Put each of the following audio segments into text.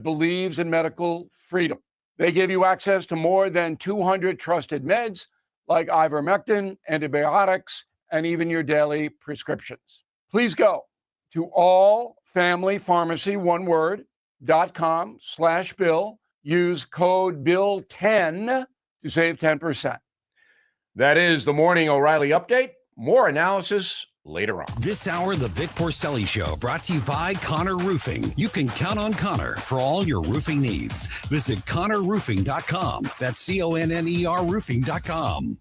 believes in medical freedom. They give you access to more than 200 trusted meds like ivermectin, antibiotics, and even your daily prescriptions. Please go to allfamilypharmacy.com/Bill. Use code BILL10 to save 10%. That is the Morning O'Reilly Update. More analysis later on. This hour, the Vic Porcelli Show, brought to you by Connor Roofing. You can count on Connor for all your roofing needs. Visit ConnorRoofing.com. That's CONNER Roofing.com.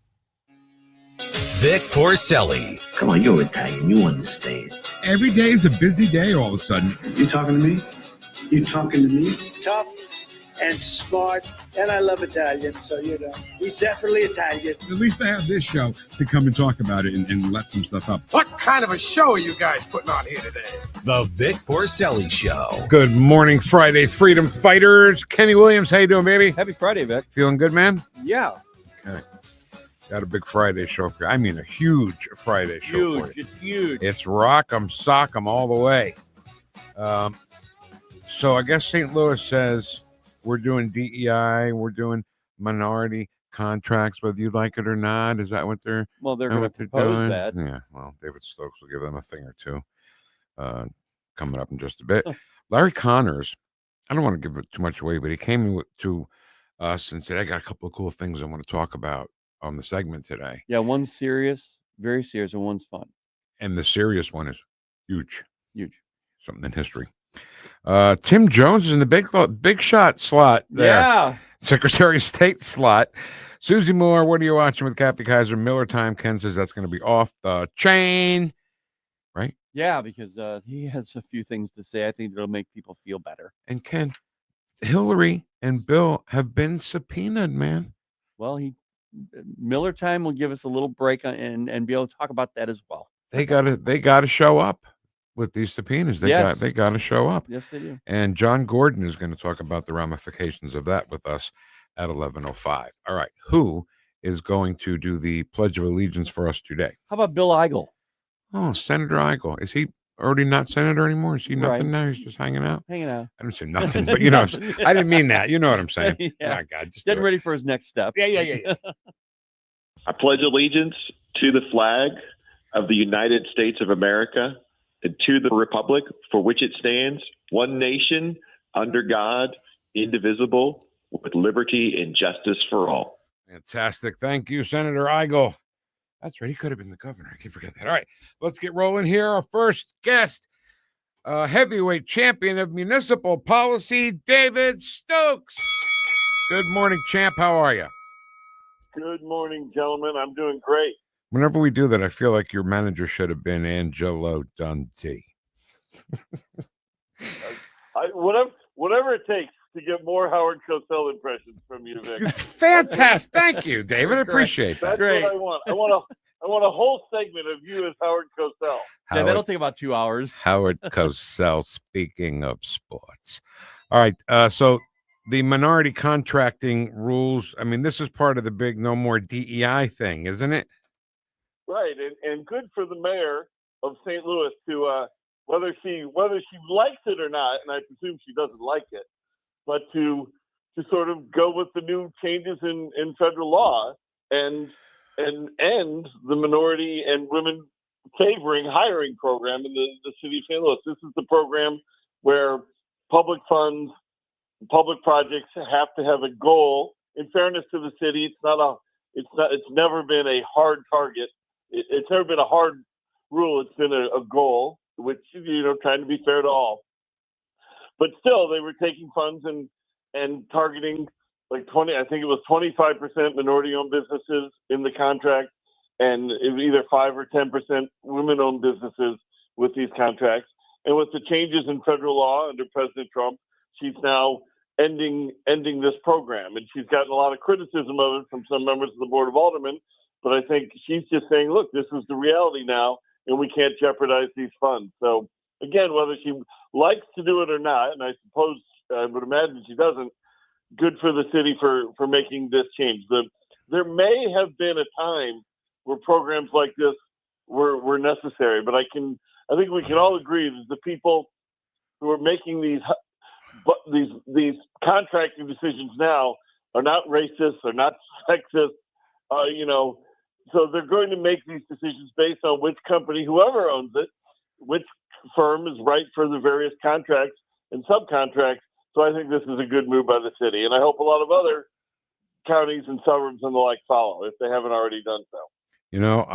Vic Porcelli. Come on, you're Italian. You understand. Every day is a busy day all of a sudden. You talking to me? You talking to me? Tough and smart, and I love Italian, so he's definitely Italian. At least I have this show to come and talk about it and let some stuff up. What kind of a show are you guys putting on here today? The Vic Porcelli Show. Good morning, Friday, freedom fighters. Kenny Williams, how you doing, baby? Happy Friday, Vic. Feeling good, man? Yeah. Okay. Got a big Friday show for you. I mean, a huge Friday show for you. It's huge. It's rock 'em, sock 'em all the way. So I guess St. Louis says we're doing DEI, we're doing minority contracts, whether you like it or not. Is that what they're? Well, they're going to propose that. Yeah. Well, David Stokes will give them a thing or two coming up in just a bit. Larry Connors, I don't want to give it too much away, but he came to us and said, "I got a couple of cool things I want to talk about on the segment today." Yeah, one's serious, very serious, and one's fun. And the serious one is huge. Huge. Something in history. Tim Jones is in the big shot slot there. Yeah. Secretary of State slot. Susie Moore, what are you watching with Kathy KAISER? Miller Time. Ken says that's going to be off the chain. Right? Yeah, because he has a few things to say. I think it'll make people feel better. And Ken, Hillary and Bill have been subpoenaed, man. Well, Miller Time will give us a little break and be able to talk about that as well. They gotta show up with these subpoenas. They got to show up. Yes, they do. And John Gordon is going to talk about the ramifications of that with us at 11:05. All right, who is going to do the Pledge of Allegiance for us today? How about Bill Eigel? Oh, Senator Eigel. Is he already not senator anymore? Is he nothing now? He's just hanging out. Hanging out. I didn't say nothing, but you know, I didn't mean that. You know what I'm saying? Yeah. Oh, God, just getting ready for his next step. Yeah. I pledge allegiance to the flag of the United States of America and to the republic for which it stands, one nation, under God, indivisible, with liberty and justice for all. Fantastic. Thank you, Senator Eigel. That's right. He could have been the governor. I can't forget that. All right, let's get rolling here. Our first guest, heavyweight champion of municipal policy, David Stokes. Good morning, champ. How are you? Good morning, gentlemen. I'm doing great. Whenever we do that, I feel like your manager should have been Angelo Dundee. Whatever it takes to get more Howard Cosell impressions from you, Vic. Fantastic. Thank you, David. I appreciate that. That's what I want. I want a whole segment of you as Howard Cosell. Yeah, that'll take about 2 hours. Howard Cosell, speaking of sports. All right, so the minority contracting rules, I mean, this is part of the big no more DEI thing, isn't it? Right, and good for the mayor of St. Louis to whether she likes it or not, and I presume she doesn't like it, but to sort of go with the new changes in federal law and end the minority and women favoring hiring program in the city of St. Louis. This is the program where public funds, public projects have to have a goal. In fairness to the city, it's never been a hard target. It's never been a hard rule. It's been a goal, which, trying to be fair to all. But still, they were taking funds and targeting like 20, I think it was 25% minority-owned businesses in the contract, and it was either 5 or 10% women-owned businesses with these contracts. And with the changes in federal law under President Trump, she's now ending this program. And she's gotten a lot of criticism of it from some members of the Board of Aldermen. But I think she's just saying, look, this is the reality now, and we can't jeopardize these funds. So, again, whether she likes to do it or not, and I suppose I would imagine she doesn't, good for the city for making this change. There may have been a time where programs like this were necessary, but I think we can all agree that the people who are making these these contracting decisions now are not racist, are not sexist, so they're going to make these decisions based on which company, whoever owns it, which firm is right for the various contracts and subcontracts. So I think this is a good move by the city, and I hope a lot of other counties and suburbs and the like follow if they haven't already done so. You know,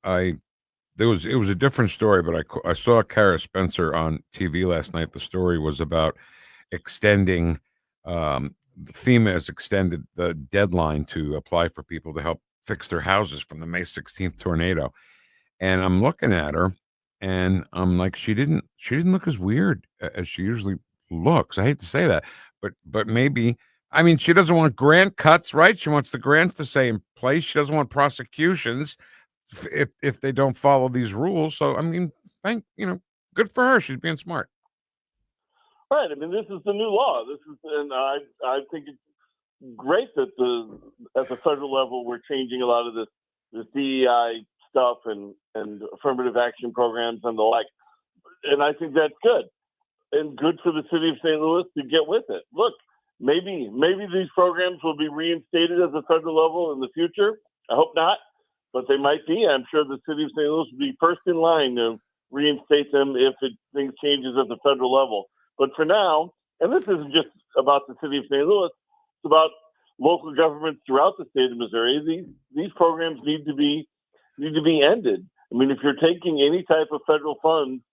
it was a different story, but I saw Kara Spencer on TV last night. The story was about extending FEMA has extended the deadline to apply for people to help fix their houses from the May 16th tornado. And I'm looking at her and I'm like, she didn't look as weird as she usually looks. I hate to say that, but maybe, I mean, she doesn't want grant cuts, right? She wants the grants to stay in place. She doesn't want prosecutions if they don't follow these rules. So, I mean, good for her. She's being smart. Right. I mean, this is the new law. And I think it's great that at the federal level we're changing a lot of this DEI stuff and affirmative action programs and the like. And I think that's good and good for the city of St. Louis to get with it. Look, maybe these programs will be reinstated at the federal level in the future. I hope not, but they might be. I'm sure the city of St. Louis will be first in line to reinstate them if things changes at the federal level. But for now, and this isn't just about the city of St. Louis, it's about local governments throughout the state of Missouri. These programs need to be ended. I mean, if you're taking any type of federal funds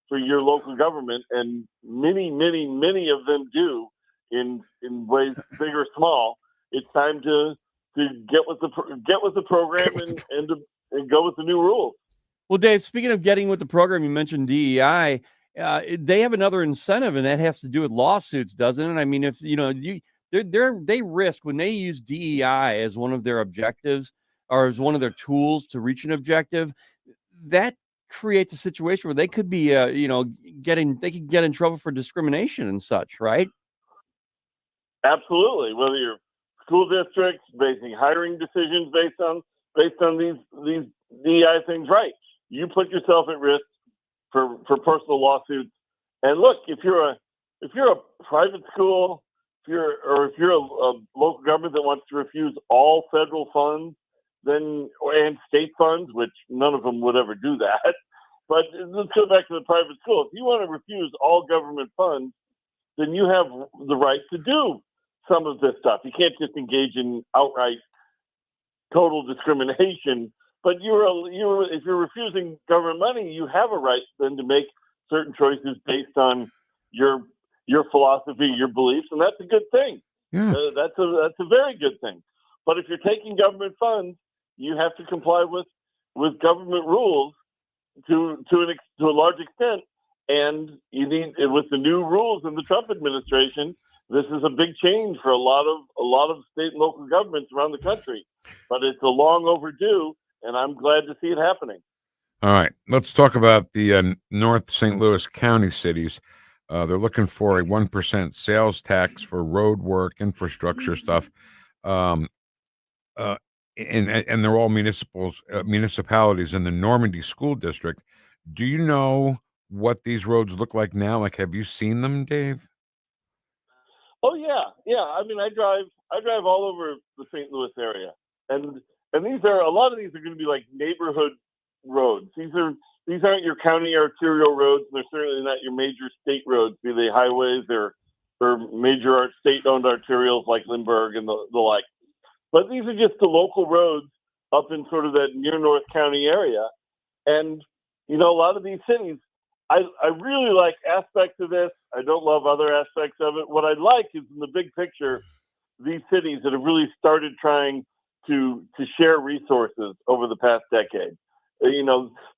for your local government, and many of them do in ways big or small, it's time to get with the program and go with the new rules. Well, Dave, speaking of getting with the program, you mentioned DEI. They have another incentive, and that has to do with lawsuits, doesn't it? I mean, if they risk when they use DEI as one of their objectives or as one of their tools to reach an objective, that creates a situation where they could be, they could get in trouble for discrimination and such, right? Absolutely. Whether you're school districts making hiring decisions based on these DEI things, right? You put yourself at risk for personal lawsuits. And look, if you're a private school, if you're a local government that wants to refuse all federal funds, and state funds, which none of them would ever do that. But let's go back to the private school. If you want to refuse all government funds, then you have the right to do some of this stuff. You can't just engage in outright total discrimination. But if you're refusing government money, you have a right then to make certain choices based on your philosophy, your beliefs, and that's a good thing. Yeah. That's a very good thing. But if you're taking government funds, you have to comply with government rules to a large extent, and you need, with the new rules in the Trump administration, this is a big change for a lot of state and local governments around the country. But it's a long overdue, and I'm glad to see it happening. All right, let's talk about the North St. Louis County cities. They're looking for a 1% sales tax for road work, infrastructure stuff. And they're all municipalities in the Normandy School District. Do you know what these roads look like now? Like, have you seen them, Dave? Oh yeah. I mean, I drive all over the St. Louis area, and a lot of these are going to be like neighborhood roads. These aren't your county arterial roads, and they're certainly not your major state roads, be they highways or major state-owned arterials like Lindbergh and the like. But these are just the local roads up in sort of that near North County area. And, a lot of these cities, I really like aspects of this. I don't love other aspects of it. What I like is, in the big picture, these cities that have really started trying to share resources over the past decade.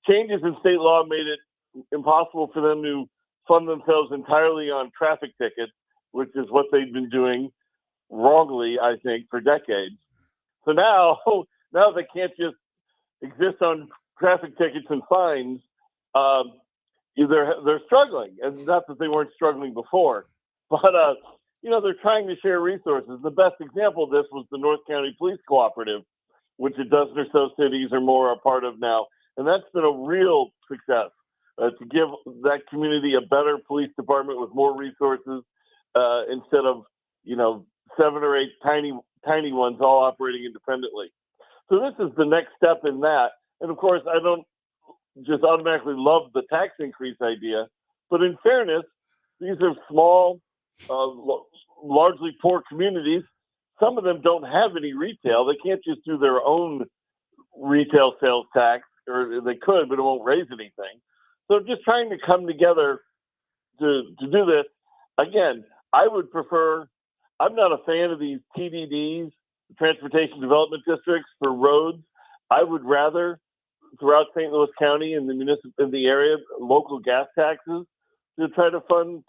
Changes in state law made it impossible for them to fund themselves entirely on traffic tickets, which is what they've been doing wrongly, I think, for decades. So now they can't just exist on traffic tickets and fines. They're struggling, and not that they weren't struggling before, but they're trying to share resources. The best example of this was the North County Police Cooperative, which a dozen or so cities or more are part of now, and that's been a real success to give that community a better police department with more resources. instead of 7 or 8 tiny ones all operating independently. So this is the next step in that. And of course, I don't just automatically love the tax increase idea, but in fairness, these are small, largely poor communities. Some of them don't have any retail. They can't just do their own retail sales tax, or they could, but it won't raise anything. So just trying to come together to do this. Again, I would prefer, I'm not a fan of these TDDs, Transportation Development Districts, for roads. I would rather, throughout St. Louis County and in the area, local gas taxes to try to fund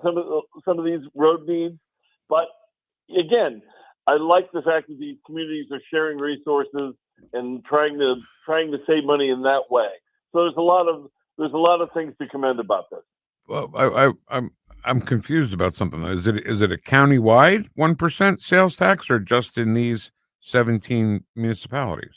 some of these road needs. But again, I like the fact that these communities are sharing resources and trying to save money in that way. So there's a lot of things to commend about this. Well, I'm confused about something. Is it a countywide 1% sales tax, or just in these 17 municipalities?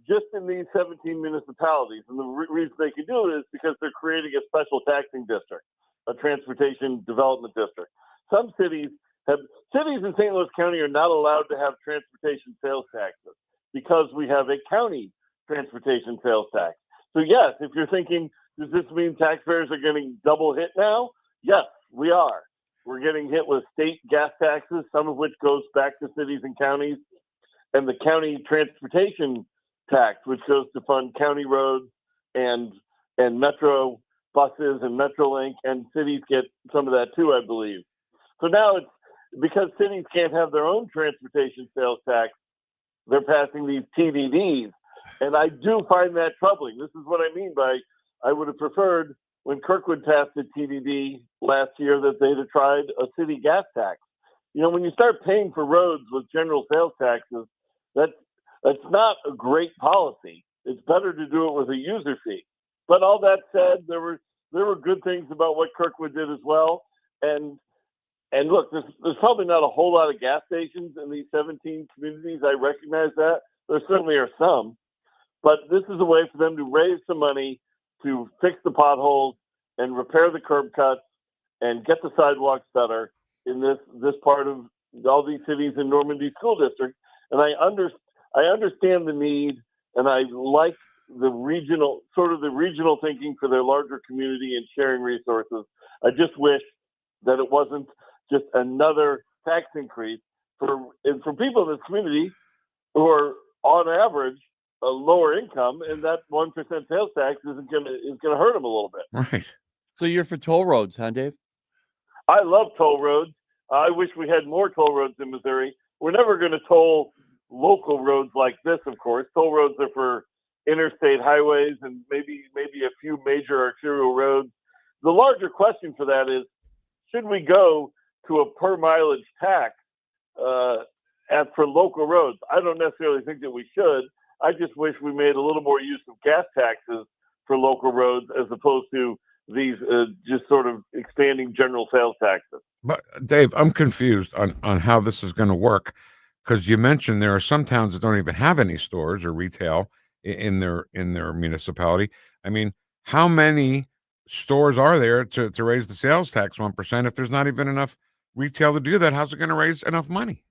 Just in these 17 municipalities. And the reason they can do it is because they're creating a special taxing district, a transportation development district. Some cities in St. Louis County are not allowed to have transportation sales taxes because we have a county transportation sales tax. So yes, if you're thinking, does this mean taxpayers are getting double hit now? Yes, we are. We're getting hit with state gas taxes, some of which goes back to cities and counties, and the county transportation tax, which goes to fund county roads and metro buses and Metrolink, and cities get some of that too, I believe. So now it's because cities can't have their own transportation sales tax, they're passing these TDDs. And I do find that troubling. This is what I mean by, I would have preferred when Kirkwood passed a TDD last year that they'd have tried a city gas tax. When you start paying for roads with general sales taxes, that's not a great policy. It's better to do it with a user fee. But all that said, there were good things about what Kirkwood did as well. And look, there's probably not a whole lot of gas stations in these 17 communities. I recognize that. There certainly are some. But this is a way for them to raise some money to fix the potholes and repair the curb cuts and get the sidewalks better in this part of all these cities in Normandy School District. And I understand the need, and I like the regional thinking for their larger community and sharing resources. I just wish that it wasn't just another tax increase for people in this community who are on average a lower income, and that 1% sales tax is gonna hurt them a little bit. Right. So you're for toll roads, huh, Dave? I love toll roads. I wish we had more toll roads in Missouri. We're never going to toll local roads like this, of course. Toll roads are for interstate highways and maybe a few major arterial roads. The larger question for that is, should we go to a per mileage tax for local roads? I don't necessarily think that we should. I just wish we made a little more use of gas taxes for local roads as opposed to these just sort of expanding general sales taxes. But Dave, I'm confused on how this is going to work, because you mentioned there are some towns that don't even have any stores or retail in their municipality. I mean, how many stores are there to raise the sales tax 1% if there's not even enough retail to do that? How's it going to raise enough money?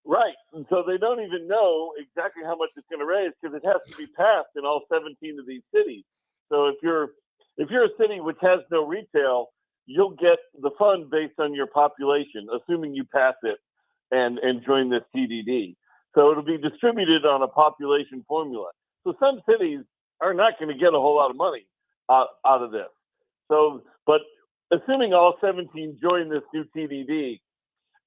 Right. And so they don't even know exactly how much it's going to raise because it has to be passed in all 17 of these cities. So if you're a city which has no retail, you'll get the fund based on your population, assuming you pass it and join this TDD. So it'll be distributed on a population formula. So some cities are not going to get a whole lot of money out of this. So, but assuming all 17 join this new TDD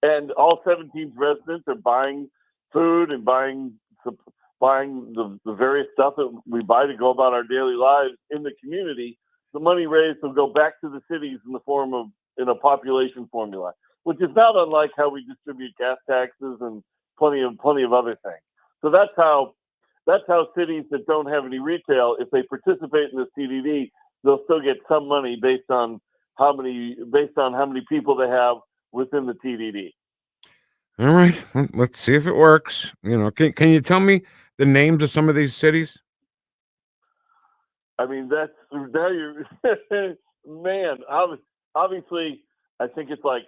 and all 17's residents are buying food and buying the various stuff that we buy to go about our daily lives in the community, the money raised will go back to the cities in the form of in a population formula, which is not unlike how we distribute gas taxes and plenty of other things. So that's how cities that don't have any retail, if they participate in this TDD, they'll still get some money based on how many people they have within the TDD. All right, well, let's see if it works. Can you tell me the names of some of these cities? I mean, now you're man. Obviously, I think it's like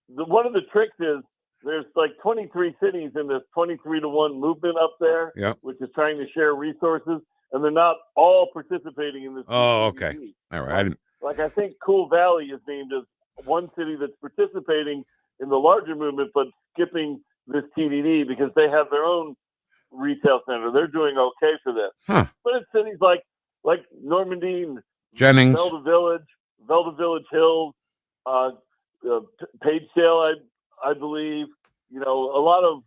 one of the tricks is there's like 23 cities in this 23-to-1 movement up there, which is trying to share resources, and they're not all participating in this. Oh, okay. All right. Like I think Cool Valley is named as one city that's participating in the larger movement, but skipping this TDD because they have their own retail center. They're doing okay for this. Huh. But it's cities like Normandy, Jennings, Velda Village Hills, Pagedale, I believe. You know, a lot of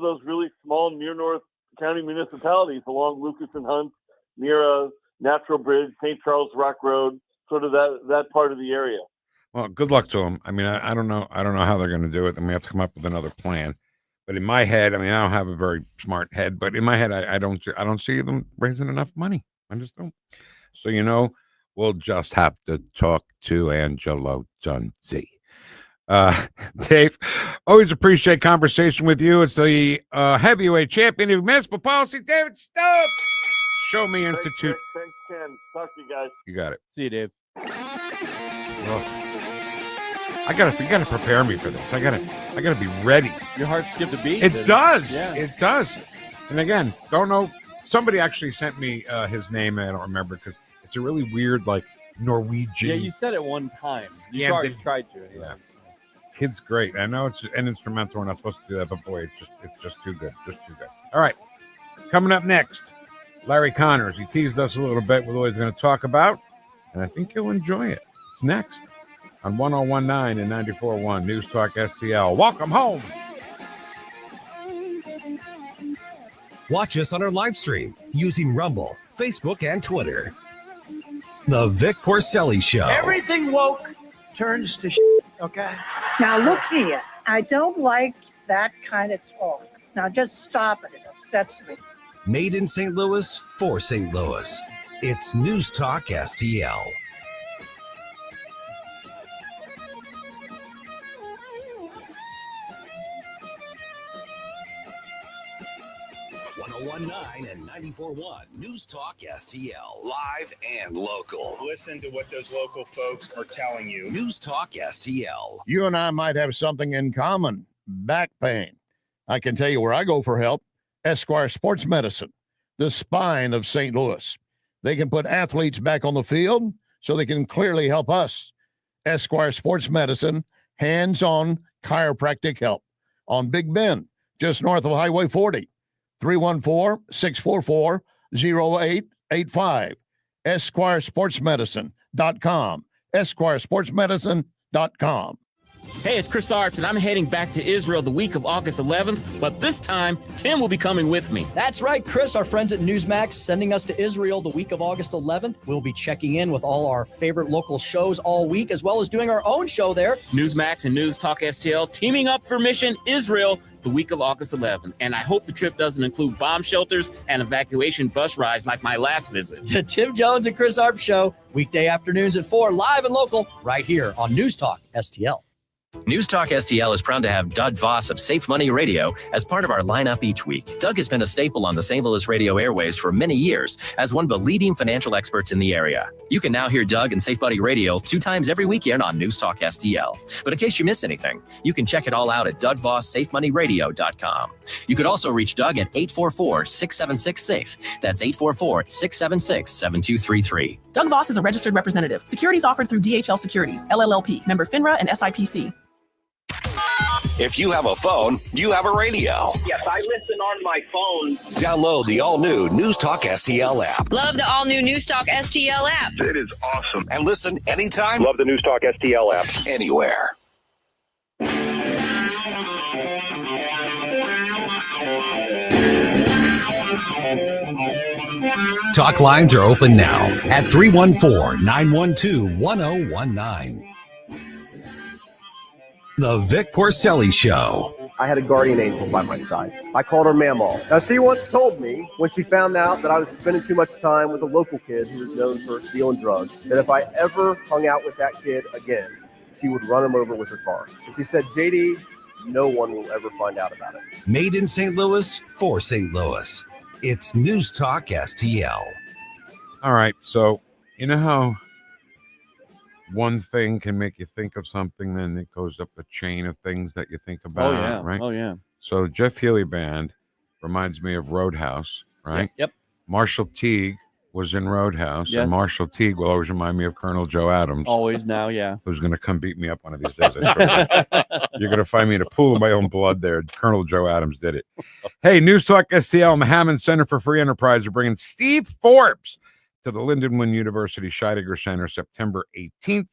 those really small near North County municipalities along Lucas and Hunt, near Natural Bridge, St. Charles Rock Road, sort of that part of the area. Well, good luck to them. I mean, I don't know how they're going to do it. Then we have to come up with another plan. But in my head, I mean, I don't have a very smart head, but in my head, I don't see them raising enough money. I just don't. So, you know, we'll just have to talk to Angelo Dunzi. Dave, always appreciate conversation with you. It's the heavyweight champion of municipal policy, David Stokes. ShowMe Institute. Thanks, Ken. Talk to you guys. You got it. See you, Dave. Well, you gotta prepare me for this. I gotta be ready. Your heart skipped a beat. It does. Yeah. It does. And again, don't know. Somebody actually sent me his name. I don't remember because it's a really weird, like Norwegian. Yeah, you said it one time. You tried to. Yeah. Kid's great. I know it's an instrumental. We're not supposed to do that, but boy, it's just too good. Just too good. All right. Coming up next, Larry Connors. He teased us a little bit with what he's going to talk about, and I think you'll enjoy it. It's next on 1019 and 94.1 News Talk STL. Welcome home. Watch us on our live stream using Rumble, Facebook, and Twitter. The Vic Porcelli Show. Everything woke turns to shit, okay? Now look here. I don't like that kind of talk. Now just stop it. It upsets me. Made in St. Louis for St. Louis. It's News Talk STL. and 94.1 News Talk STL. Live and local. Listen to what those local folks are telling you. News Talk STL. You and I might have something in common. Back pain. I can tell you where I go for help. Esquire Sports Medicine, the spine of St. Louis. They can put athletes back on the field so they can clearly help us. Esquire Sports Medicine, hands-on chiropractic help on Big Bend, just north of Highway 40. 314-644-0885. EsquireSportsMedicine.com. EsquireSportsMedicine.com. Hey, it's Chris Arps, and I'm heading back to Israel the week of August 11th, but this time, Tim will be coming with me. That's right, Chris. Our friends at Newsmax sending us to Israel the week of August 11th. We'll be checking in with all our favorite local shows all week, as well as doing our own show there. Newsmax and News Talk STL teaming up for Mission Israel the week of August 11th. And I hope the trip doesn't include bomb shelters and evacuation bus rides like my last visit. The Tim Jones and Chris Arps Show, weekday afternoons at 4, live and local, right here on News Talk STL. News Talk STL is proud to have Doug Voss of Safe Money Radio as part of our lineup each week. Doug has been a staple on the St. Louis radio airways for many years as one of the leading financial experts in the area. You can now hear Doug and Safe Money Radio 2 times every weekend on News Talk STL. But in case you miss anything, you can check it all out at DougVossSafeMoneyRadio.com. You could also reach Doug at 844-676-SAFE. That's 844-676-7233. Doug Voss is a registered representative. Securities offered through DHL Securities, LLLP, member FINRA and SIPC. If you have a phone, you have a radio. Yes, I listen on my phone. Download the all-new News Talk STL app. Love the all-new News Talk STL app. It is awesome. And listen anytime. Love the News Talk STL app. Anywhere. Talk lines are open now at 314-912-1019. The Vic Porcelli Show. I had a guardian angel by my side. I called her Mamaw. Now, she once told me when she found out that I was spending too much time with a local kid who was known for stealing drugs, that if I ever hung out with that kid again, she would run him over with her car. And she said, JD, no one will ever find out about it. Made in St. Louis for St. Louis. It's News Talk STL. All right, so you know how one thing can make you think of something, then it goes up a chain of things that you think about. Oh yeah, right? Oh yeah. So Jeff Healy Band reminds me of Roadhouse, right? Yep. Marshall Teague was in Roadhouse, Yes. and Marshall Teague will always remind me of Colonel Joe Adams. Always now, yeah. Who's going to come beat me up one of these days. I swear. You're going to find me in a pool of my own blood there. Colonel Joe Adams did it. Hey, News Talk STL and the Hammond Center for Free Enterprise are bringing Steve Forbes to the Lindenwood University Scheidegger Center September 18th,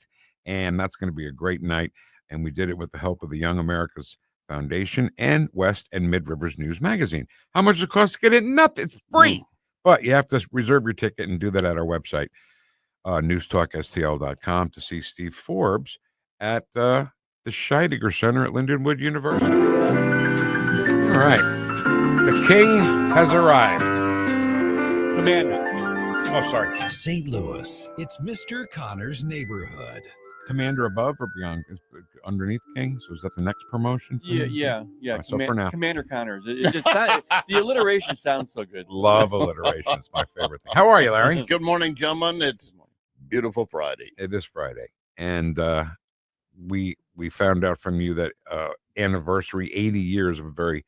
and that's going to be a great night. And we did it with the help of the Young America's Foundation and West and Mid Rivers News Magazine. How much does it cost to get in? Nothing. It's free. But you have to reserve your ticket and do that at our website, newstalkstl.com, to see Steve Forbes at the Scheidegger Center at Lindenwood University. All right. The king has arrived. Commander. Oh, sorry. St. Louis, it's Mr. Connor's neighborhood. Commander above or beyond? Underneath king? So is that the next promotion? Yeah. So for now. Commander Connors. The alliteration sounds so good. Love alliteration. It's my favorite thing. How are you, Larry? Good morning, gentlemen. It's beautiful Friday. It is Friday. And we found out from you that anniversary, 80 years of a very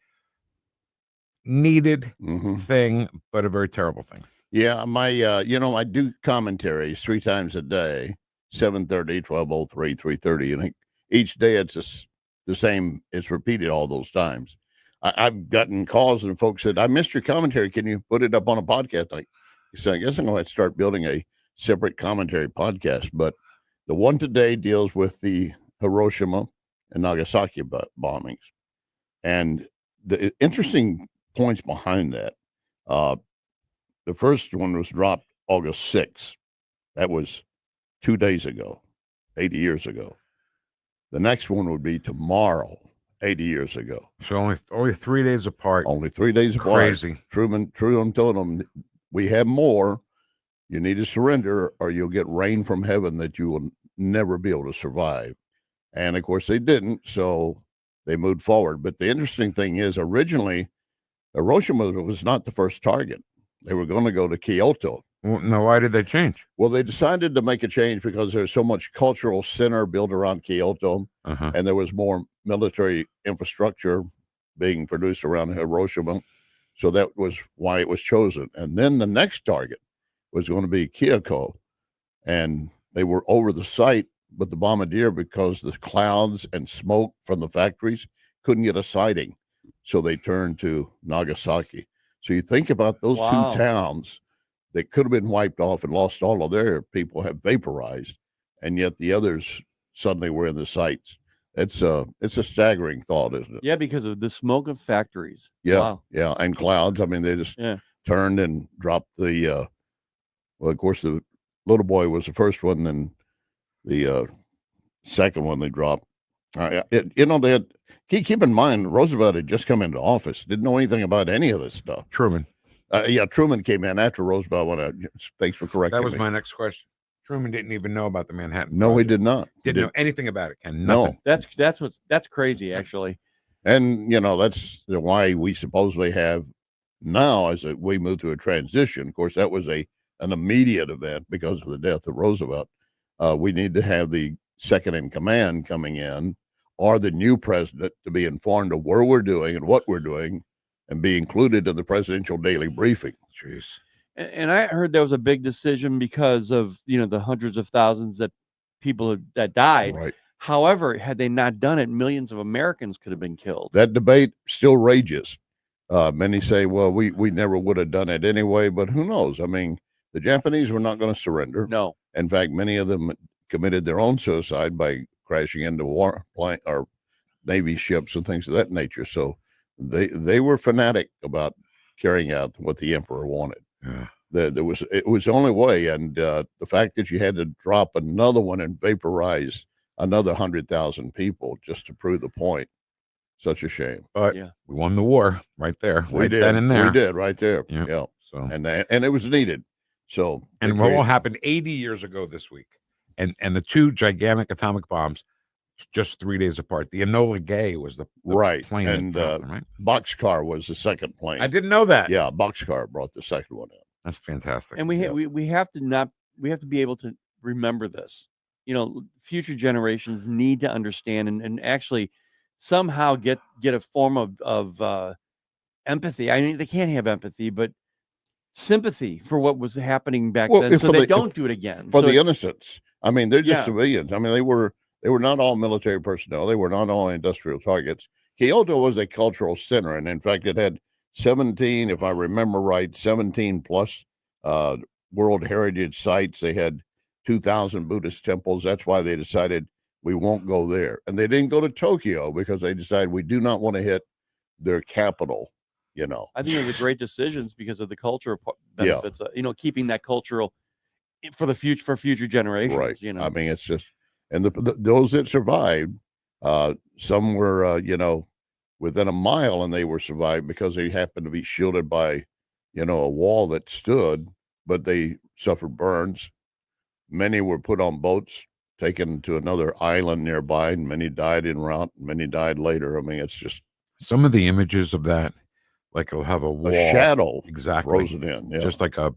needed thing, but a very terrible thing. Yeah, my I do commentaries 3 times a day, 7:30, 12:03, 3:30, and each day it's just the same. It's repeated all those times. I've gotten calls and folks said, "I missed your commentary. Can you put it up on a podcast?" So I guess I'm going to start building a separate commentary podcast. But the one today deals with the Hiroshima and Nagasaki bombings, and the interesting points behind that. The first one was dropped August 6th. That was 2 days ago, 80 years ago. The next one would be tomorrow, 80 years ago. So only 3 days apart. Only 3 days apart. Crazy. Truman told them, we have more. You need to surrender or you'll get rain from heaven that you will never be able to survive. And, of course, they didn't, so they moved forward. But the interesting thing is, originally, Hiroshima was not the first target. They were going to go to Kyoto. Well, now, why did they change? Well, they decided to make a change because there's so much cultural center built around Kyoto, and there was more military infrastructure being produced around Hiroshima. So that was why it was chosen. And then the next target was going to be Kyoko. And they were over the site, but the bombardier, because the clouds and smoke from the factories, couldn't get a sighting. So they turned to Nagasaki. So you think about those two towns that could have been wiped off and lost all of their people have vaporized, and yet the others suddenly were in the sites. It's a staggering thought, isn't it? Yeah, because of the smoke of factories. Yeah, Wow. yeah, and clouds. I mean, they just turned and dropped the. Well, of course, the little boy was the first one. Then the second one they dropped. They had. Keep in mind, Roosevelt had just come into office, didn't know anything about any of this stuff. Truman. Truman came in after Roosevelt went out. Thanks for correcting me. That was my next question. Truman didn't even know about the Manhattan No, Project. he did not. Didn't know anything about it, Ken. Nothing. No. That's crazy, actually. And, that's why we supposedly have now, as we move to a transition. Of course, that was an immediate event because of the death of Roosevelt. We need to have the second in command coming in, or the new president, to be informed of where we're doing and what we're doing and be included in the presidential daily briefing. Jeez. And I heard there was a big decision because of, the hundreds of thousands that people that died. Right. However, had they not done it, millions of Americans could have been killed. That debate still rages. Many say, well, we never would have done it anyway, but who knows? I mean, the Japanese were not going to surrender. No. In fact, many of them committed their own suicide by crashing into warplane or Navy ships and things of that nature. So they were fanatic about carrying out what the emperor wanted. Yeah. It was the only way. And the fact that you had to drop another one and vaporize another 100,000 people just to prove the point, such a shame. But we won the war right there. We right did. Then and there. We did right there. Yeah. Yeah. So and it was needed. So and what happened 80 years ago this week, and the two gigantic atomic bombs just 3 days apart. The Enola Gay was the right plane, and right? Boxcar was the second plane. I didn't know that. Yeah, Boxcar brought the second one out. That's fantastic. And we have to be able to remember this. future generations need to understand and actually somehow get a form of empathy. I mean, they can't have empathy, but sympathy for what was happening back then, so they don't do it again. For So the innocents. I mean, they're just Yeah. civilians. I mean, they were not all military personnel. They were not all industrial targets. Kyoto was a cultural center, and in fact, it had 17, if I remember right, 17 plus World Heritage sites. They had 2,000 Buddhist temples. That's why they decided we won't go there. And they didn't go to Tokyo because they decided we do not want to hit their capital, I think it was a great decisions because of the cultural Yeah. benefits. Keeping that cultural for future generations. Right. I mean, it's just, and those that survived, some were, within a mile, and they were survived because they happened to be shielded by, a wall that stood, but they suffered burns. Many were put on boats, taken to another island nearby, and many died en route, and many died later. I mean, it's just Some of the images of that, like it'll have a wall, shadow exactly frozen in. Yeah. just like a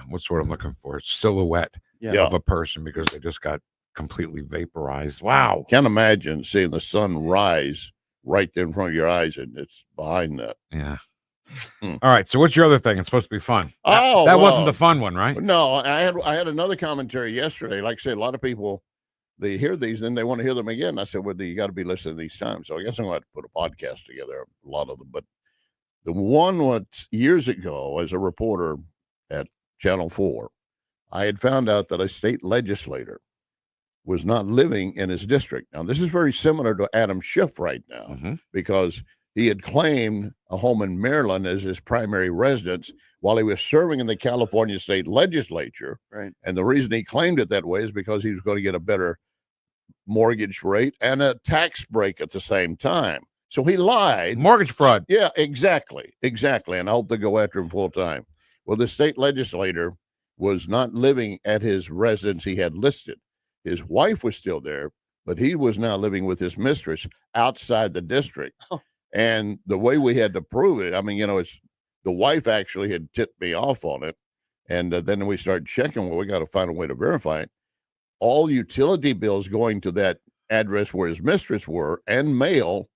what's what I'm looking for? Silhouette Yeah. of a person because they just got completely vaporized. Wow. Can't imagine seeing the sun rise right there in front of your eyes, and it's behind that. Yeah. All right. So what's your other thing? It's supposed to be fun. Oh, that wasn't well, the fun one, right? No, I had another commentary yesterday. Like I said, a lot of people, they hear these and they want to hear them again. I said, well, you got to be listening these times. So I guess I'm going to have to put a podcast together, a lot of them. But the one years ago, as a reporter at Channel 4, I had found out that a state legislator was not living in his district. Now, this is very similar to Adam Schiff right now because he had claimed a home in Maryland as his primary residence while he was serving in the California state legislature. Right. And the reason he claimed it that way is because he was going to get a better mortgage rate and a tax break at the same time. So he lied. Mortgage fraud. Yeah, exactly. And I hope they go after him full time. Well, the state legislator was not living at his residence he had listed. His wife was still there, but he was now living with his mistress outside the district. Oh. And the way we had to prove it, I mean, it's the wife actually had tipped me off on it. And then we started checking. Well, we got to find a way to verify it. All utility bills going to that address where his mistress were and mail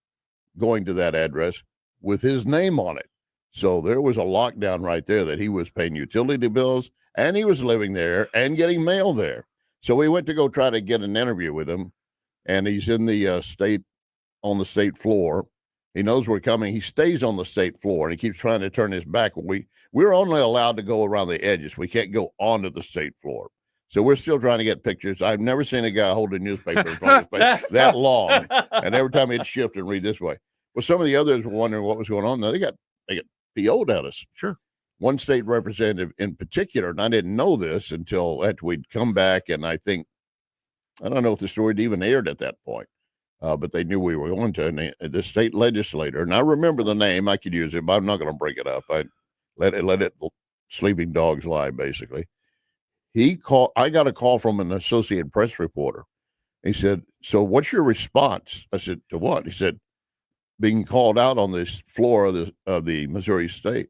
going to that address with his name on it. So there was a lockdown right there that he was paying utility bills and he was living there and getting mail there. So we went to go try to get an interview with him, and he's in the on the state floor. He knows we're coming. He stays on the state floor, and he keeps trying to turn his back. We're only allowed to go around the edges. We can't go onto the state floor. So we're still trying to get pictures. I've never seen a guy hold a newspaper in front of his face that long. And every time he'd shift and read this way. Well, some of the others were wondering what was going on. Now they got PO'd at us. Sure. One state representative in particular, and I didn't know this until after we'd come back, and I don't know if the story had even aired at that point, but they knew we were going to. And the state legislator, and I remember the name, I could use it, but I'm not going to break it up. I let it sleeping dogs lie, basically. I got a call from an Associated Press reporter. He said, "So what's your response?" I said, "To what?" He said, "Being called out on this floor of the Missouri State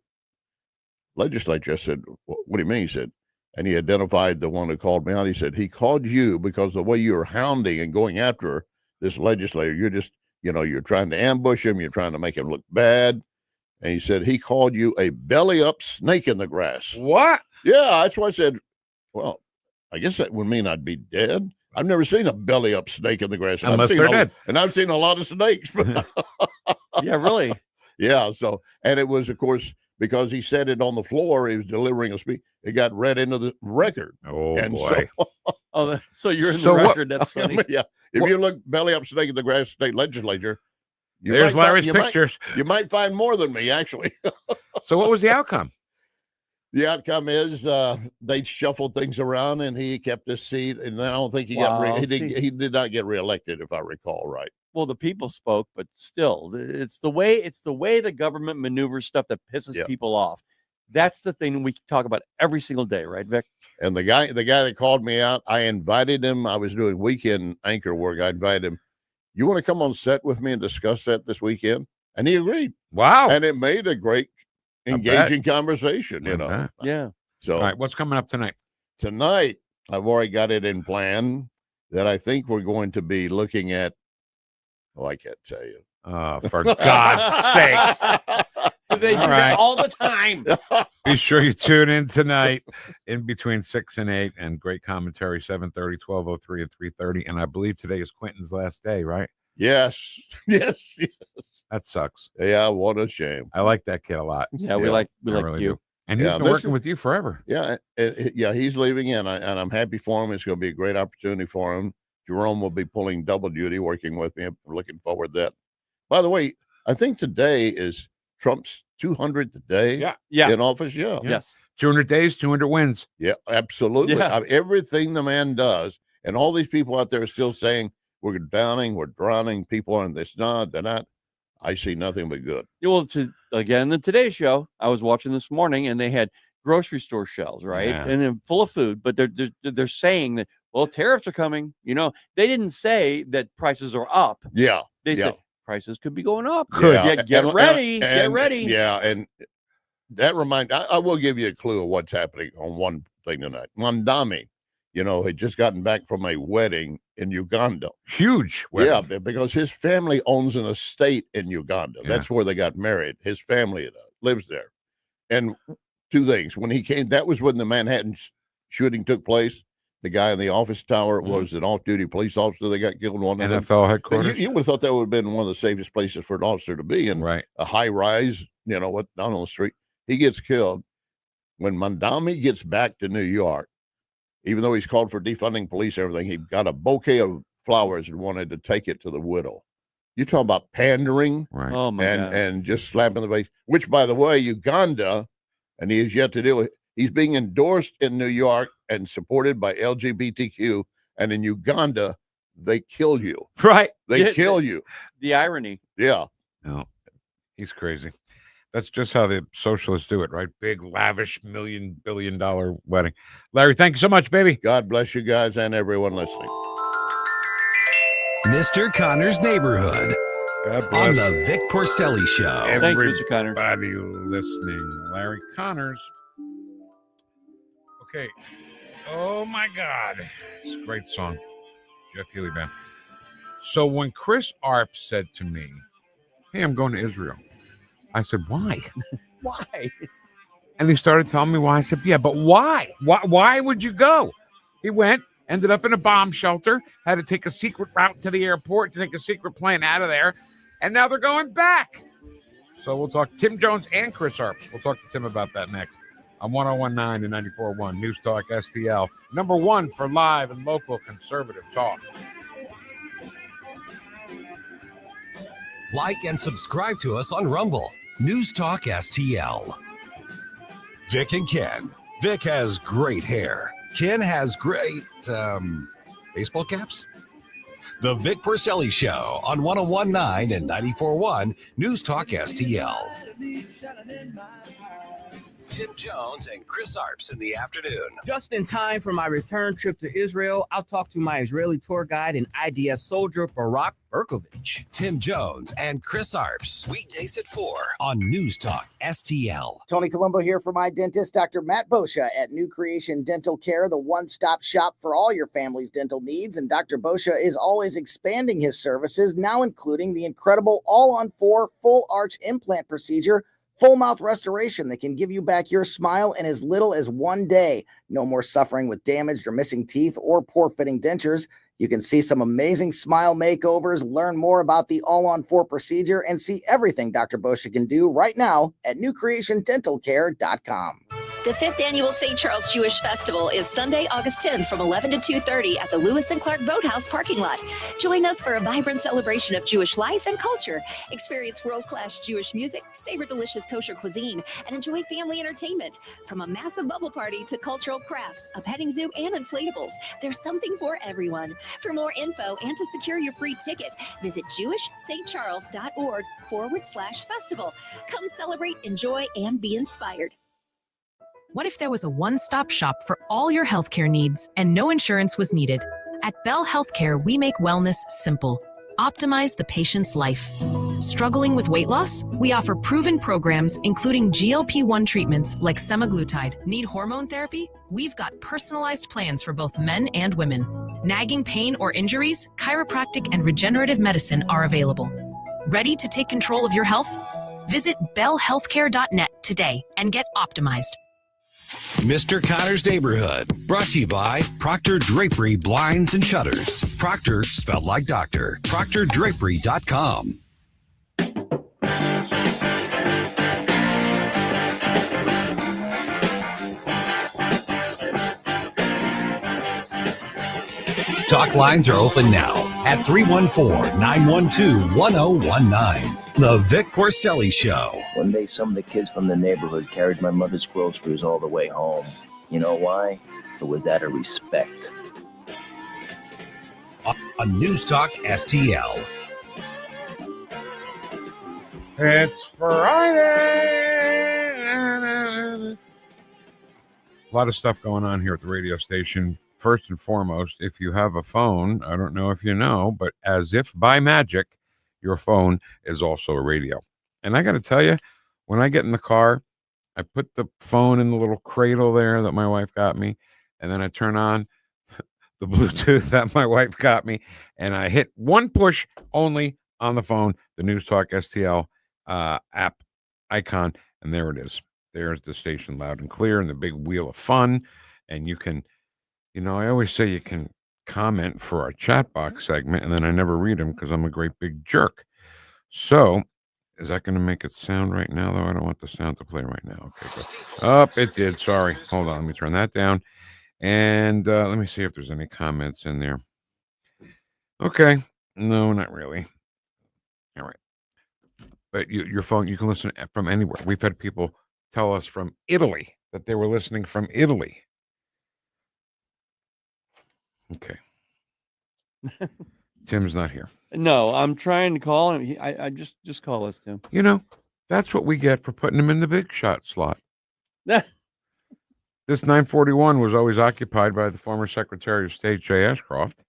Legislature." I said, "What do you mean?" He said, and he identified the one who called me out. He said, "He called you because the way you were hounding and going after this legislator, you're just, you're trying to ambush him. You're trying to make him look bad." And he said, he called you a belly up snake in the grass. What? Yeah, that's why I said, well, I guess that would mean I'd be dead. I've never seen a belly up snake in the grass. And Unless they're dead. And I've seen a lot of snakes. Yeah, really. Yeah. So, and it was, of course, because he said it on the floor, he was delivering a speech. It got read into the record. Oh, and boy. So you're in the record. That's I funny. mean, yeah. If you look belly up snake in the grass state legislature, There's Larry's pictures. You might find more than me, actually. So what was the outcome? The outcome is they shuffled things around, and he kept his seat. And I don't think he he did not get reelected, if I recall right. Well, the people spoke, but still, it's the way the government maneuvers stuff that pisses people off. That's the thing we talk about every single day, right, Vic? And the guy that called me out, I invited him. I was doing weekend anchor work. I invited him. You want to come on set with me and discuss that this weekend? And he agreed. Wow. And it made a great, engaging conversation, Yeah. So all right, what's coming up tonight? Tonight, I've already got it in plan. that I think we're going to be looking at. Oh, I can't tell you. For God's sakes. They do that all the time. Be sure you tune in tonight in between 6 and 8, and great commentary, 7:30, 12:03, and 3:30. And I believe today is Quentin's last day, right? Yes. Yes. That sucks. Yeah, what a shame. I like that kid a lot. Yeah, we like really you. do. And he's been working with you forever. Yeah, he's leaving, and I'm happy for him. It's going to be a great opportunity for him. Jerome will be pulling double duty, working with me. I'm looking forward to that. By the way, I think today is Trump's 200th day in office. Yeah. Yes. 200 days, 200 wins. Yeah, absolutely. Yeah. I mean, everything the man does, and all these people out there are still saying we're drowning people, and they're not. I see nothing but good. Well, again, the Today Show, I was watching this morning, and they had grocery store shelves, right? Yeah. And then full of food, but they're saying that, well, tariffs are coming. You know, they didn't say that prices are up. Yeah. They said prices could be going up. Yeah. Get ready. Get ready. Yeah, and that reminds. I will give you a clue of what's happening on one thing tonight. Mandami, had just gotten back from a wedding in Uganda. Huge wedding. Yeah, because his family owns an estate in Uganda. Yeah. That's where they got married. His family lives there. And two things. When he came, that was when the Manhattan shooting took place. The guy in the office tower was an off-duty police officer that got killed. One of them. NFL headquarters. You would have thought that would have been one of the safest places for an officer to be in. Right. A high rise, down on the street. He gets killed. When Mandami gets back to New York, even though he's called for defunding police and everything, he got a bouquet of flowers and wanted to take it to the widow. You talk about pandering, right? Oh my God. And just slapping the face. Which, by the way, Uganda, and he has yet to deal with. He's being endorsed in New York and supported by LGBTQ, and in Uganda, they kill you. Right? They kill you. The irony. Yeah. No, he's crazy. That's just how the socialists do it, right? Big, lavish, billion-dollar wedding. Larry, thank you so much, baby. God bless you guys and everyone listening. Mr. Connor's Neighborhood God on bless the Vic Porcelli Show. Thanks, Mr. Connor. Everybody listening. Larry Connors. Okay. Oh, my God. It's a great song. Jeff Healy Band. So when Chris Arps said to me, hey, I'm going to Israel, I said, why? Why? And he started telling me why. I said, yeah, but why? Why would you go? He went, ended up in a bomb shelter, had to take a secret route to the airport to take a secret plane out of there, and now they're going back. So we'll talk Tim Jones and Chris Arps. We'll talk to Tim about that next on 101.9 and 94.1 News Talk STL. Number one for live and local conservative talk. Like and subscribe to us on Rumble. News Talk STL. Vic and Ken. Vic has great hair. Ken has great, baseball caps? The Vic Porcelli Show on 101.9 and 94.1 News Talk STL. Tim Jones and Chris Arps in the afternoon. Just in time for my return trip to Israel, I'll talk to my Israeli tour guide and IDF soldier, Barak Berkovich. Tim Jones and Chris Arps. Weekdays at 4 on News Talk STL. Tony Colombo here for my dentist, Dr. Matt Boscia at New Creation Dental Care, the one-stop shop for all your family's dental needs. And Dr. Boscia is always expanding his services, now including the incredible all-on-4 full arch implant procedure, full mouth restoration that can give you back your smile in as little as 1 day. No more suffering with damaged or missing teeth or poor fitting dentures. You can see some amazing smile makeovers, learn more about the all-on-4 procedure, and see everything Dr. Boscia can do right now at newcreationdentalcare.com. The 5th Annual St. Charles Jewish Festival is Sunday, August 10th from 11 to 2:30 at the Lewis and Clark Boathouse parking lot. Join us for a vibrant celebration of Jewish life and culture. Experience world-class Jewish music, savor delicious kosher cuisine, and enjoy family entertainment. From a massive bubble party to cultural crafts, a petting zoo, and inflatables, there's something for everyone. For more info and to secure your free ticket, visit jewishstcharles.org/festival. Come celebrate, enjoy, and be inspired. What if there was a one-stop shop for all your healthcare needs and no insurance was needed? At Bell Healthcare, we make wellness simple. Optimize the patient's life. Struggling with weight loss? We offer proven programs, including GLP-1 treatments like semaglutide. Need hormone therapy? We've got personalized plans for both men and women. Nagging pain or injuries, chiropractic and regenerative medicine are available. Ready to take control of your health? Visit bellhealthcare.net today and get optimized. Mr. Connor's Neighborhood, brought to you by Proctor Drapery Blinds and Shutters. Proctor, spelled like doctor. ProctorDrapery.com. Talk lines are open now at 314-912-1019. The Vic Porcelli Show. One day, some of the kids from the neighborhood carried my mother's groceries all the way home. You know why? It was out of respect. On Newstalk STL. It's Friday. A lot of stuff going on here at the radio station. First and foremost, if you have a phone, I don't know if you know, but as if by magic, your phone is also a radio. And I got to tell you, when I get in the car, I put the phone in the little cradle there that my wife got me, and then I turn on the Bluetooth that my wife got me, and I hit one push only on the phone, the Newstalk STL app icon, and there it is. There's the station loud and clear and the big wheel of fun, and you can, you know, I always say you can comment for our chat box segment, and then I never read them because I'm a great big jerk. So, is that going to make it sound right now, though? I don't want the sound to play right now. Okay, good. Oh, it did. Sorry. Hold on. Let me turn that down. And let me see if there's any comments in there. Okay. No, not really. All right. But your phone, you can listen from anywhere. We've had people tell us from Italy that they were listening from Italy. Okay. Tim's not here. No, I'm trying to call him. I just call us, Tim. You know, that's what we get for putting him in the big shot slot. This 941 was always occupied by the former Secretary of State, Jay Ashcroft.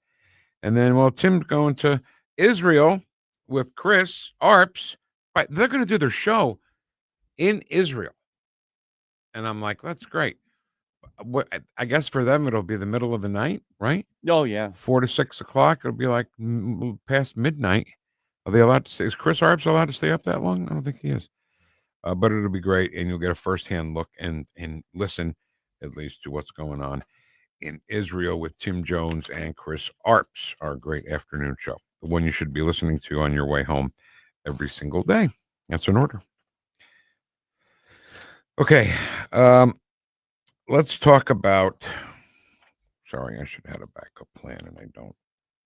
And then, well, Tim's going to Israel with Chris Arps. Right, they're going to do their show in Israel. And I'm like, that's great. What I guess for them, it'll be the middle of the night, right? Oh, yeah. 4 to 6 o'clock. It'll be like past midnight. Are they allowed to stay? Is Chris Arps allowed to stay up that long? I don't think he is. But it'll be great, and you'll get a firsthand look and listen at least to what's going on in Israel with Tim Jones and Chris Arps, our great afternoon show, the one you should be listening to on your way home every single day. That's an order. Okay. Let's talk about. Sorry, I should have had a backup plan, and I don't.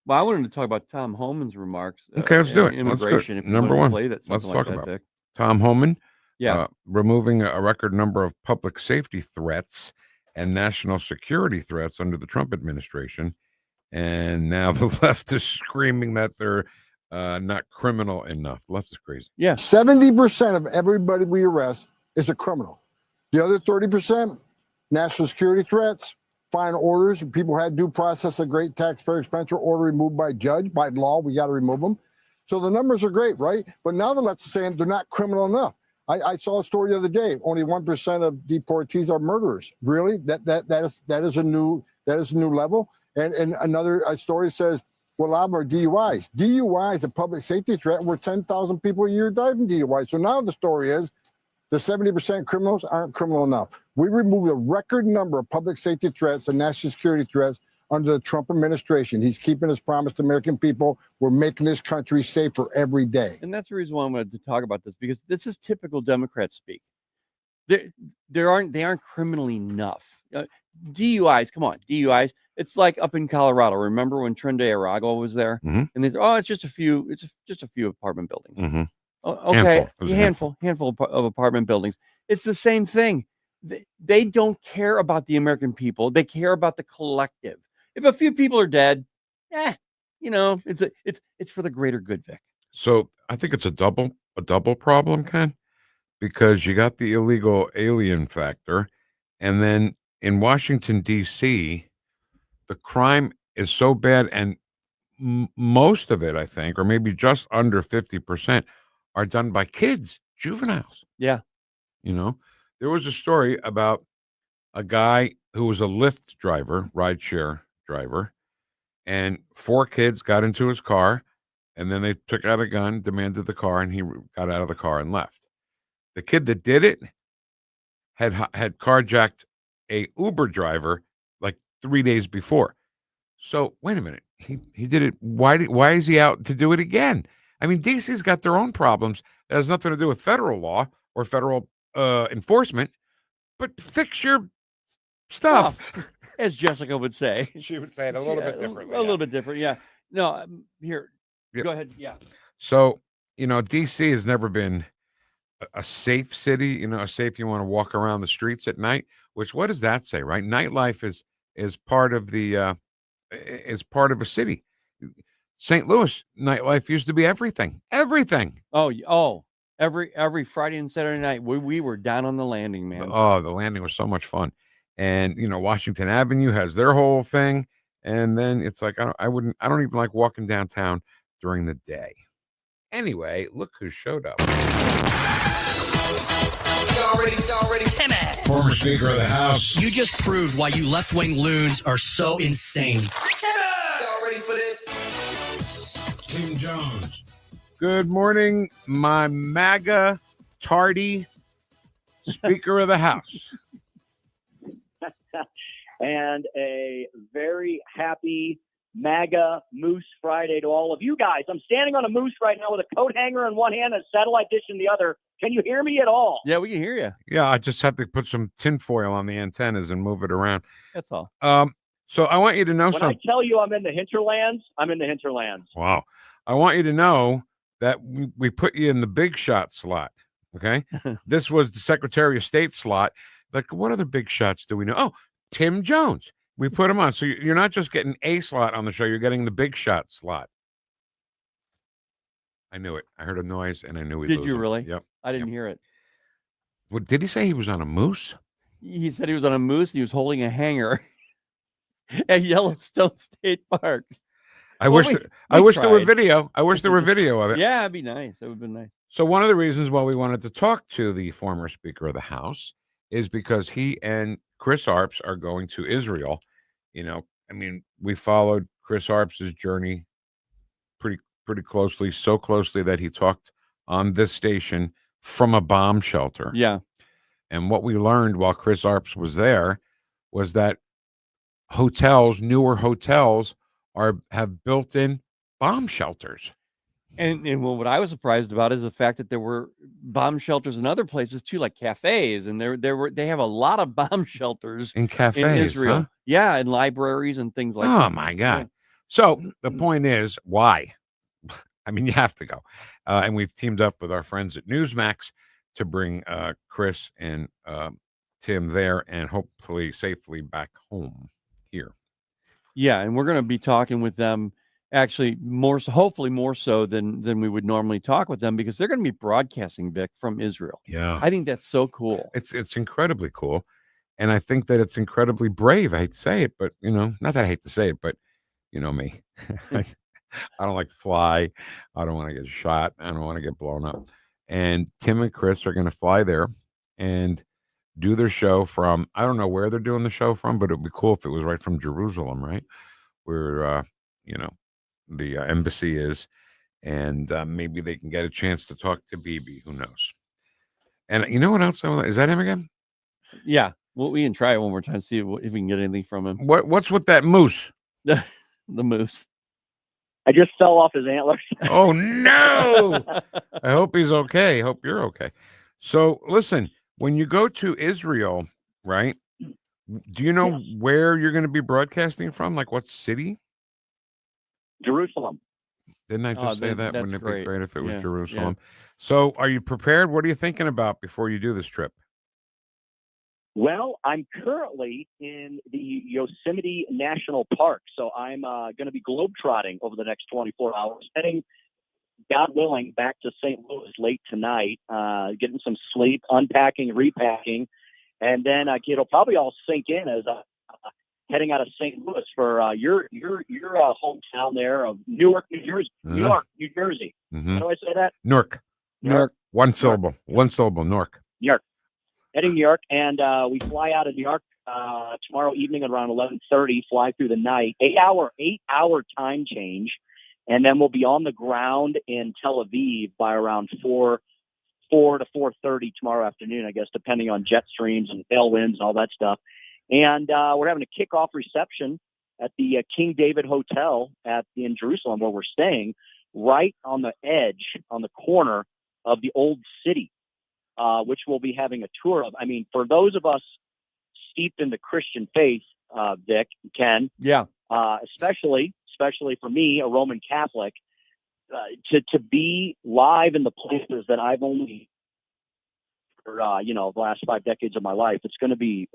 Well, I wanted to talk about Tom Homan's remarks. Okay, let's do it. Immigration. Let's do it. Number one. Let's talk about Vic. Tom Homan. Yeah. Removing a record number of public safety threats and national security threats under the Trump administration. And now the left is screaming that they're not criminal enough. The left is crazy. Yeah. 70% of everybody we arrest is a criminal. The other 30%, national security threats, final orders. People had due process, a great taxpayer expense or order removed by judge. By law, we got to remove them. So the numbers are great, right? But now the left is saying they're not criminal enough. I saw a story the other day. Only 1% of deportees are murderers. Really? That is a new level. And another story says, well, a lot of them are DUIs. DUI is a public safety threat where 10,000 people a year die from DUI. So now the story is the 70% criminals aren't criminal enough. We removed a record number of public safety threats and national security threats under the Trump administration. He's keeping his promise to American people. We're making this country safer every day. And that's the reason why I wanted to talk about this, because this is typical Democrat speak. They aren't criminal enough. DUIs, come on, DUIs. It's like up in Colorado. Remember when Trendy Arago was there? Mm-hmm. And they said, "Oh, it's just a few. It's just a few apartment buildings." Mm-hmm. Okay, handful of apartment buildings. It's the same thing. They don't care about the American people. They care about the collective. If a few people are dead, it's for the greater good, Vic. So I think it's a double problem, Ken, because you got the illegal alien factor, and then in Washington D.C., the crime is so bad, and most of it, I think, or maybe just under 50%, are done by kids, juveniles. Yeah, there was a story about a guy who was a Lyft driver, rideshare driver, and 4 kids got into his car, and then they took out a gun, demanded the car, and he got out of the car and left. The kid that did it had carjacked a Uber driver like 3 days before. So wait a minute, he did it. Why is he out to do it again? I mean, DC's got their own problems. That has nothing to do with federal law or federal enforcement. But fix your stuff, as Jessica would say. She would say it a little bit differently. A little bit different, yeah. No, here, go ahead. Yeah. So, DC has never been a safe city, a safe you want to walk around the streets at night, which what does that say, right? Nightlife is part of the part of a city. St. Louis nightlife used to be everything. Every Friday and Saturday night we were down on the Landing, man. Oh, the Landing was so much fun. And Washington Avenue has their whole thing, and then it's like I don't even like walking downtown during the day. Anyway, look who showed up. Timmy. Former Speaker of the House. You just proved why you left-wing loons are so insane. Y'all ready for this? Tim Jones. Good morning, my MAGA tardy Speaker of the House. And a very happy MAGA Moose Friday to all of you guys. I'm standing on a moose right now with a coat hanger in one hand and a satellite dish in the other. Can you hear me at all? Yeah, we can hear you. Yeah, I just have to put some tinfoil on the antennas and move it around. That's all. So I want you to know when I tell you I'm in the hinterlands, I'm in the hinterlands. Wow. I want you to know that we put you in the big shot slot. Okay. This was the Secretary of State slot. Like, what other big shots do we know? Oh, Tim Jones. We put him on. So you're not just getting a slot on the show, you're getting the big shot slot. I knew it. I heard a noise and I knew we Did you really? Yep. I didn't hear it. What did he say? He was on a moose? He said he was on a moose and he was holding a hanger at Yellowstone State Park. I wish there were video. I wish there were video of it. Yeah, it'd be nice. It would have been nice. So one of the reasons why we wanted to talk to the former Speaker of the House is because he and Chris Arps are going to Israel. We followed Chris Arps' journey pretty closely, so closely that he talked on this station from a bomb shelter. Yeah. And what we learned while Chris Arps was there was that newer hotels have built-in bomb shelters. And what I was surprised about is the fact that there were bomb shelters in other places too, like cafes, and they have a lot of bomb shelters in cafes in Israel. Huh? Yeah, and libraries and things like that. Oh my God. Yeah. So the point is, why? I mean, you have to go. And we've teamed up with our friends at Newsmax to bring Chris and Tim there and hopefully safely back home here. Yeah, and we're going to be talking with them actually hopefully more so than we would normally talk with them, because they're going to be broadcasting, Vic, from Israel. Yeah. I think that's so cool. It's incredibly cool. And I think that it's incredibly brave. I hate to say it, but not that I hate to say it, but me. I don't like to fly. I don't want to get shot. I don't want to get blown up. And Tim and Chris are going to fly there and do their show from, I don't know where they're doing the show from, but it would be cool if it was right from Jerusalem, right? Where, the embassy is. And maybe they can get a chance to talk to Bibi. Who knows? And you know what else? Is that him again? Yeah. Well, we can try it one more time, see if we can get anything from him. What's with that moose? The moose. I just fell off his antlers. Oh, no. I hope he's okay. Hope you're okay. So listen, when you go to Israel, right, do you know where you're going to be broadcasting from? Like what city? Jerusalem. Didn't I just say that? Wouldn't it be great if it was Jerusalem? Yeah. So are you prepared? What are you thinking about before you do this trip? Well, I'm currently in the Yosemite National Park, so I'm going to be globetrotting over the next 24 hours, heading, God willing, back to St. Louis late tonight, getting some sleep, unpacking, repacking, and then it'll probably all sink in as heading out of St. Louis for your hometown there of Newark, New Jersey. Newark, New Jersey. Mm-hmm. How do I say that? Newark. One syllable. One syllable. Newark. New York. Heading New York, and we fly out of New York tomorrow evening at around 11:30, fly through the night, 8-hour time change. And then we'll be on the ground in Tel Aviv by around 4 to 4:30 tomorrow afternoon, I guess, depending on jet streams and tailwinds and all that stuff. And we're having a kickoff reception at the King David Hotel in Jerusalem, where we're staying, right on the edge, on the corner of the old city, which we'll be having a tour of. I mean, for those of us steeped in the Christian faith, Vic, Ken, yeah, especially for me, a Roman Catholic, to be live in the places that I've only for the last 5 decades of my life, it's going to be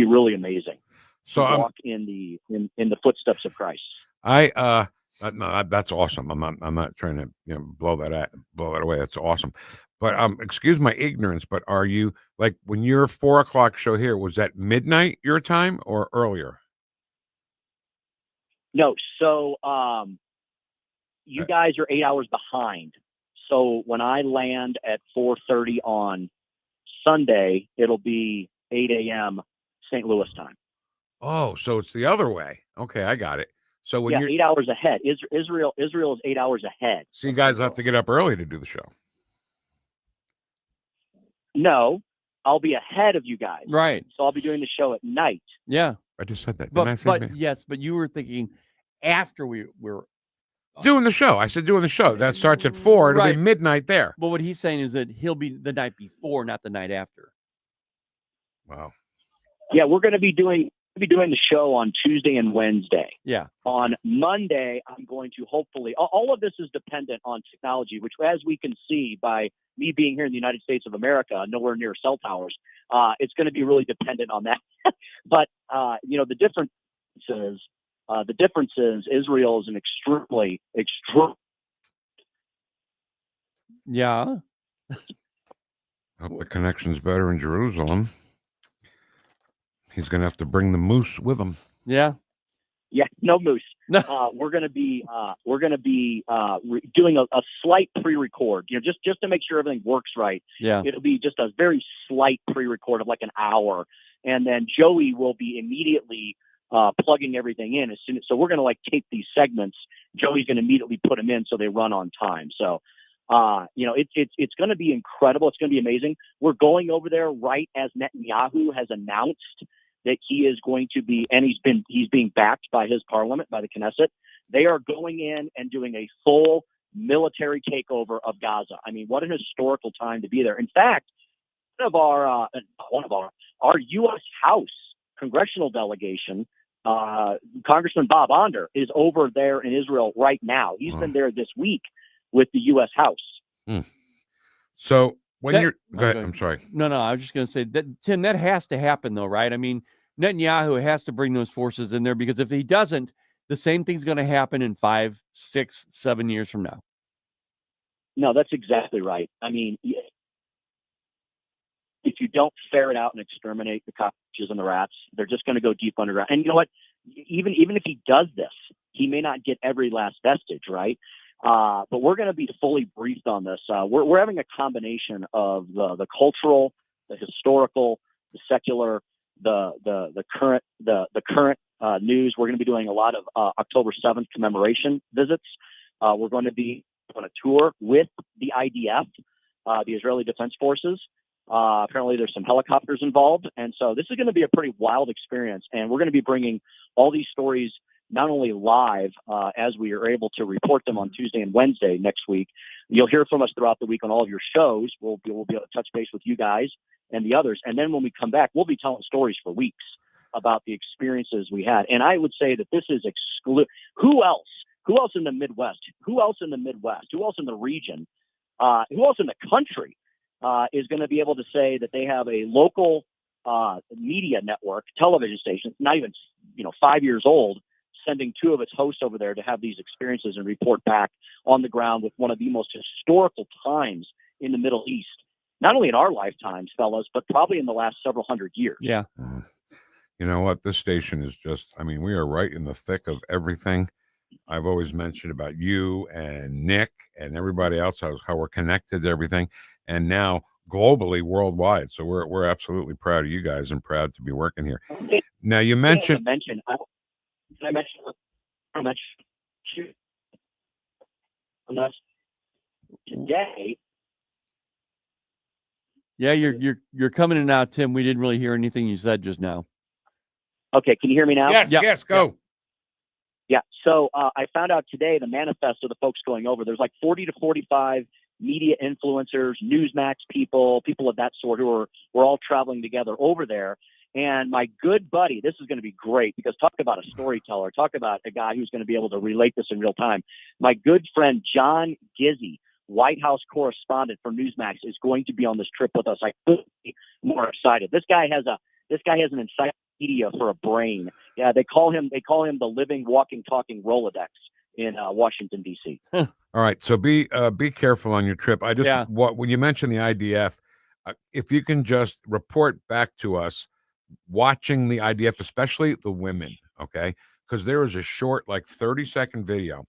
really amazing. So to walk in the footsteps of Christ. No, that's awesome. I'm not trying to blow that away. That's awesome. But excuse my ignorance, but are you, like, when your 4 o'clock show here, was that midnight your time or earlier? No, so you guys are 8 hours behind. So when I land at 4:30 on Sunday, it'll be 8 a.m. St. Louis time. Oh, so it's the other way. Okay, I got it. So when you're 8 hours ahead, Israel is 8 hours ahead. So you guys have to get up early to do the show. No, I'll be ahead of you guys. Right. So I'll be doing the show at night. Yeah. I just said that. But yes, but you were thinking after we were doing the show. I said doing the show. That starts at 4. It'll be midnight there. But what he's saying is that he'll be the night before, not the night after. Wow. Yeah, we're going to be doing the show on Tuesday and Wednesday. Yeah. On Monday, I'm going to hopefully, all of this is dependent on technology, which, as we can see by me being here in the United States of America, nowhere near cell towers, it's going to be really dependent on that. But, the difference is Israel is an extreme. Yeah. Hope the connection's better in Jerusalem. He's going to have to bring the moose with him. Yeah. Yeah, no moose. We're going to be doing a slight pre-record, just to make sure everything works right. Yeah. It'll be just a very slight pre-record of like an hour, and then Joey will be immediately plugging everything in as soon as. So we're going to tape these segments. Joey's going to immediately put them in so they run on time. So, it's going to be incredible. It's going to be amazing. We're going over there right as Netanyahu has announced that he is going to be, and he's being backed by his parliament, by the Knesset. They are going in and doing a full military takeover of Gaza. I mean, what an historical time to be there. In fact, one of our U.S. House congressional delegation, Congressman Bob Onder, is over there in Israel right now. He's been there this week with the U.S. House. So go ahead. I'm sorry. No, I was just going to say that, Tim, that has to happen though, right? I mean, Netanyahu has to bring those forces in there, because if he doesn't, the same thing's going to happen in 5, 6, 7 years from now. No, that's exactly right. I mean, if you don't ferret out and exterminate the cockroaches and the rats, they're just going to go deep underground. And you know what? Even if he does this, he may not get every last vestige, right? But we're going to be fully briefed on this. We're having a combination of the cultural, the historical, the secular, the current news. We're going to be doing a lot of October 7th commemoration visits. We're going to be on a tour with the IDF, the Israeli Defense Forces. Apparently there's some helicopters involved. And so this is going to be a pretty wild experience. And we're going to be bringing all these stories not only live as we are able to report them on Tuesday and Wednesday next week. You'll hear from us throughout the week on all of your shows. We'll be able to touch base with you guys and the others. And then when we come back, we'll be telling stories for weeks about the experiences we had. And I would say that this is exclusive. Who else? Who else in the Midwest? Who else in the Midwest? Who else in the region? Who else in the country is going to be able to say that they have a local media network, television station, not even 5 years old, sending 2 of its hosts over there to have these experiences and report back on the ground with one of the most historical times in the Middle East, not only in our lifetimes, fellas, but probably in the last several hundred years. Yeah. You know what? This station is just, we are right in the thick of everything. I've always mentioned about you and Nick and everybody else, how we're connected to everything. And now globally, worldwide. So we're absolutely proud of you guys and proud to be working here. Now you mentioned. Today. Yeah, you're coming in now, Tim. We didn't really hear anything you said just now. Okay, can you hear me now? Yes, go. Yeah, so I found out today the manifesto, the folks going over, there's like 40 to 45 media influencers, Newsmax people of that sort who we're all traveling together over there. And my good buddy, this is going to be great because talk about a storyteller, talk about a guy who's going to be able to relate this in real time. My good friend, John Gizzi, White House correspondent for Newsmax, is going to be on this trip with us. I couldn't be more excited. This guy has an encyclopedia for a brain. Yeah, they call him the living, walking, talking Rolodex in Washington, D.C. All right, so be careful on your trip. When you mentioned the IDF, if you can just report back to us watching the IDF, especially the women, okay? Because there was a short, like 30-second video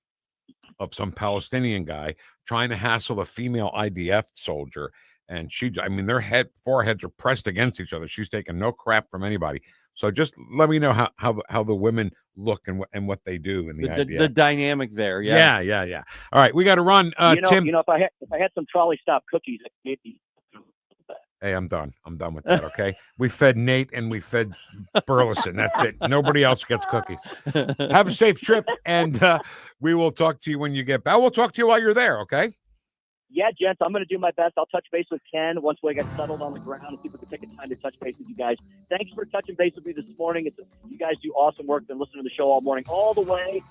of some Palestinian guy trying to hassle a female IDF soldier. And their foreheads are pressed against each other. She's taking no crap from anybody. So just let me know how the women look and what they do in the IDF. The dynamic there. Yeah. All right, we got to run. Tim, if I had some trolley stop cookies, maybe. Hey, I'm done with that, okay? We fed Nate and we fed Burleson. That's it. Nobody else gets cookies. Have a safe trip, and we will talk to you when you get back. We'll talk to you while you're there, okay? Yeah, gents, I'm going to do my best. I'll touch base with Ken once we get settled on the ground and see if we can take a time to touch base with you guys. Thanks for touching base with me this morning. You guys do awesome work. Been listening to the show all morning, all the way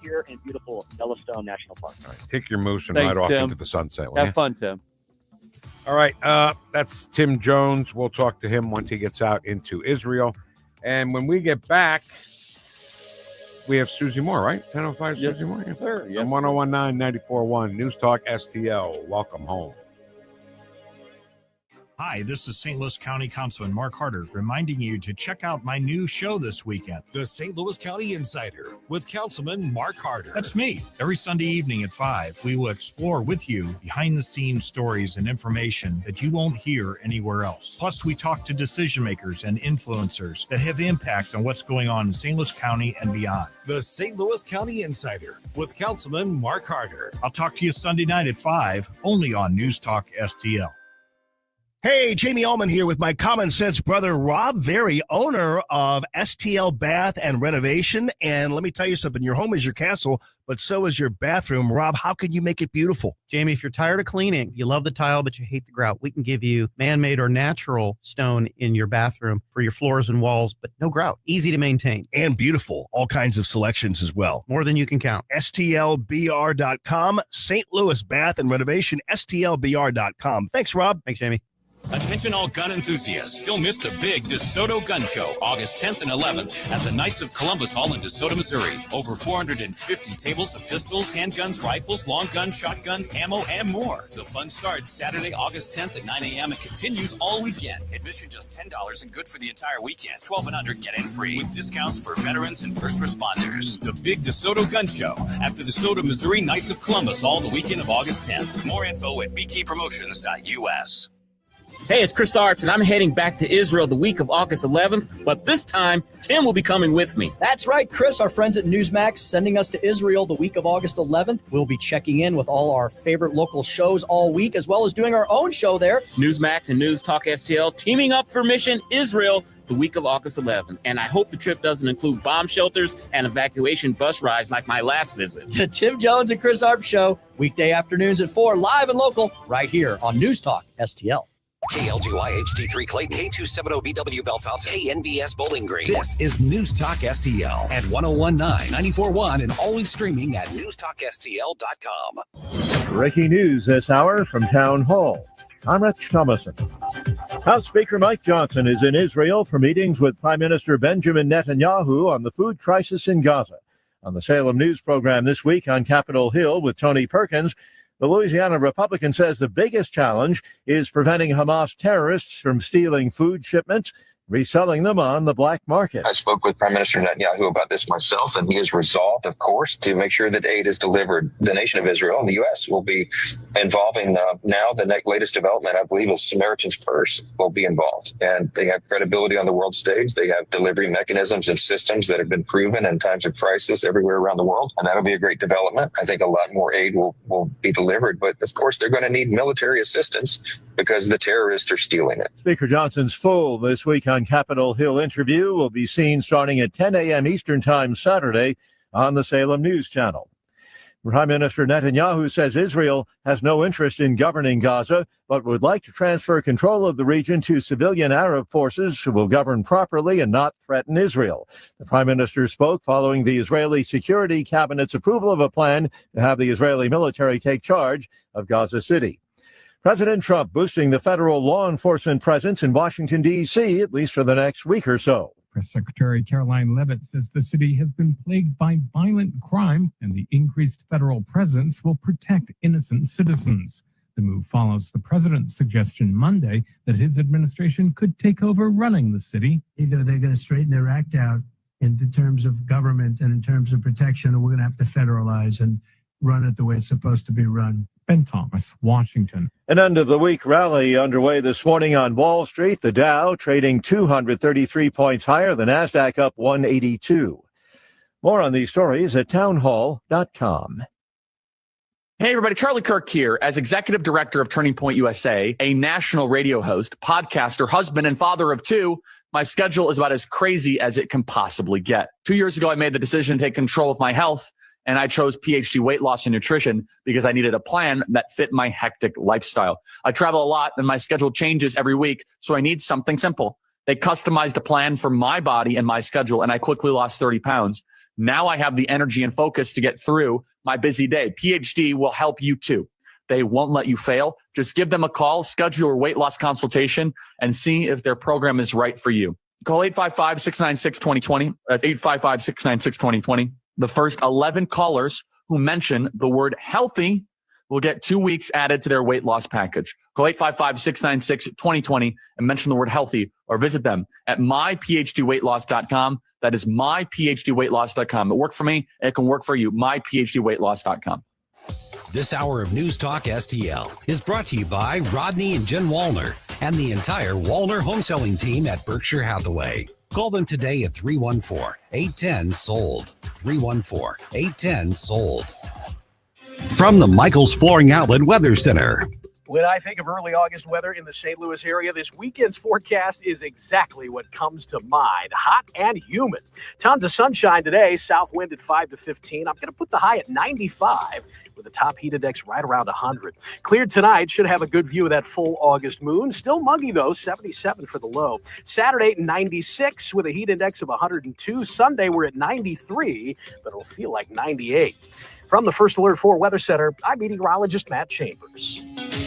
here in beautiful Yellowstone National Park. All right, take your moose and ride off into the sunset. Have fun, Tim. All right, that's Tim Jones. We'll talk to him once he gets out into Israel. And when we get back, we have Susie Moore, right? 10:05 Susie Moore? Yes, sir. Yes, on 1019 94.1 News Talk STL. Welcome home. Hi, this is St. Louis County Councilman Mark Harder reminding you to check out my new show this weekend, The St. Louis County Insider with Councilman Mark Harder. That's me. Every Sunday evening at 5, we will explore with you behind-the-scenes stories and information that you won't hear anywhere else. Plus, we talk to decision makers and influencers that have impact on what's going on in St. Louis County and beyond. The St. Louis County Insider with Councilman Mark Harder. I'll talk to you Sunday night at 5, only on News Talk STL. Hey, Jamie Ullman here with my common sense brother, Rob Very, owner of STL Bath and Renovation. And let me tell you something, your home is your castle, but so is your bathroom. Rob, how can you make it beautiful? Jamie, if you're tired of cleaning, you love the tile, but you hate the grout, we can give you man-made or natural stone in your bathroom for your floors and walls, but no grout. Easy to maintain. And beautiful. All kinds of selections as well. More than you can count. STLBR.com, St. Louis Bath and Renovation, STLBR.com. Thanks, Rob. Thanks, Jamie. Attention all gun enthusiasts. Don't miss the big DeSoto Gun Show, August 10th and 11th at the Knights of Columbus Hall in DeSoto, Missouri. Over 450 tables of pistols, handguns, rifles, long guns, shotguns, ammo, and more. The fun starts Saturday, August 10th at 9 a.m. and continues all weekend. Admission just $10 and good for the entire weekend. 12 and under get in free with discounts for veterans and first responders. The big DeSoto Gun Show at the DeSoto, Missouri Knights of Columbus Hall the weekend of August 10th. More info at bkeypromotions.us. Hey, it's Chris Arps, and I'm heading back to Israel the week of August 11th, but this time, Tim will be coming with me. That's right, Chris, our friends at Newsmax, sending us to Israel the week of August 11th. We'll be checking in with all our favorite local shows all week, as well as doing our own show there. Newsmax and News Talk STL teaming up for Mission Israel the week of August 11th. And I hope the trip doesn't include bomb shelters and evacuation bus rides like my last visit. The Tim Jones and Chris Arps Show, weekday afternoons at 4, live and local, right here on News Talk STL. KLGY HD3 Clayton, K270BW Belfast, KNBS Bowling Green. This is News Talk STL at 1019 94.1 and always streaming at newstalkstl.com. Breaking news this hour from Town Hall. I'm Rich Thomason. House Speaker Mike Johnson is in Israel for meetings with Prime Minister Benjamin Netanyahu on the food crisis in Gaza. On the Salem News program this week on Capitol Hill with Tony Perkins, the Louisiana Republican says the biggest challenge is preventing Hamas terrorists from stealing food shipments. reselling them on the black market. I spoke with Prime Minister Netanyahu about this myself, and he is resolved, of course, to make sure that aid is delivered. The nation of Israel and the U.S. will be involving now. The latest development, I believe, is Samaritan's Purse will be involved. And they have credibility on the world stage. They have delivery mechanisms and systems that have been proven in times of crisis everywhere around the world. And that'll be a great development. I think a lot more aid will be delivered. But, of course, they're going to need military assistance because the terrorists are stealing it. Speaker Johnson's full This Week on Capitol Hill interview will be seen starting at 10 a.m. Eastern Time Saturday on the Salem News Channel. Prime Minister Netanyahu says Israel has no interest in governing Gaza, but would like to transfer control of the region to civilian Arab forces who will govern properly and not threaten Israel. The Prime Minister spoke following the Israeli Security Cabinet's approval of a plan to have the Israeli military take charge of Gaza City. President Trump boosting the federal law enforcement presence in Washington, D.C., at least for the next week or so. Press Secretary Caroline Leavitt says the city has been plagued by violent crime and the increased federal presence will protect innocent citizens. The move follows the president's suggestion Monday that his administration could take over running the city. Either they're going to straighten their act out in terms of government and in terms of protection, or we're going to have to federalize and run it the way it's supposed to be run. Ben Thomas, Washington. An end-of-the-week rally underway this morning on Wall Street. The Dow trading 233 points higher, the Nasdaq up 182. More on these stories at townhall.com. Hey everybody, Charlie Kirk here. As executive director of Turning Point USA, a national radio host, podcaster, husband, and father of two, my schedule is about as crazy as it can possibly get. 2 years ago, I made the decision to take control of my health, and I chose PhD Weight Loss and Nutrition because I needed a plan that fit my hectic lifestyle. I travel a lot and my schedule changes every week, so I need something simple. They customized a plan for my body and my schedule, and I quickly lost 30 pounds. Now I have the energy and focus to get through my busy day. PhD will help you too. They won't let you fail. Just give them a call, schedule your weight loss consultation, and see if their program is right for you. Call 855-696-2020. That's 855-696-2020. The first 11 callers who mention the word healthy will get 2 weeks added to their weight loss package. Call 855-696-2020 and mention the word healthy, or visit them at myphdweightloss.com. That is myphdweightloss.com. It worked for me, and it can work for you. myphdweightloss.com. This hour of News Talk STL is brought to you by Rodney and Jen Wallner and the entire Wallner home selling team at Berkshire Hathaway. Call them today at 314-810-SOLD. 314-810-SOLD. From the Michaels Flooring Outlet Weather Center. When I think of early August weather in the St. Louis area, this weekend's forecast is exactly what comes to mind. Hot and humid. Tons of sunshine today. South wind at 5 to 15. I'm going to put the high at 95 with a top heat index right around 100. Cleared tonight. Should have a good view of that full August moon. Still muggy, though. 77 for the low. Saturday, 96 with a heat index of 102. Sunday, we're at 93, but it'll feel like 98. From the First Alert 4 Weather Center, I'm meteorologist Matt Chambers.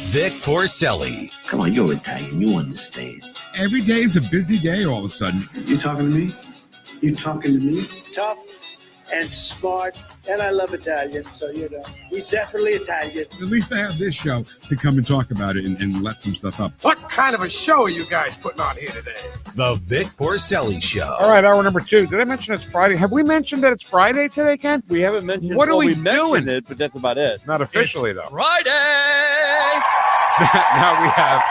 Vic Porcelli. Come on, you're Italian. You understand. Every day is a busy day all of a sudden. You talking to me? You talking to me? Tough and smart, and I love Italian, so, he's definitely Italian. At least I have this show to come and talk about it and let some stuff up. What kind of a show are you guys putting on here today? The Vic Porcelli Show. All right, hour number 2. Did I mention it's Friday? Have we mentioned that it's Friday today, Ken? We haven't mentioned What are we mentioned doing? it, but that's about it. Not officially, though. Friday! Now we have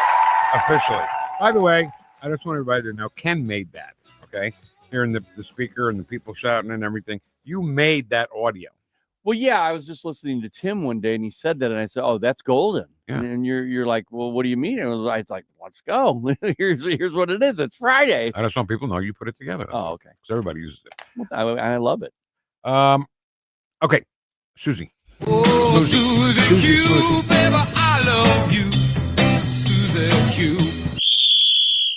officially. By the way, I just want everybody to know Ken made that, okay? Hearing the speaker and the people shouting and everything. You made that audio. Well, yeah, I was just listening to Tim one day, and he said that, and I said, "Oh, that's golden." Yeah. And you're like, "Well, what do you mean?" And it's like, "Let's go." here's what it is. It's Friday. I just want people to know you put it together. Oh, okay. Because everybody uses it. Well, I love it. Okay, Susie. Oh, Susie Q, baby, I love you. Susie Q.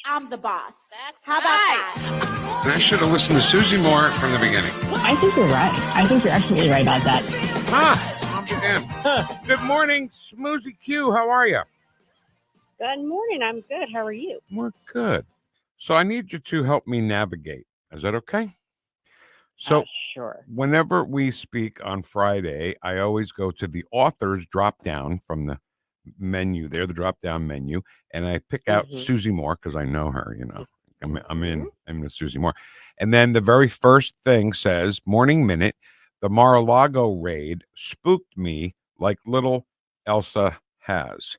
I'm the boss. How about that? And I should have listened to Susie more from the beginning. I think you're right. I think you're actually right about that. Good morning, Smoozy Q. How are you? Good morning. I'm good. How are you? We're good. So I need you to help me navigate. Is that okay? So sure. Whenever we speak on Friday, I always go to the authors drop down from the menu there, the drop down menu, and I pick out Susie Moore because I know her, I'm in with Susie Moore. And then the very first thing says, Morning Minute, the Mar-a-Lago raid spooked me like little Elsa has.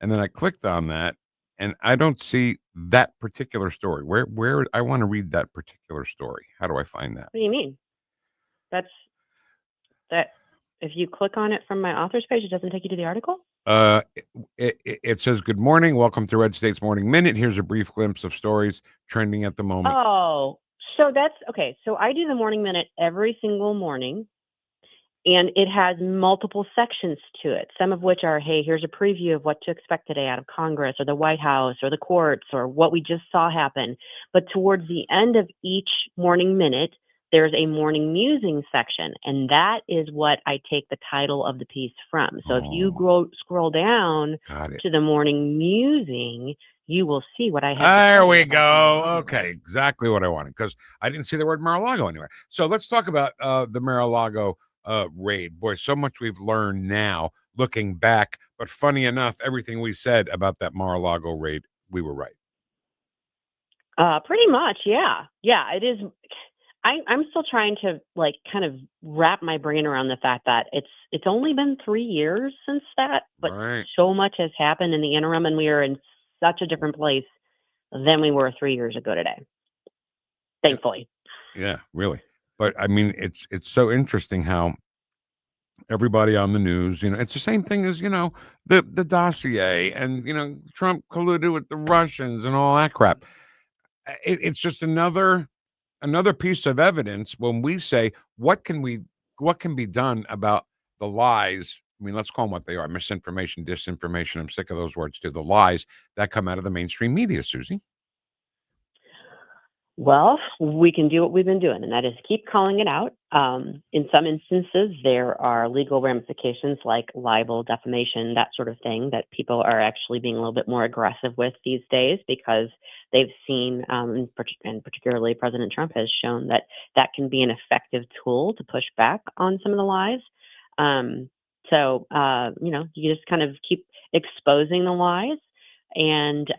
And then I clicked on that, and I don't see that particular story. Where I want to read that particular story. How do I find that? What do you mean? That if you click on it from my author's page, it doesn't take you to the article? It says, good morning. Welcome to Red State's Morning Minute. Here's a brief glimpse of stories trending at the moment. Oh, so that's okay. So I do the Morning Minute every single morning, and it has multiple sections to it, some of which are, hey, here's a preview of what to expect today out of Congress or the White House or the courts or what we just saw happen. But towards the end of each Morning Minute, there's a morning musing section, and that is what I take the title of the piece from. So if you scroll down to the morning musing, you will see what I have. There we go. Okay, exactly what I wanted, because I didn't see the word Mar-a-Lago anywhere. So let's talk about the Mar-a-Lago raid. Boy, so much we've learned now looking back. But funny enough, everything we said about that Mar-a-Lago raid, we were right. Pretty much, yeah. Yeah, it is. I'm still trying to kind of wrap my brain around the fact that it's only been 3 years since that, but so much has happened in the interim, and we are in such a different place than we were 3 years ago today. Thankfully. Yeah, really. But I mean, it's so interesting how everybody on the news, it's the same thing as, the dossier and, Trump colluded with the Russians and all that crap. It's just another piece of evidence when we say, what can be done about the lies? I mean, let's call them what they are: misinformation, disinformation. I'm sick of those words too. The lies that come out of the mainstream media, Susie. Well, we can do what we've been doing, and that is keep calling it out. In some instances, there are legal ramifications like libel, defamation, that sort of thing that people are actually being a little bit more aggressive with these days because they've seen, and particularly President Trump has shown that can be an effective tool to push back on some of the lies. So you just kind of keep exposing the lies. And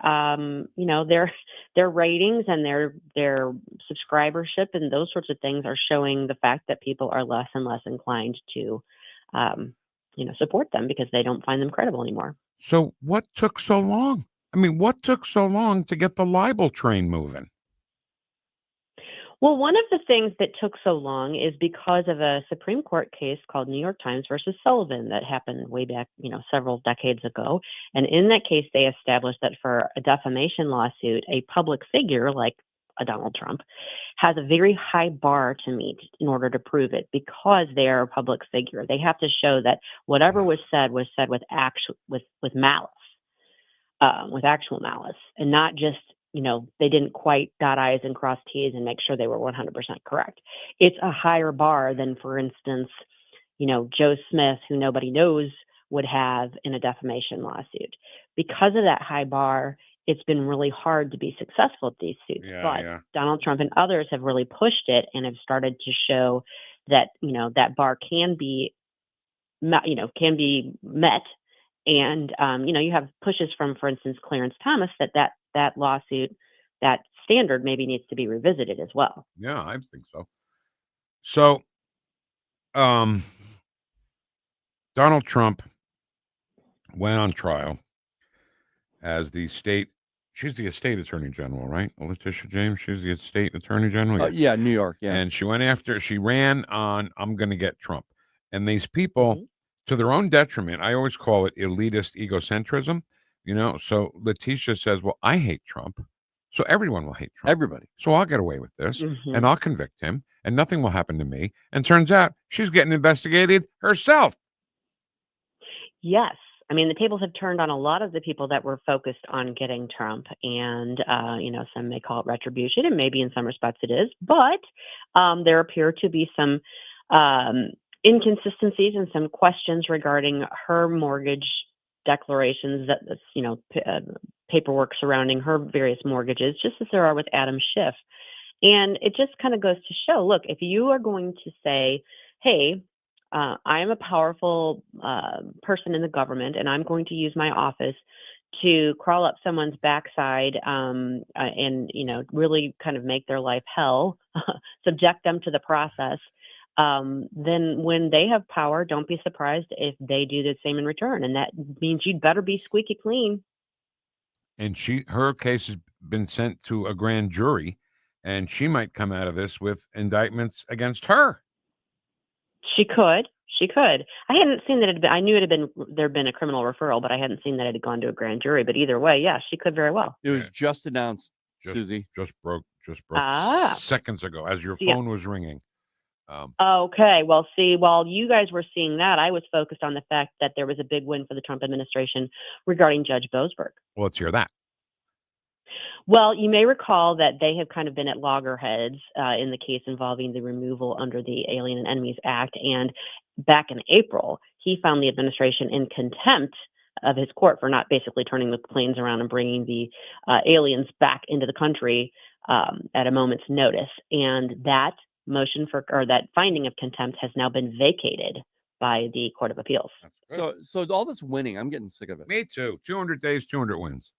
their ratings and their subscribership and those sorts of things are showing the fact that people are less and less inclined to support them because they don't find them credible anymore. So what took so long? I mean, what took so long to get the libel train moving? Well, one of the things that took so long is because of a Supreme Court case called New York Times versus Sullivan that happened way back, several decades ago. And in that case, they established that for a defamation lawsuit, a public figure like a Donald Trump has a very high bar to meet in order to prove it because they are a public figure. They have to show that whatever was said with malice, with actual malice, and not just they didn't quite dot I's and cross T's and make sure they were 100% correct. It's a higher bar than, for instance, Joe Smith, who nobody knows, would have in a defamation lawsuit. Because of that high bar, it's been really hard to be successful at these suits. Donald Trump and others have really pushed it and have started to show that, that bar can be met. And, you have pushes from, for instance, Clarence Thomas that lawsuit, that standard maybe needs to be revisited as well. Yeah, I think so. So, Donald Trump went on trial as she's the state attorney general, right? Letitia James, she's the state attorney general. Yeah, New York. Yeah. And she ran on, I'm going to get Trump. And these people, to their own detriment, I always call it elitist egocentrism. So Letitia says, well, I hate Trump, so everyone will hate Trump. Everybody. So I'll get away with this, and I'll convict him, and nothing will happen to me. And turns out she's getting investigated herself. Yes. I mean, the tables have turned on a lot of the people that were focused on getting Trump, and, some may call it retribution, and maybe in some respects it is, but there appear to be some inconsistencies and some questions regarding her mortgage declarations, paperwork surrounding her various mortgages, just as there are with Adam Schiff. And it just kind of goes to show, look, if you are going to say, hey, I am a powerful person in the government, and I'm going to use my office to crawl up someone's backside and, really kind of make their life hell, subject them to the process, then when they have power, don't be surprised if they do the same in return. And that means you'd better be squeaky clean. And her case has been sent to a grand jury, and she might come out of this with indictments against her. She could. I hadn't seen that I knew there'd been a criminal referral, but I hadn't seen that it had gone to a grand jury. But either way, yeah, she could very well. It was just announced, Susie. Just broke seconds ago as your phone was ringing. Okay. Well, see, while you guys were seeing that, I was focused on the fact that there was a big win for the Trump administration regarding Judge Boasberg. Well, let's hear that. Well, you may recall that they have kind of been at loggerheads in the case involving the removal under the Alien and Enemies Act. And back in April, he found the administration in contempt of his court for not basically turning the planes around and bringing the aliens back into the country at a moment's notice. And that that finding of contempt has now been vacated by the Court of Appeals. So all this winning, I'm getting sick of it. Me too. 200 days, 200 wins.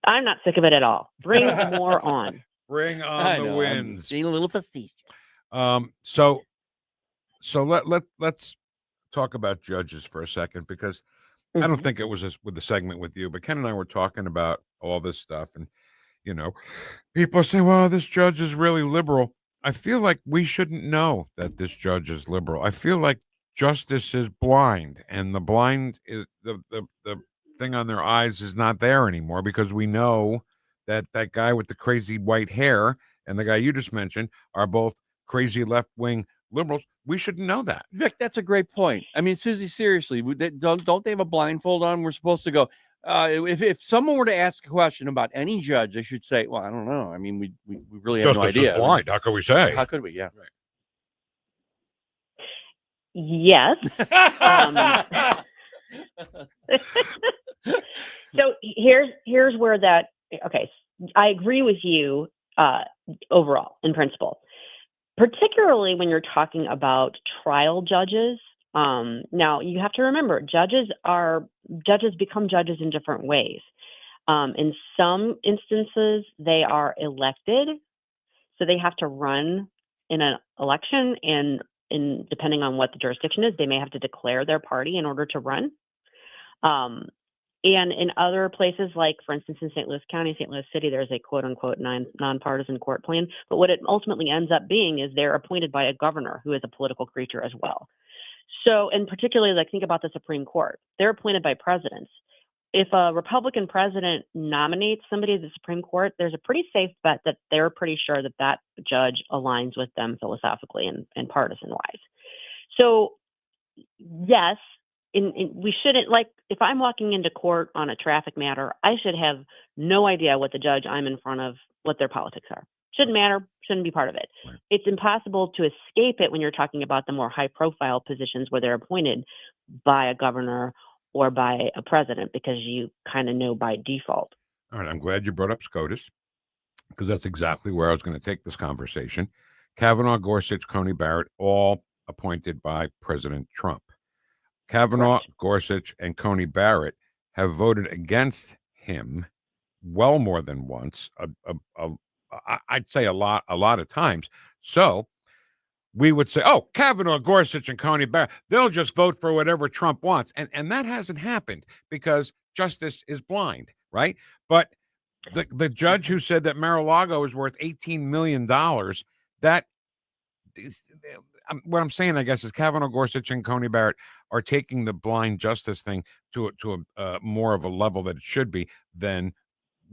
I'm not sick of it at all. Bring more on. Bring on the wins. I'm being a little facetious. So let's talk about judges for a second, because I don't think it was with the segment with you, but Ken and I were talking about all this stuff, and people say, "Well, this judge is really liberal." I feel like we shouldn't know that this judge is liberal. I feel like justice is blind, and the blind is the thing on their eyes is not there anymore, because we know that that guy with the crazy white hair and the guy you just mentioned are both crazy left-wing liberals. We shouldn't know that. Vic, that's a great point. I mean, Susie, seriously, don't they have a blindfold on? We're supposed to go. If someone were to ask a question about any judge, they should say, "Well, I don't know. I mean, we really have no idea." Justice is blind. How could we say? How could we? Yeah. Right. Yes. So here's where that. Okay, I agree with you overall in principle, particularly when you're talking about trial judges. Now you have to remember, judges become judges in different ways. In some instances, they are elected, so they have to run in an election, and depending on what the jurisdiction is, they may have to declare their party in order to run. And in other places, like for instance in St. Louis County, St. Louis City, there's a quote unquote nonpartisan court plan. But what it ultimately ends up being is they're appointed by a governor who is a political creature as well. So, and particularly, like, think about the Supreme Court. They're appointed by presidents. If a Republican president nominates somebody to the Supreme Court, there's a pretty safe bet that they're pretty sure that that judge aligns with them philosophically and partisan-wise. So, yes, we shouldn't, like, if I'm walking into court on a traffic matter, I should have no idea what the judge I'm in front of, what their politics are. Shouldn't matter, shouldn't be part of it. Right. It's impossible to escape it when you're talking about the more high-profile positions where they're appointed by a governor or by a president, because you kind of know by default. All right, I'm glad you brought up SCOTUS, because that's exactly where I was going to take this conversation. Kavanaugh, Gorsuch, Coney Barrett, all appointed by President Trump. Kavanaugh, right. Gorsuch, and Coney Barrett have voted against him well more than once, I'd say a lot of times. So we would say, oh, Kavanaugh, Gorsuch, and Coney Barrett, they'll just vote for whatever Trump wants. And that hasn't happened because justice is blind, right? But the judge who said that Mar-a-Lago is worth $18 million, that is, what I'm saying, I guess, is Kavanaugh, Gorsuch, and Coney Barrett are taking the blind justice thing to a more of a level that it should be than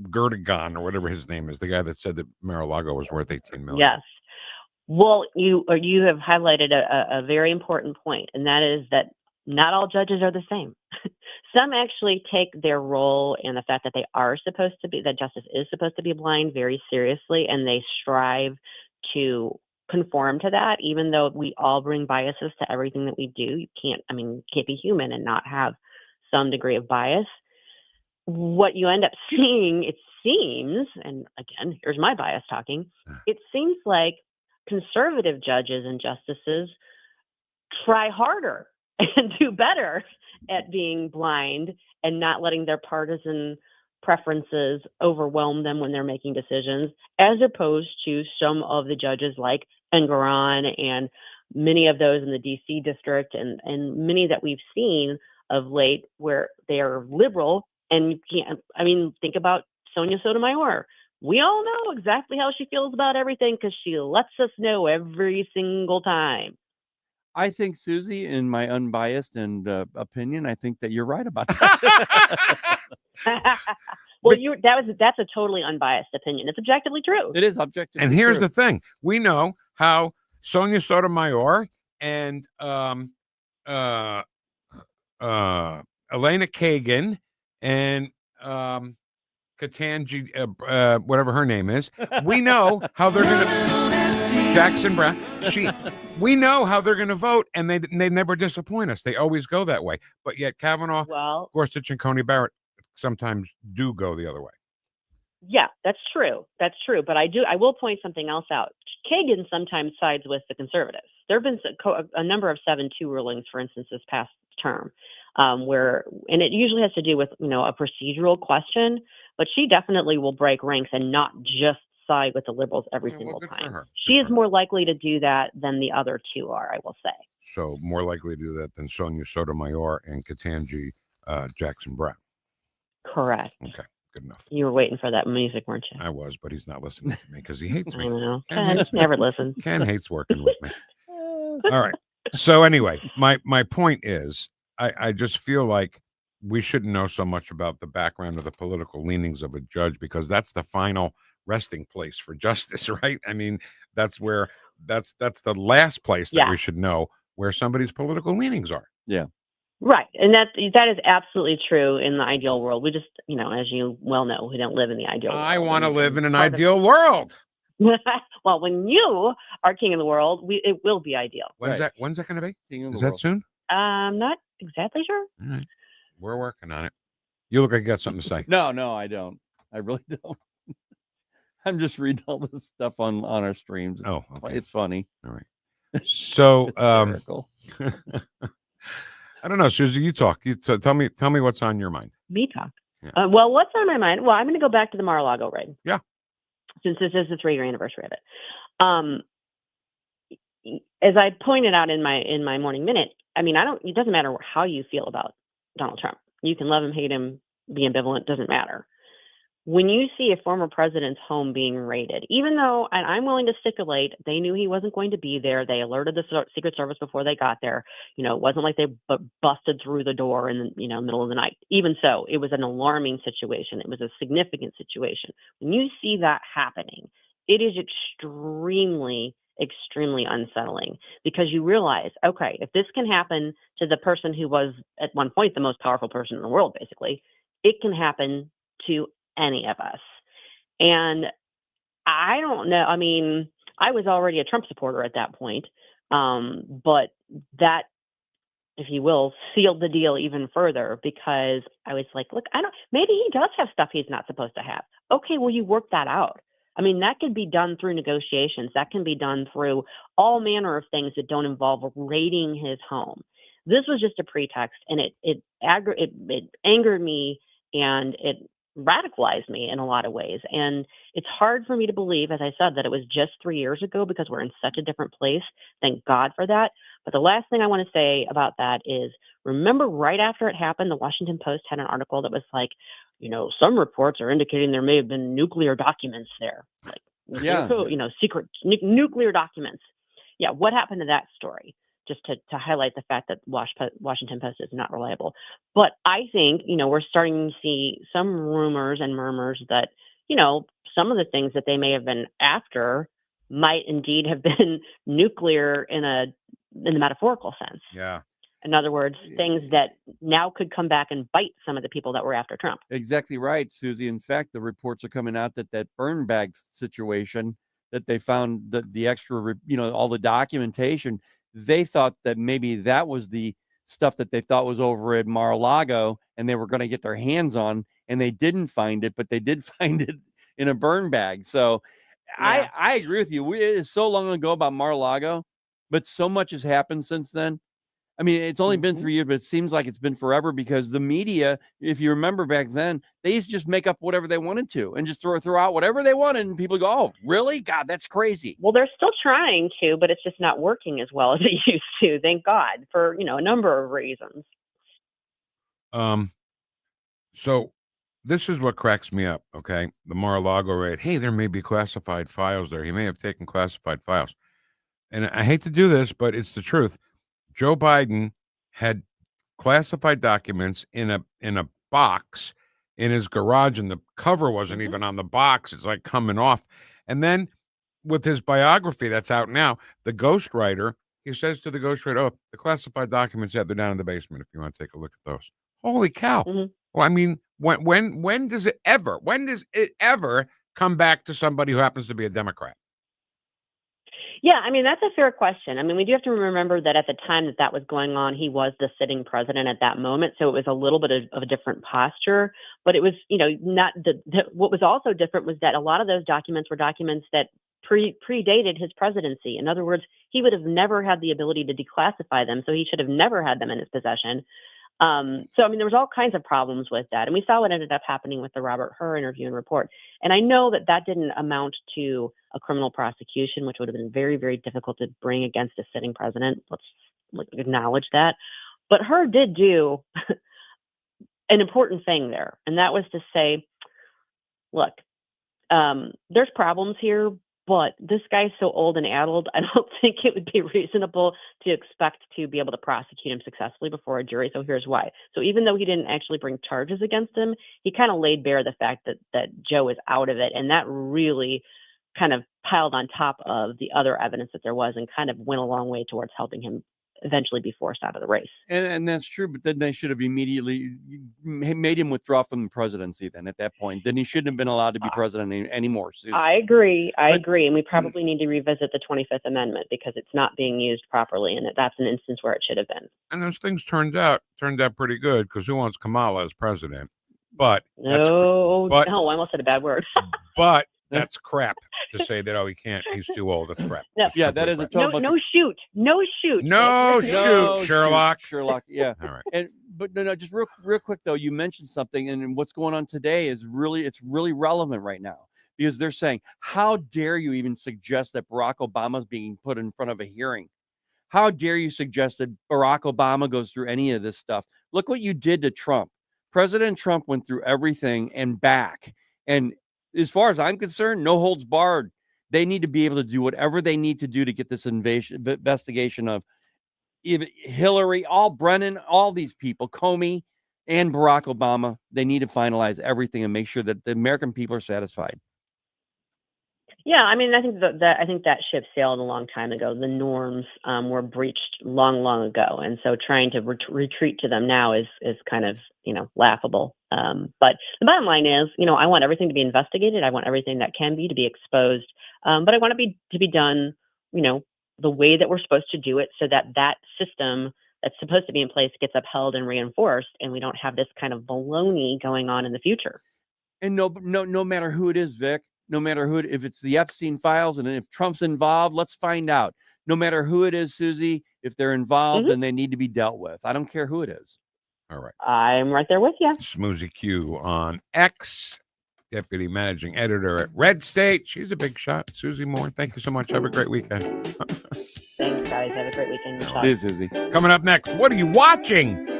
Gerdegan or whatever his name is, the guy that said that Mar-a-Lago was worth $18 million. Yes. Well, you have highlighted a very important point, and that is that not all judges are the same. Some actually take their role and the fact that that justice is supposed to be blind very seriously, and they strive to conform to that, even though we all bring biases to everything that we do. You can't be human and not have some degree of bias. What you end up seeing, it seems, and again, here's my bias talking, it seems like conservative judges and justices try harder and do better at being blind and not letting their partisan preferences overwhelm them when they're making decisions, as opposed to some of the judges like Engoron and many of those in the DC district and many that we've seen of late where they are liberal. And you can't, I mean, think about Sonia Sotomayor. We all know exactly how she feels about everything because she lets us know every single time. I think, Susie, in my unbiased and opinion, I think that you're right about that. Well, that's a totally unbiased opinion. It's objectively true. It is objectively And here's true. the thing. We know how Sonia Sotomayor and Elena Kagan and Ketanji, whatever her name is, we know how they're going to Jackson Brown. We know how they're going to vote, and they never disappoint us. They always go that way. But yet Kavanaugh, Gorsuch, and Coney Barrett sometimes do go the other way. Yeah, that's true. That's true. But I will point something else out. Kagan sometimes sides with the conservatives. There have been a number of 7-2 rulings, for instance, this past term, and it usually has to do with, a procedural question, but she definitely will break ranks and not just side with the liberals every single time. She is more likely to do that than the other two are, I will say. So more likely to do that than Sonia Sotomayor and Ketanji Jackson Brown. Correct. Okay, good enough. You were waiting for that music, weren't you? I was, but he's not listening to me because he hates me. I know. Ken hates me. Never listens. Ken hates working with me. All right. So anyway, my point is, I just feel like we shouldn't know so much about the background of the political leanings of a judge because that's the final resting place for justice, right? I mean, that's the last place that we should know where somebody's political leanings are. Yeah. Right. And that is absolutely true in the ideal world. We just, as you well know, we don't live in the ideal world. I want to live in an ideal world. Well, when you are king of the world, it will be ideal. When's that going to be? Is the that soon? I'm not exactly sure. All right. We're working on it. You look like you got something to say. No, I don't. I really don't. I'm just reading all this stuff on our streams. It's funny. All right. So, I don't know, Susie. You talk. Tell me what's on your mind. Me talk. Yeah. Well, what's on my mind? Well, I'm going to go back to the Mar-a-Lago raid. Yeah. Since this is the 3-year anniversary of it. As I pointed out in my morning minute, I mean, it doesn't matter how you feel about Donald Trump. You can love him, hate him, be ambivalent, doesn't matter. When you see a former president's home being raided, even though, and I'm willing to stipulate, they knew he wasn't going to be there. They alerted the Secret Service before they got there. It wasn't like they busted through the door in the middle of the night. Even so, it was an alarming situation. It was a significant situation. When you see that happening, it is extremely unsettling because you realize, okay, if this can happen to the person who was at one point the most powerful person in the world, basically, it can happen to any of us. And I don't know. I mean, I was already a Trump supporter at that point. But that, if you will, sealed the deal even further because I was like, look, maybe he does have stuff he's not supposed to have. Okay, well, you work that out. I mean, that could be done through negotiations. That can be done through all manner of things that don't involve raiding his home. This was just a pretext, and it angered me, and it radicalized me in a lot of ways. And it's hard for me to believe, as I said, that it was just 3 years ago because we're in such a different place. Thank God for that. But the last thing I want to say about that is, remember right after it happened, the Washington Post had an article that was like, some reports are indicating there may have been nuclear documents there. Like, secret nuclear documents. Yeah, what happened to that story? Just to highlight the fact that Washington Post is not reliable. But I think, we're starting to see some rumors and murmurs that, some of the things that they may have been after might indeed have been nuclear in the metaphorical sense. Yeah. In other words, things that now could come back and bite some of the people that were after Trump. Exactly right, Susie. In fact, the reports are coming out that burn bag situation, that they found the extra, all the documentation, they thought that maybe that was the stuff that they thought was over at Mar-a-Lago and they were going to get their hands on, and they didn't find it, but they did find it in a burn bag. So yeah. I agree with you. It is so long ago about Mar-a-Lago, but so much has happened since then. I mean, it's only been 3 years, but it seems like it's been forever because the media, if you remember back then, they used to just make up whatever they wanted to and just throw out whatever they wanted. And people go, oh, really? God, that's crazy. Well, they're still trying to, but it's just not working as well as it used to. Thank God for, a number of reasons. So this is what cracks me up. Okay. The Mar-a-Lago raid. Hey, there may be classified files there. He may have taken classified files. And I hate to do this, but it's the truth. Joe Biden had classified documents in a box in his garage, and the cover wasn't even on the box. It's like coming off. And then with his biography that's out now, the ghostwriter, he says to the ghostwriter, oh, the classified documents, they're down in the basement if you want to take a look at those. Holy cow. Well, I mean, when does it ever come back to somebody who happens to be a Democrat? Yeah, I mean, that's a fair question. I mean, we do have to remember that at the time that was going on, he was the sitting president at that moment. So it was a little bit of a different posture. But it was, not what was also different was that a lot of those documents were documents that predated his presidency. In other words, he would have never had the ability to declassify them. So he should have never had them in his possession. So, I mean, there was all kinds of problems with that. And we saw what ended up happening with the Robert Hur interview and report. And I know that didn't amount to a criminal prosecution, which would have been very, very difficult to bring against a sitting president. Let's acknowledge that. But Hur did do an important thing there. And that was to say, look, there's problems here, but this guy's so old and addled, I don't think it would be reasonable to expect to be able to prosecute him successfully before a jury. So here's why. So even though he didn't actually bring charges against him, he kind of laid bare the fact that Joe is out of it. And that really kind of piled on top of the other evidence that there was and kind of went a long way towards helping him eventually be forced out of the race. And that's true, but then they should have immediately made him withdraw from the presidency then at that point. Then he shouldn't have been allowed to be president anymore. Susie. I agree. And we probably need to revisit the 25th Amendment because it's not being used properly. And that's an instance where it should have been. And those things turned out pretty good because who wants Kamala as president? But I almost said a bad word. But that's crap to say that, he can't, he's too old. That's crap. No. Yeah, that is a total no shoot. No, Sherlock. Sherlock, yeah. All right. And but no, just real quick though, you mentioned something, and what's going on today is really relevant right now because they're saying, how dare you even suggest that Barack Obama is being put in front of a hearing? How dare you suggest that Barack Obama goes through any of this stuff? Look what you did to Trump. President Trump went through everything and back. And as far as I'm concerned, no holds barred. They need to be able to do whatever they need to do to get this investigation of Hillary, Brennan, all these people, Comey and Barack Obama. They need to finalize everything and make sure that the American people are satisfied. Yeah, I mean, I think that ship sailed a long time ago. The norms were breached long ago, and so trying to retreat to them now is kind of laughable. But the bottom line is, I want everything to be investigated. I want everything that can be to be exposed. But I want it to be done, the way that we're supposed to do it, so that system that's supposed to be in place gets upheld and reinforced, and we don't have this kind of baloney going on in the future. And no matter who it is, Vic. No matter who, if it's the Epstein files and if Trump's involved, let's find out. No matter who it is, Susie, if they're involved, then they need to be dealt with. I don't care who it is. All right. I'm right there with you. Smoozy Q on X, deputy managing editor at Red State. She's a big shot. Susie Moore, thank you so much. Have a great weekend. Thanks, guys. Have a great weekend. It is, Susie. Coming up next, what are you watching?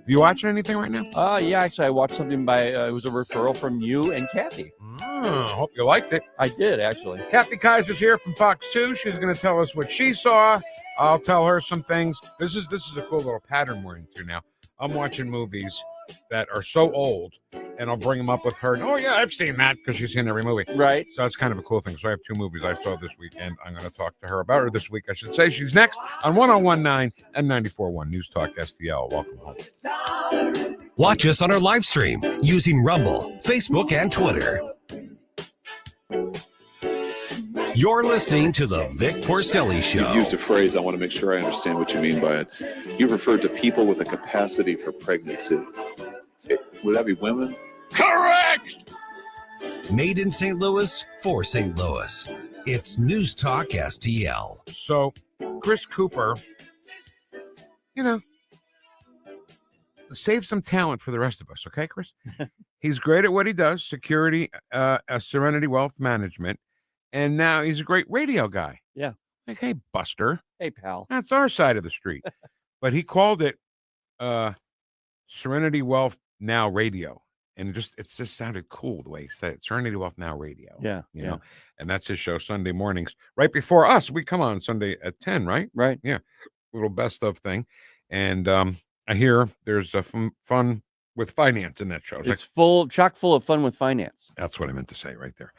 You watching anything right now? Yeah, actually, I watched something by, it was a referral from you and Kathy. Hope you liked it. I did, actually. Kathy KAISER's here from Fox 2. She's going to tell us what she saw. I'll tell her some things. This is a cool little pattern we're into now. I'm watching movies that are so old, and I'll bring them up with her. And, oh, yeah, I've seen that because she's seen every movie. Right. So it's kind of a cool thing. So I have 2 movies I saw this weekend. I'm going to talk to her about her this week, I should say. She's next on 101.9 and 94.1 News Talk STL. Welcome home. Watch us on our live stream using Rumble, Facebook, and Twitter. You're listening to the Vic Porcelli Show. You used a phrase, I want to make sure I understand what you mean by it. You referred to people with a capacity for pregnancy. Would that be women? Correct! Made in St. Louis, for St. Louis. It's News Talk STL. So, Chris Cooper you know, save some talent for the rest of us, okay, Chris? He's great at what he does, security, Serenity Wealth Management, and now he's a great radio guy. Yeah. Like, hey, Buster. Hey, pal. That's our side of the street. But he called it Serenity Wealth Now Radio. And it just sounded cool the way he said it. Serenity Wealth Now Radio. Yeah. You know, and that's his show Sunday mornings, right before us. We come on Sunday at 10, right? Right. Yeah. Little best of thing. And I hear there's a fun with finance in that show. It's chock full of fun with finance. That's what I meant to say right there.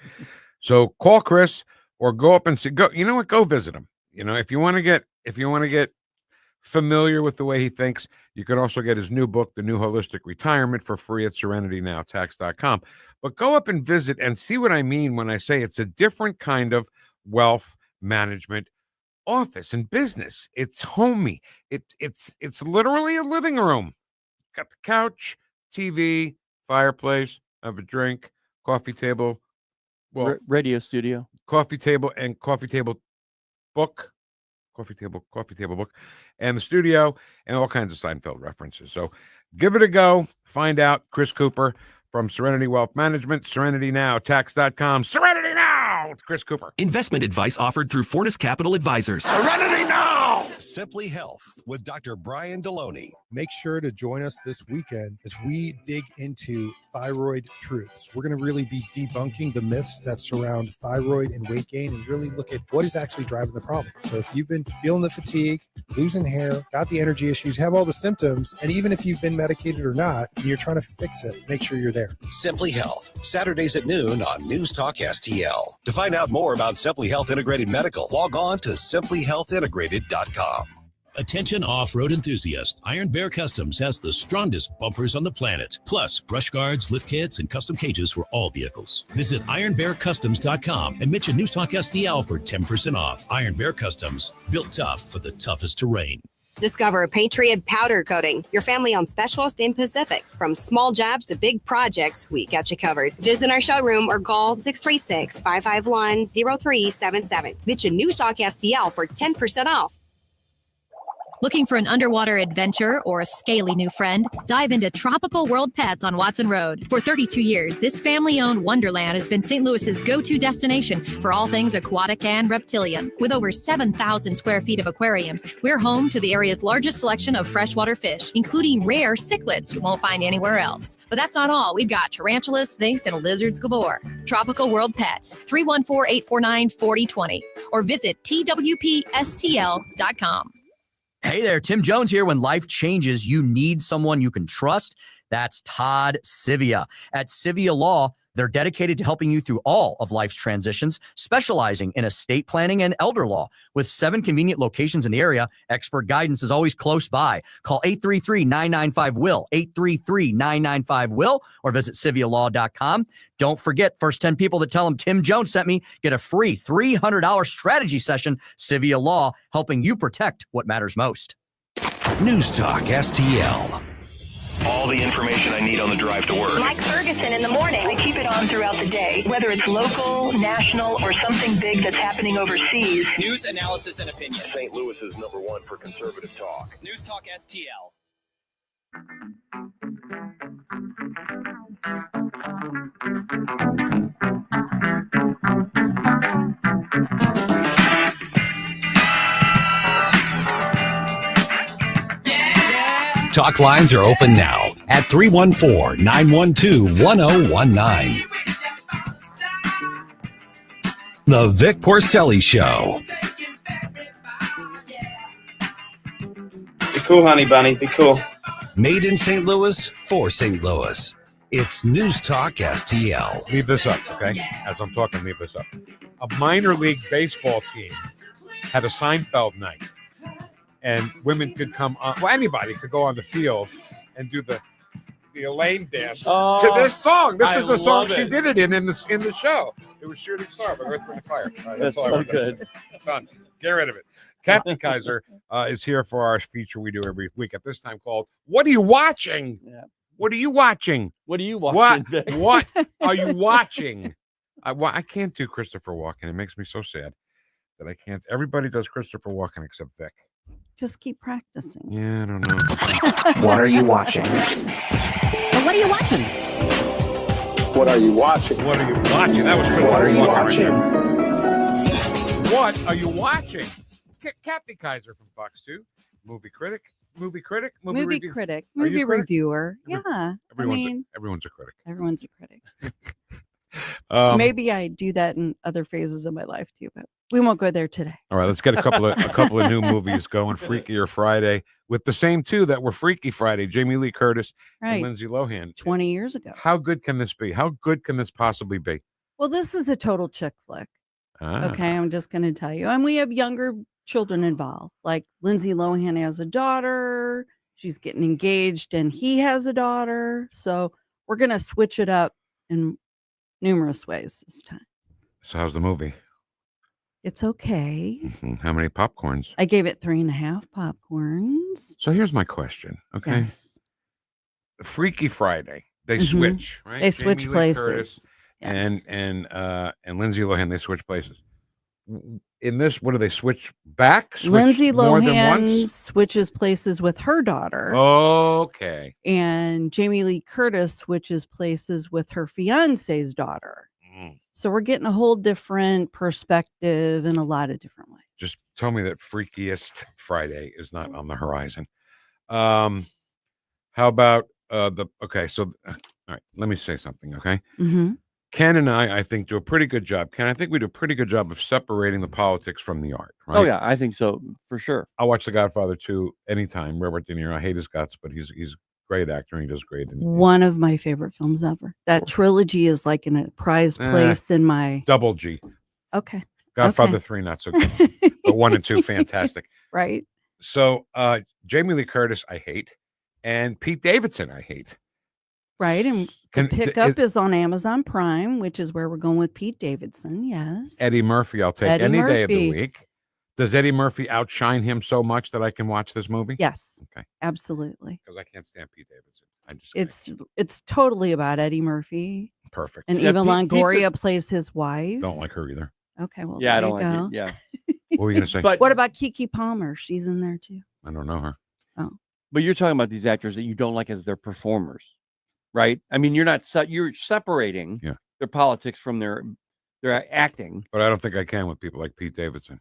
So call Chris or go up and see. You know what? Go visit him. You know, if you want to get familiar with the way he thinks, you could also get his new book, The New Holistic Retirement, for free at SerenityNowTax.com. But go up and visit and see what I mean when I say it's a different kind of wealth management office and business. It's homey. It's literally a living room. Got the couch, TV, fireplace, have a drink, coffee table, radio studio, coffee table book, coffee table book, and the studio, and all kinds of Seinfeld references. So give it a go. Find out. Chris Cooper from Serenity Wealth Management, SerenityNowTax.com. Serenity Now! It's Chris Cooper. Investment advice offered through Fortis Capital Advisors. Serenity Now! Simply Health with Dr. Brian Deloney. Make sure to join us this weekend as we dig into thyroid truths. We're going to really be debunking the myths that surround thyroid and weight gain and really look at what is actually driving the problem. So if you've been feeling the fatigue, losing hair, got the energy issues, have all the symptoms, and even if you've been medicated or not, and you're trying to fix it, make sure you're there. Simply Health, Saturdays at noon on News Talk STL. To find out more about Simply Health Integrated Medical, log on to simplyhealthintegrated.com. Attention off-road enthusiasts. Iron Bear Customs has the strongest bumpers on the planet. Plus, brush guards, lift kits, and custom cages for all vehicles. Visit ironbearcustoms.com and mention News Talk STL for 10% off. Iron Bear Customs, built tough for the toughest terrain. Discover Patriot Powder Coating, your family-owned specialist in Pacific. From small jobs to big projects, we got you covered. Visit our showroom or call 636-551-0377. Mention News Talk STL for 10% off. Looking for an underwater adventure or a scaly new friend? Dive into Tropical World Pets on Watson Road. For 32 years, this family-owned wonderland has been St. Louis's go-to destination for all things aquatic and reptilian. With over 7,000 square feet of aquariums, we're home to the area's largest selection of freshwater fish, including rare cichlids you won't find anywhere else. But that's not all. We've got tarantulas, snakes, and lizards galore. Tropical World Pets, 314-849-4020, or visit twpstl.com. Hey there, Tim Jones here. When life changes, you need someone you can trust. That's Todd Sivia. At Sivia Law, they're dedicated to helping you through all of life's transitions, specializing in estate planning and elder law. With 7 convenient locations in the area, expert guidance is always close by. Call 833-995-WILL, 833-995-WILL, or visit CiviaLaw.com. Don't forget, first 10 people that tell them Tim Jones sent me get a free $300 strategy session. Civia Law, helping you protect what matters most. News Talk STL. All the information I need on the drive to work. Mike Ferguson in the morning. I keep it on throughout the day, whether it's local, national, or something big that's happening overseas. News, analysis, and opinion. St. Louis is #1 for conservative talk. News Talk STL. Talk lines are open now at 314-912-1019. The Vic Porcelli Show. Be cool, honey bunny. Be cool. Made in St. Louis for St. Louis. It's News Talk STL. Leave this up, okay? As I'm talking, leave this up. A minor league baseball team had a Seinfeld night. And women could come on, well, anybody could go on the field and do the Elaine dance to this song. This is the song she did it in the show. It was Shooting Star by Earth, Wind & Fire. Right, that's so good. Done. Get rid of it. Captain Kaiser is here for our feature we do every week at this time called What Are You Watching? Yeah. What are you watching? What are you watching, Vic? What are you watching? I can't do Christopher Walken. It makes me so sad that I can't. Everybody does Christopher Walken except Vic. Just keep practicing. Yeah, I don't know. What are you watching? What are you watching? What are you watching? What are you watching? That was good. What are you watching? What are you watching? Kathy KAISER from Fox 2, movie critic, movie review- critic, Are you movie a critic? reviewer. Yeah, Everyone's a critic. everyone's a critic. Um, Maybe I do that in other phases of my life too, but we won't go there today. All right, let's get a couple of new movies going. Freakier Friday with the same two that were Freaky Friday, Jamie Lee Curtis Right. and Lindsay Lohan. 20 years ago. How good can this be? How good can this possibly be? Well, this is a total chick flick. Ah. Okay, I'm just going to tell you. And we have younger children involved. Like Lindsay Lohan has a daughter. She's getting engaged and he has a daughter. So we're going to switch it up in numerous ways this time. So how's the movie? It's okay. Mhm. How many popcorns? I gave it 3.5 popcorns. So here's my question. Okay. Yes. Freaky Friday. They Mhm. switch, right? They switch Jamie Lee places. Curtis Yes. and Lindsay Lohan, they switch places. In this, what do they switch back? Switch Lindsay more than Lohan once? switches places with her daughter. Okay. And Jamie Lee Curtis switches places with her fiance's daughter. So we're getting a whole different perspective in a lot of different ways. Just tell me that Freakiest Friday is not on the horizon. How about okay, so all right, let me say something, okay? Mhm. Ken and I think, do a pretty good job. Ken, I think we do a pretty good job of separating the politics from the art, right? Oh yeah, I think so for sure. I'll watch The Godfather 2 anytime. Robert De Niro, I hate his guts, but he's a great actor and he does great. One of my favorite films ever. That trilogy is like in a prized place in my Double G. Okay. Godfather Okay. 3, not so good. But 1 and 2, fantastic. Right. So Jamie Lee Curtis, I hate. And Pete Davidson, I hate. Right. And Can- the pickup is on Amazon Prime, which is where we're going with Pete Davidson. Yes. Eddie Murphy, I'll take Eddie any day of the Murphy. week. Does Eddie Murphy outshine him so much that I can watch this movie? Yes. Okay. Absolutely. Because I can't stand Pete Davidson. I just It's totally about Eddie Murphy. perfect. And Yeah, Eva Longoria Pete's plays his wife. Don't like her either. Okay, well, Yeah, I there don't you like go. it. Yeah. What were you gonna say? But What about Keke Palmer? She's in there too. I don't know her. But you're talking about these actors that you don't like as their performers, right? I mean, you're not you're separating their politics from their acting. But I don't think I can with people like Pete Davidson.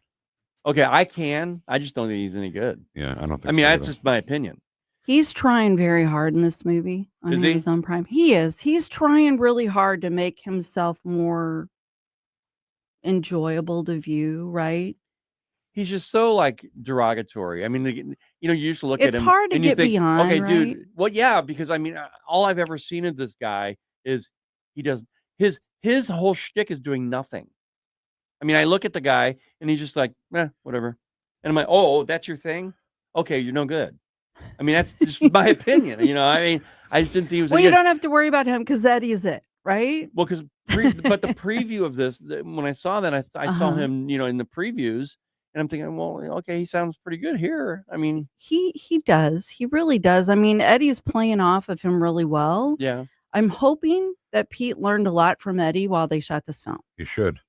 Okay, I can. I just don't think he's any good. Yeah, I don't think I mean, so that's either. just my opinion. He's trying very hard in this movie on Is he? Amazon Prime. He is. He's trying really hard to make himself more enjoyable to view, right? He's just so like derogatory. I mean, you used to look at It's him. hard to and you get think, beyond, okay, right? dude. Well, yeah, because I mean, all I've ever seen of this guy is he does his whole shtick is doing nothing. I mean, I look at the guy and he's just like, whatever. And I'm like, oh, that's your thing? Okay, you're no good. I mean, that's just my opinion. I mean, I just didn't think he was. Well, any you good. don't have to worry about him because that is it, right? Well, because but the preview of this, when I saw that, I saw Uh-huh. him, in the previews, and I'm thinking, well, okay, he sounds pretty good here. I mean, He does. He really does. I mean, Eddie's playing off of him really well. yeah. I'm hoping that Pete learned a lot from Eddie while they shot this film. You should.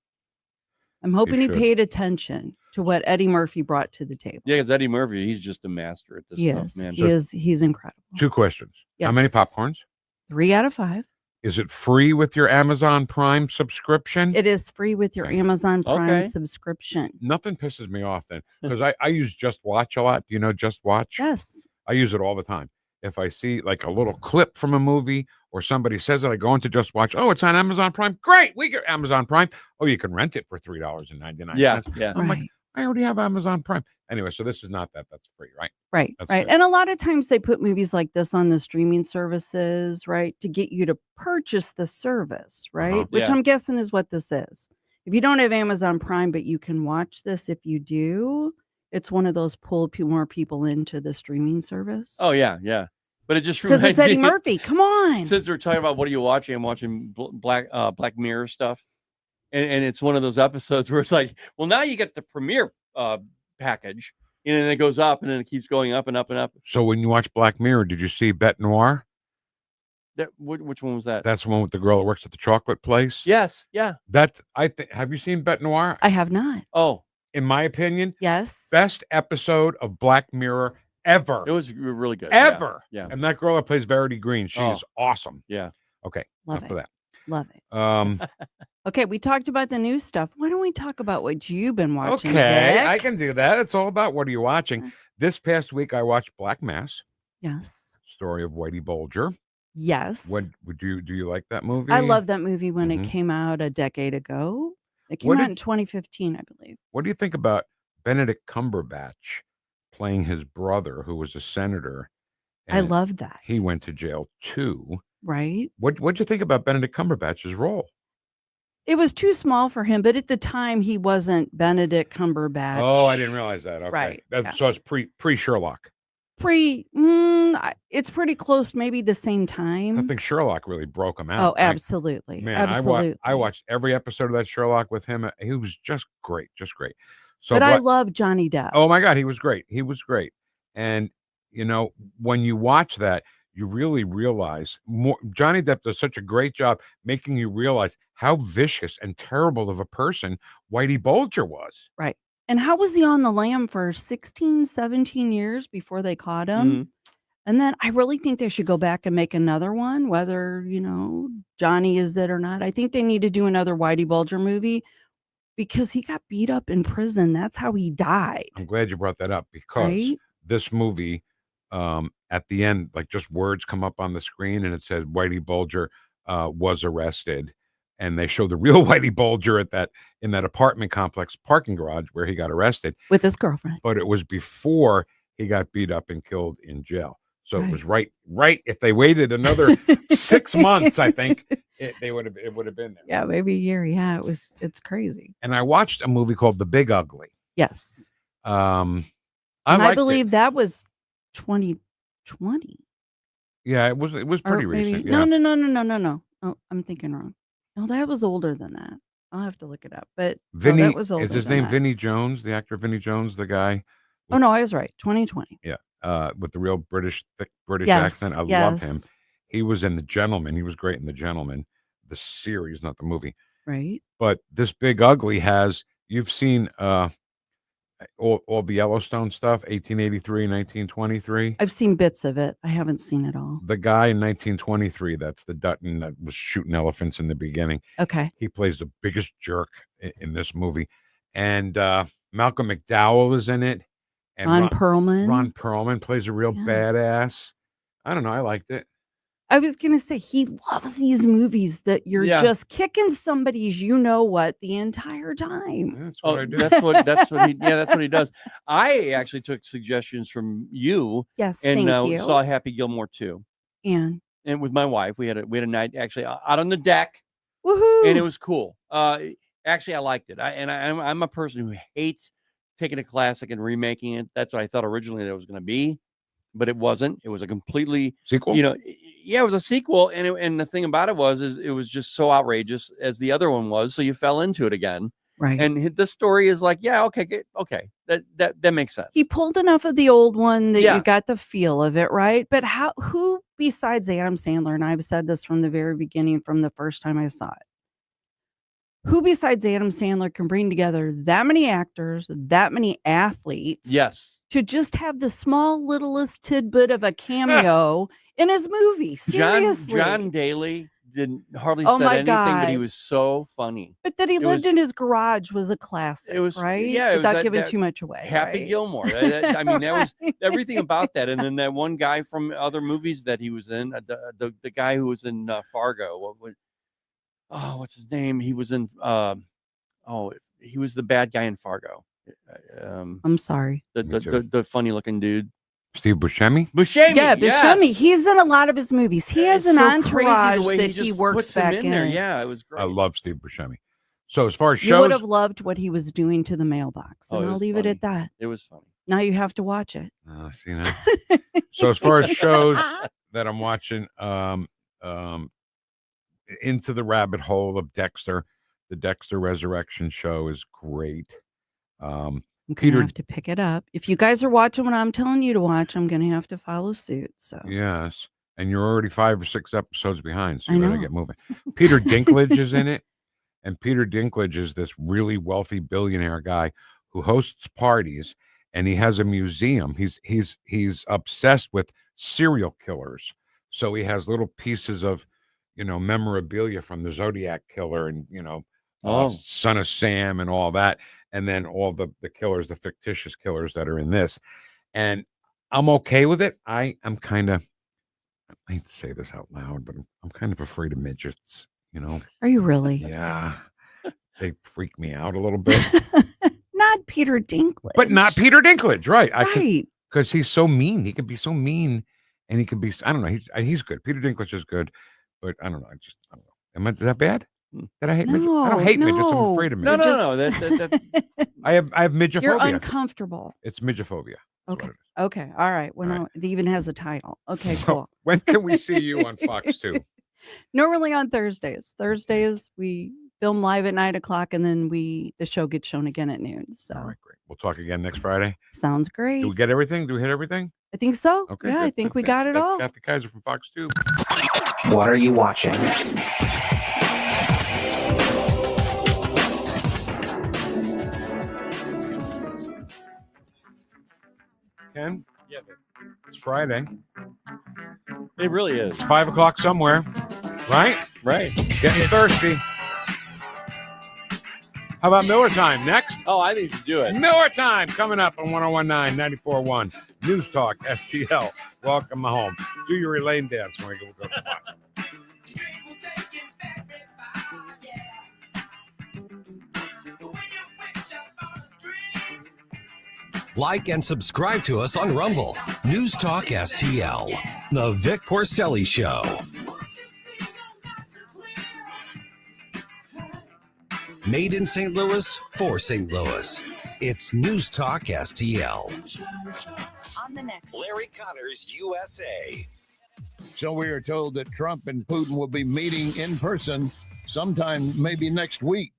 I'm hoping he should. paid attention to what Eddie Murphy brought to the table. Yeah, because Eddie Murphy, he's just a master at this He stuff, is. man. He is. He's incredible. 2 questions. How many Yes. popcorns? 3 out of 5. Is it free with your Amazon Prime subscription? It is free with your Amazon Prime Okay. subscription. Nothing pisses me off then because I use Just Watch a lot. Do you know Just Watch? Yes. I use it all the time. If I see like a little clip from a movie or somebody says it, I go into Just Watch. Oh, it's on Amazon Prime. Great. We get Amazon Prime. Oh, you can rent it for $3.99. Yeah, yeah. I'm like, Right. I already have Amazon Prime. Anyway, so this is not that. That's free, right? Right, That's right. good. And a lot of times they put movies like this on the streaming services, right, to get you to purchase the service, right? Which Yeah. I'm guessing is what this is. If you don't have Amazon Prime, but you can watch this if you do, it's one of those pull more people into the streaming service. Oh yeah, yeah. But it just Because reminds it's Eddie me- Murphy. Come on. Since we're talking about what are you watching, I'm watching Black Mirror stuff, and it's one of those episodes where it's like, well, now you get the premiere package, and then it goes up, and then it keeps going up and up and up. So when you watch Black Mirror, did you see Bête Noire? Which one was that? That's the one with the girl that works at the chocolate place. Yes, yeah. That I think. Have you seen Bête Noire? I have not. Oh, in my opinion, Yes. best episode of Black Mirror ever. It was really good. Ever. Yeah. And that girl that plays Verity Green, she is awesome. Yeah. Okay. Love enough of that. Love it. Okay, we talked about the new stuff. Why don't we talk about what you've been watching? Okay, Vic? I can do that. It's all about what are you watching. This past week, I watched Black Mass. Yes. Story of Whitey Bulger. Yes. What do you like that movie? I love that movie when it came out a decade ago. It came out in 2015, I believe. What do you think about Benedict Cumberbatch playing his brother, who was a senator? I love that. He went to jail too. Right. What'd you think about Benedict Cumberbatch's role? It was too small for him, but at the time he wasn't Benedict Cumberbatch. Oh, I didn't realize that. Okay. Right. So it's pre Sherlock. It's pretty close, maybe the same time. I think Sherlock really broke him out. Oh, absolutely. Absolutely. I watched every episode of that Sherlock with him. He was just great, So, but I love Johnny Depp. Oh my God, he was great. And when you watch that, you really realize more. Johnny Depp does such a great job making you realize how vicious and terrible of a person Whitey Bulger was. Right. And how was he on the lam for 16, 17 years before they caught him? Mm-hmm. And then I really think they should go back and make another one, whether, Johnny is it or not. I think they need to do another Whitey Bulger movie because he got beat up in prison. That's how he died. I'm glad you brought that up because this movie, at the end, like just words come up on the screen and it says Whitey Bulger was arrested. And they show the real Whitey Bulger in that apartment complex parking garage where he got arrested with his girlfriend. But it was before he got beat up and killed in jail. So it was right. If they waited another 6 months, I think it would have been there. Yeah, maybe a year. Yeah, it's crazy. And I watched a movie called The Big Ugly. Yes. I believe that was 2020. Yeah, it was pretty recent. Yeah. No. Oh, I'm thinking wrong. No, that was older than that. I'll have to look it up. But Vinny, that was older is his than name that. Vinny Jones, the actor Vinny Jones, the guy? Oh no, I was right. 2020. Yeah, with the real thick British accent. I love him. He was in The Gentleman. He was great in The Gentleman, the series, not the movie. Right. But this Big Ugly you've seen all the Yellowstone stuff, 1883, 1923. I've seen bits of it. I haven't seen it all. The guy in 1923, that's the Dutton that was shooting elephants in the beginning. Okay. He plays the biggest jerk in this movie. And Malcolm McDowell is in it. And Ron Perlman. Ron Perlman plays a real badass. I don't know. I liked it. I was going to say, he loves these movies that you're just kicking somebody's the entire time. That's what I do. That's what he does. I actually took suggestions from you. Yes, and thank you. saw Happy Gilmore too. And with my wife, we had a night actually out on the deck. Woohoo! And it was cool. Actually, I liked it. I'm a person who hates taking a classic and remaking it. That's what I thought originally that was going to be. But it wasn't. It was a completely sequel. It was a sequel, and the thing about it was it was just so outrageous as the other one was. So you fell into it again, right? And the story is like, okay, that makes sense. He pulled enough of the old one that you got the feel of it, right? But who besides Adam Sandler, and I've said this from the very beginning, from the first time I saw it, who besides Adam Sandler can bring together that many actors, that many athletes? Yes. To just have the small, littlest tidbit of a cameo in his movie. Seriously. John Daly didn't hardly said anything, but he was so funny. But that he lived in his garage was a classic, right? Yeah, without giving too much away. Happy Gilmore. I mean, that was everything about that. And then that one guy from other movies that he was in, the guy who was in Fargo. What's his name? He was in. He was the bad guy in Fargo. I'm sorry. The funny looking dude. Steve Buscemi? Yeah, Buscemi. Yes. He's in a lot of his movies. He has an entourage that he works back in there. Yeah, it was great. I love Steve Buscemi. So as far as shows, you would have loved what he was doing to the mailbox, and I'll leave it at that. It was funny. Now you have to watch it. See that. So as far as shows that I'm watching, Into the Rabbit Hole of Dexter, the Dexter Resurrection show is great. I'm gonna have to pick it up. If you guys are watching what I'm telling you to watch, I'm gonna have to follow suit. So yes, and you're already 5 or 6 episodes behind, so I you know. gotta get moving. Peter Dinklage is in it, and Peter Dinklage is this really wealthy billionaire guy who hosts parties, and he has a museum. He's obsessed with serial killers. So he has little pieces of, memorabilia from the Zodiac Killer and, Son of Sam and all that. And then all the killers, the fictitious killers that are in this. And I'm okay with it. I'm kind of, I hate to say this out loud, but I'm kind of afraid of midgets, Are you really? Yeah. They freak me out a little bit. Not Peter Dinklage. But not Peter Dinklage, right? Right. Because he's so mean. He can be so mean, and he can be, I don't know, he's good. Peter Dinklage is good, but I don't know. I don't know. Is that bad? Did I hate midgets? I don't hate midgets. I'm afraid of midgets. No. That I have midgephobia. You're uncomfortable. It's midgephophobia. Okay. Okay. All right. Well, it even has a title. Okay, So, cool. when can we see you on Fox 2? Normally on Thursdays. Thursdays we film live at 9:00, and then the show gets shown again at noon. So All right, great. We'll talk again next Friday. Sounds great. Do we get everything? Do we hit everything? I think so. Okay. Yeah, good. I think we Okay. got it That's all. Kathy Kaiser from Fox 2. What are you watching? Ken? Yeah. It's Friday. It really is. It's 5 o'clock somewhere, right? Right. Getting thirsty. How about Miller Time next? Oh, I think you should do it. Miller Time coming up on 1019 94.1 News Talk STL. Welcome home. Do your Elaine dance when we go to the spot. Like and subscribe to us on Rumble. News Talk STL. The Vic Porcelli Show. Made in St. Louis for St. Louis. It's News Talk STL. On the next Larry Connors, USA. So we are told that Trump and Putin will be meeting in person sometime maybe next week.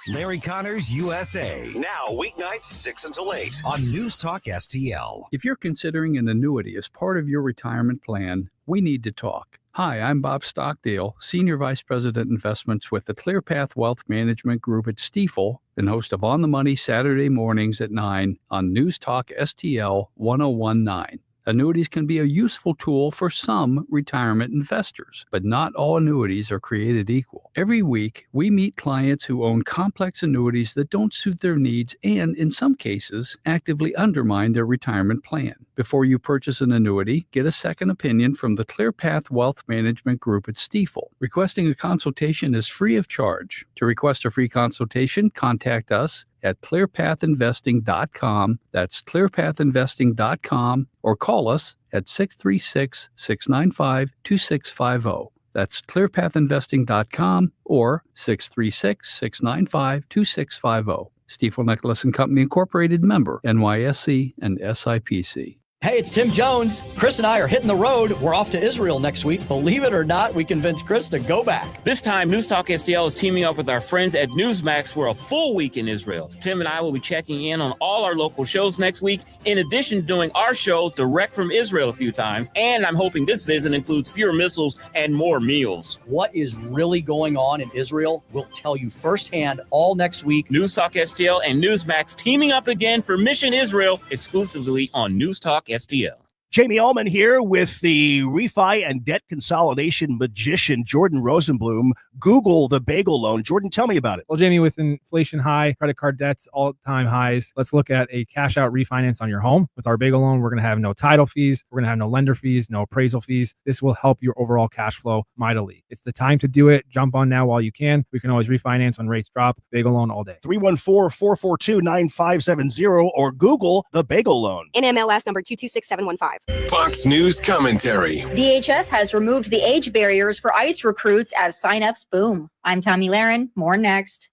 Larry Connors, USA. Now, weeknights 6 until 8 on News Talk STL. If you're considering an annuity as part of your retirement plan, we need to talk. Hi, I'm Bob Stockdale, Senior Vice President Investments with the ClearPath Wealth Management Group at Stifel and host of On the Money Saturday mornings at 9 on News Talk STL 1019. Annuities can be a useful tool for some retirement investors, but not all annuities are created equal. Every week, we meet clients who own complex annuities that don't suit their needs and, in some cases, actively undermine their retirement plan. Before you purchase an annuity, get a second opinion from the ClearPath Wealth Management Group at Stifel. Requesting a consultation is free of charge. To request a free consultation, contact us at clearpathinvesting.com. That's clearpathinvesting.com, or call us at 636-695-2650. That's clearpathinvesting.com or 636-695-2650. Stifel Nicholas and Company Incorporated, member NYSE and SIPC. Hey, it's Tim Jones. Chris and I are hitting the road. We're off to Israel next week. Believe it or not, we convinced Chris to go back. This time, News Talk STL is teaming up with our friends at Newsmax for a full week in Israel. Tim and I will be checking in on all our local shows next week, in addition to doing our show direct from Israel a few times. And I'm hoping this visit includes fewer missiles and more meals. What is really going on in Israel, we'll tell you firsthand all next week. News Talk STL and Newsmax teaming up again for Mission Israel, exclusively on News Talk STL. Jamie Ullman here with the refi and debt consolidation magician, Jordan Rosenblum. Google the bagel loan. Jordan, tell me about it. Well, Jamie, with inflation high, credit card debts all-time highs, let's look at a cash-out refinance on your home. With our bagel loan, we're going to have no title fees. We're going to have no lender fees, no appraisal fees. This will help your overall cash flow mightily. It's the time to do it. Jump on now while you can. We can always refinance when rates drop. Bagel loan all day. 314-442-9570 or Google the bagel loan. NMLS number 226715. Fox News commentary. DHS has removed the age barriers for ICE recruits as signups boom. I'm Tommy Lahren. More next.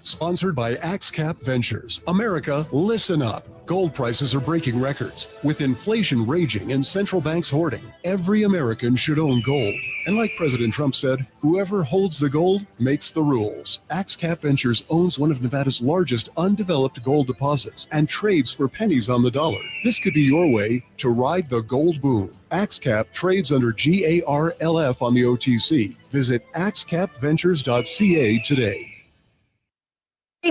Sponsored by AxeCap Ventures. America, listen up. Gold prices are breaking records. With inflation raging and central banks hoarding, every American should own gold. And like President Trump said, whoever holds the gold makes the rules. AxeCap Ventures owns one of Nevada's largest undeveloped gold deposits and trades for pennies on the dollar. This could be your way to ride the gold boom. AxeCap trades under GARLF on the OTC. Visit axecapventures.ca today.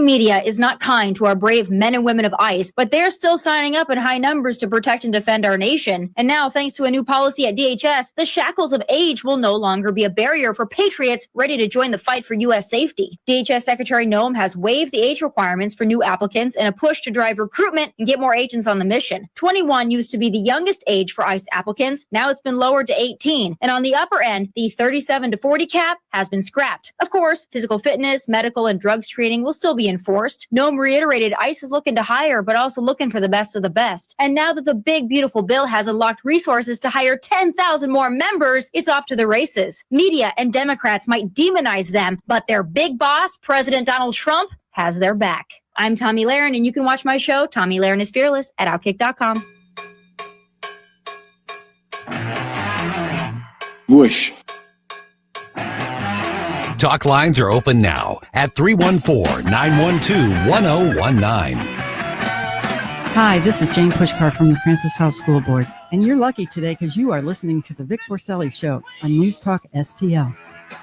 Media is not kind to our brave men and women of ICE, but they're still signing up in high numbers to protect and defend our nation. And now, thanks to a new policy at DHS, the shackles of age will no longer be a barrier for patriots ready to join the fight for U.S. safety. DHS Secretary Noem has waived the age requirements for new applicants in a push to drive recruitment and get more agents on the mission. 21 used to be the youngest age for ICE applicants. Now it's been lowered to 18. And on the upper end, the 37 to 40 cap has been scrapped. Of course, physical fitness, medical, and drug screening will still be enforced. Noem reiterated ICE is looking to hire, but also looking for the best of the best. And now that the big, beautiful bill has unlocked resources to hire 10,000 more members, it's off to the races. Media and Democrats might demonize them, but their big boss, President Donald Trump, has their back. I'm Tommy Lahren, and you can watch my show, Tommy Lahren is Fearless, at Outkick.com. Whoosh. Talk lines are open now at 314-912-1019. Hi, this is Jane Pushkar from the Francis House School Board, and you're lucky today because you are listening to the Vic Porcelli Show on News Talk STL.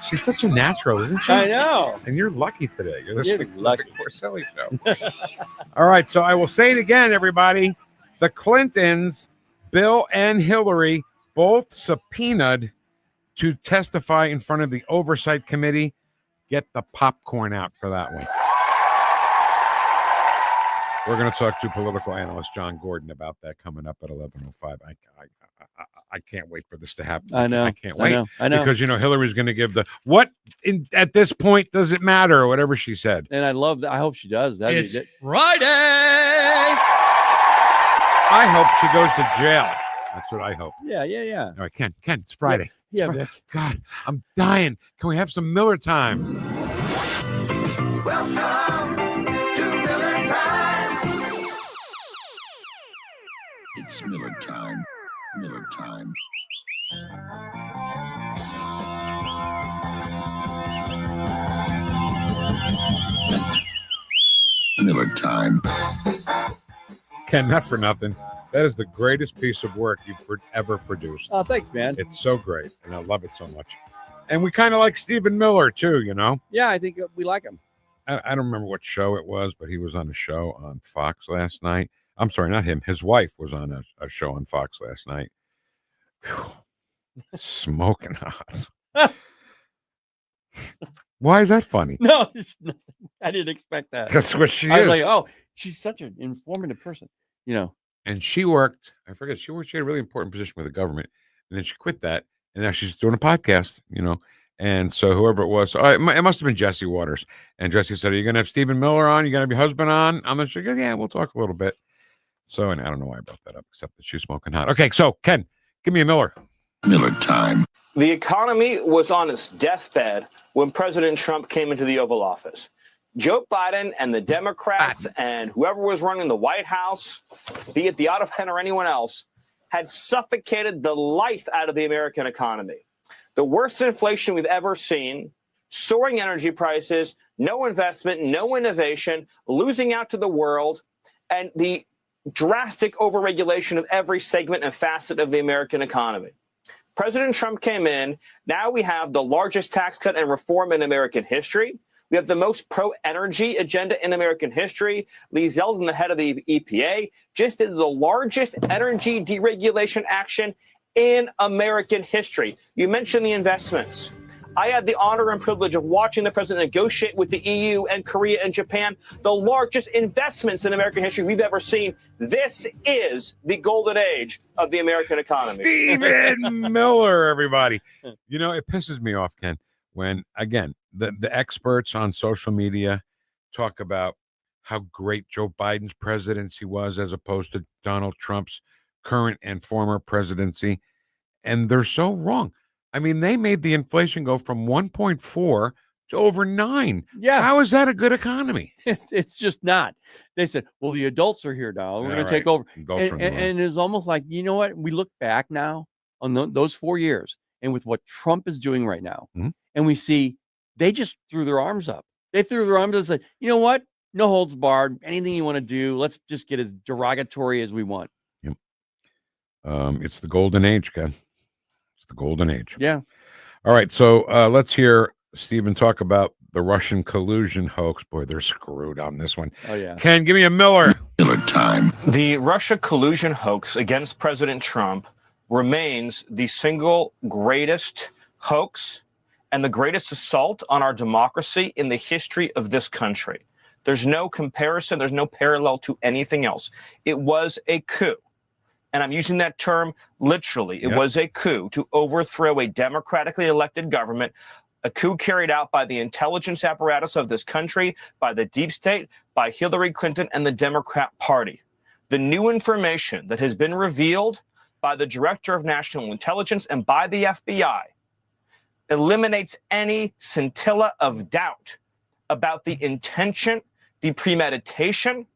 She's such a natural, isn't she? I know. And you're lucky today. You're listening to the Vic Porcelli Show. All right, so I will say it again, everybody. The Clintons, Bill and Hillary, both subpoenaed to testify in front of the Oversight Committee. Get the popcorn out for that one. We're going to talk to political analyst John Gordon about that coming up at 11:05. I can't wait for this to happen. I know. I can't wait. I know. Because, Hillary's going to give the, at this point, does it matter, or whatever she said. And I love that. I hope she does. It's Friday. I hope she goes to jail. That's what I hope. Yeah. All right, Ken, it's Friday. Yeah, Vic. God, I'm dying. Can we have some Miller time? Welcome to Miller Time. It's Miller time. Miller time. Miller time. Ken, not for nothing. That is the greatest piece of work you've ever produced. Oh, thanks, man. It's so great, and I love it so much. And we kind of like Stephen Miller, too, Yeah, I think we like him. I don't remember what show it was, but he was on a show on Fox last night. I'm sorry, not him. His wife was on a show on Fox last night. Whew. Smoking hot. Why is that funny? No, I didn't expect that. That's what she is. I was like, oh, she's such an informative person, And she worked, she had a really important position with the government. And then she quit that. And now she's doing a podcast, And so whoever it was, it must have been Jesse Waters. And Jesse said, are you going to have Stephen Miller on? You going to have your husband on? I'm not sure. Yeah, we'll talk a little bit. So, and I don't know why I brought that up, except that she's smoking hot. Okay, so Ken, give me a Miller. Miller time. The economy was on its deathbed when President Trump came into the Oval Office. Joe Biden and the Democrats and whoever was running the White House, be it the auto pen or anyone else, had suffocated the life out of the American economy. The worst inflation we've ever seen, soaring energy prices, no investment, no innovation, losing out to the world, and the drastic overregulation of every segment and facet of the American economy. President Trump came in. Now we have the largest tax cut and reform in American history. We have the most pro-energy agenda in American history. Lee Zeldin, the head of the EPA, just did the largest energy deregulation action in American history. You mentioned the investments. I had the honor and privilege of watching the president negotiate with the EU and Korea and Japan, the largest investments in American history we've ever seen. This is the golden age of the American economy. Stephen Miller, everybody. It pisses me off, Ken, when, again, the experts on social media talk about how great Joe Biden's presidency was as opposed to Donald Trump's current and former presidency. And they're so wrong. I mean, they made the inflation go from 1.4 to over 9. Yeah. How is that a good economy? It's just not. They said, well, the adults are here now. We're going to take over. And it's almost like, you know what? We look back now on those 4 years and with what Trump is doing right now. Mm-hmm. And we see they just threw their arms up. They threw their arms up and said, you know what? No holds barred. Anything you want to do, let's just get as derogatory as we want. Yep. It's the golden age, Ken. It's the golden age. Yeah. All right. So let's hear Stephen talk about the Russian collusion hoax. Boy, they're screwed on this one. Oh, yeah. Ken, give me a Miller. Miller time. The Russia collusion hoax against President Trump remains the single greatest hoax and the greatest assault on our democracy in the history of this country. There's no comparison. There's no parallel to anything else. It was a coup. And I'm using that term literally. It was a coup to overthrow a democratically elected government, a coup carried out by the intelligence apparatus of this country, by the deep state, by Hillary Clinton and the Democrat Party. The new information that has been revealed by the Director of National Intelligence and by the FBI eliminates any scintilla of doubt about the intention, the premeditation,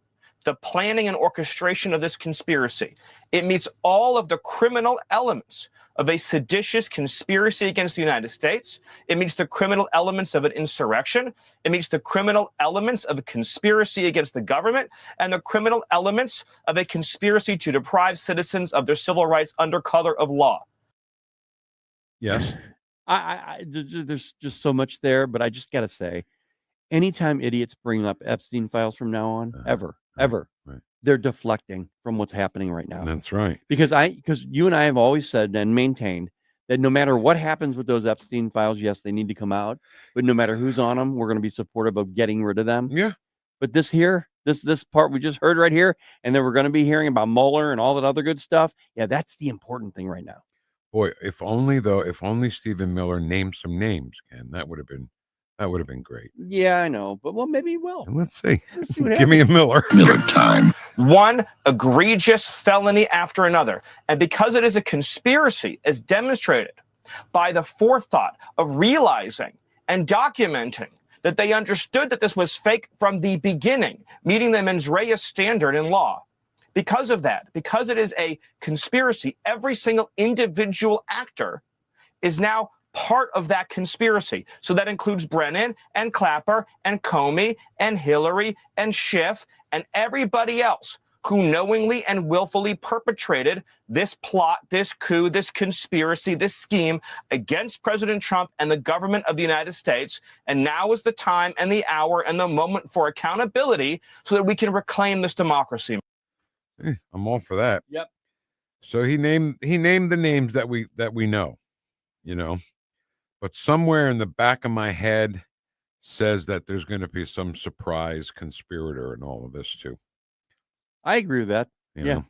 the planning and orchestration of this conspiracy. It meets all of the criminal elements of a seditious conspiracy against the United States. It meets the criminal elements of an insurrection. It meets the criminal elements of a conspiracy against the government and the criminal elements of a conspiracy to deprive citizens of their civil rights under color of law. Yes. There's just so much there, but I just got to say, anytime idiots bring up Epstein files from now on, ever, they're deflecting from what's happening right now. That's right. Because you and I have always said and maintained that no matter what happens with those Epstein files, yes, they need to come out, but no matter who's on them, we're going to be supportive of getting rid of them. Yeah. But this part we just heard right here, and then we're going to be hearing about Mueller and all that other good stuff. Yeah, that's the important thing right now. Boy, if only Stephen Miller named some names, Ken, that would have been great. Yeah, I know, but well, maybe he will. Let's see. Let's see what Give me a happens. Miller. Miller time. One egregious felony after another. And because it is a conspiracy, as demonstrated by the forethought of realizing and documenting that they understood that this was fake from the beginning, meeting the mens rea standard in law. Because of that, because it is a conspiracy, every single individual actor is now part of that conspiracy. So that includes Brennan and Clapper and Comey and Hillary and Schiff and everybody else who knowingly and willfully perpetrated this plot, this coup, this conspiracy, this scheme against President Trump and the government of the United States. And now is the time and the hour and the moment for accountability so that we can reclaim this democracy. I'm all for that. Yep. So he named the names that we know, but somewhere in the back of my head says that there's going to be some surprise conspirator in all of this too. I agree with that. You know?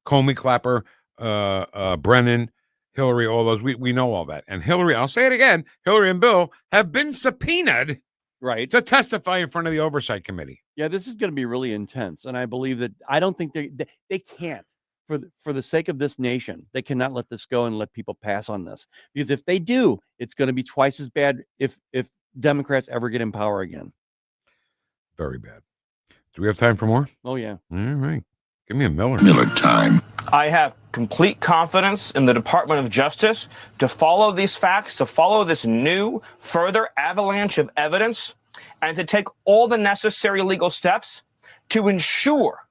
Comey, Clapper, Brennan, Hillary, all those, we know all that. And Hillary, I'll say it again, Hillary and Bill have been subpoenaed to testify in front of the Oversight Committee. Yeah, this is going to be really intense, and I believe that I don't think they can't, for the sake of this nation, they cannot let this go and let people pass on this, because if they do, it's going to be twice as bad if Democrats ever get in power again. Very bad. Do we have time for more? Oh yeah. All right, give me a Miller. Miller time. I have complete confidence in the Department of Justice to follow these facts, to follow this new, further avalanche of evidence, and to take all the necessary legal steps to ensure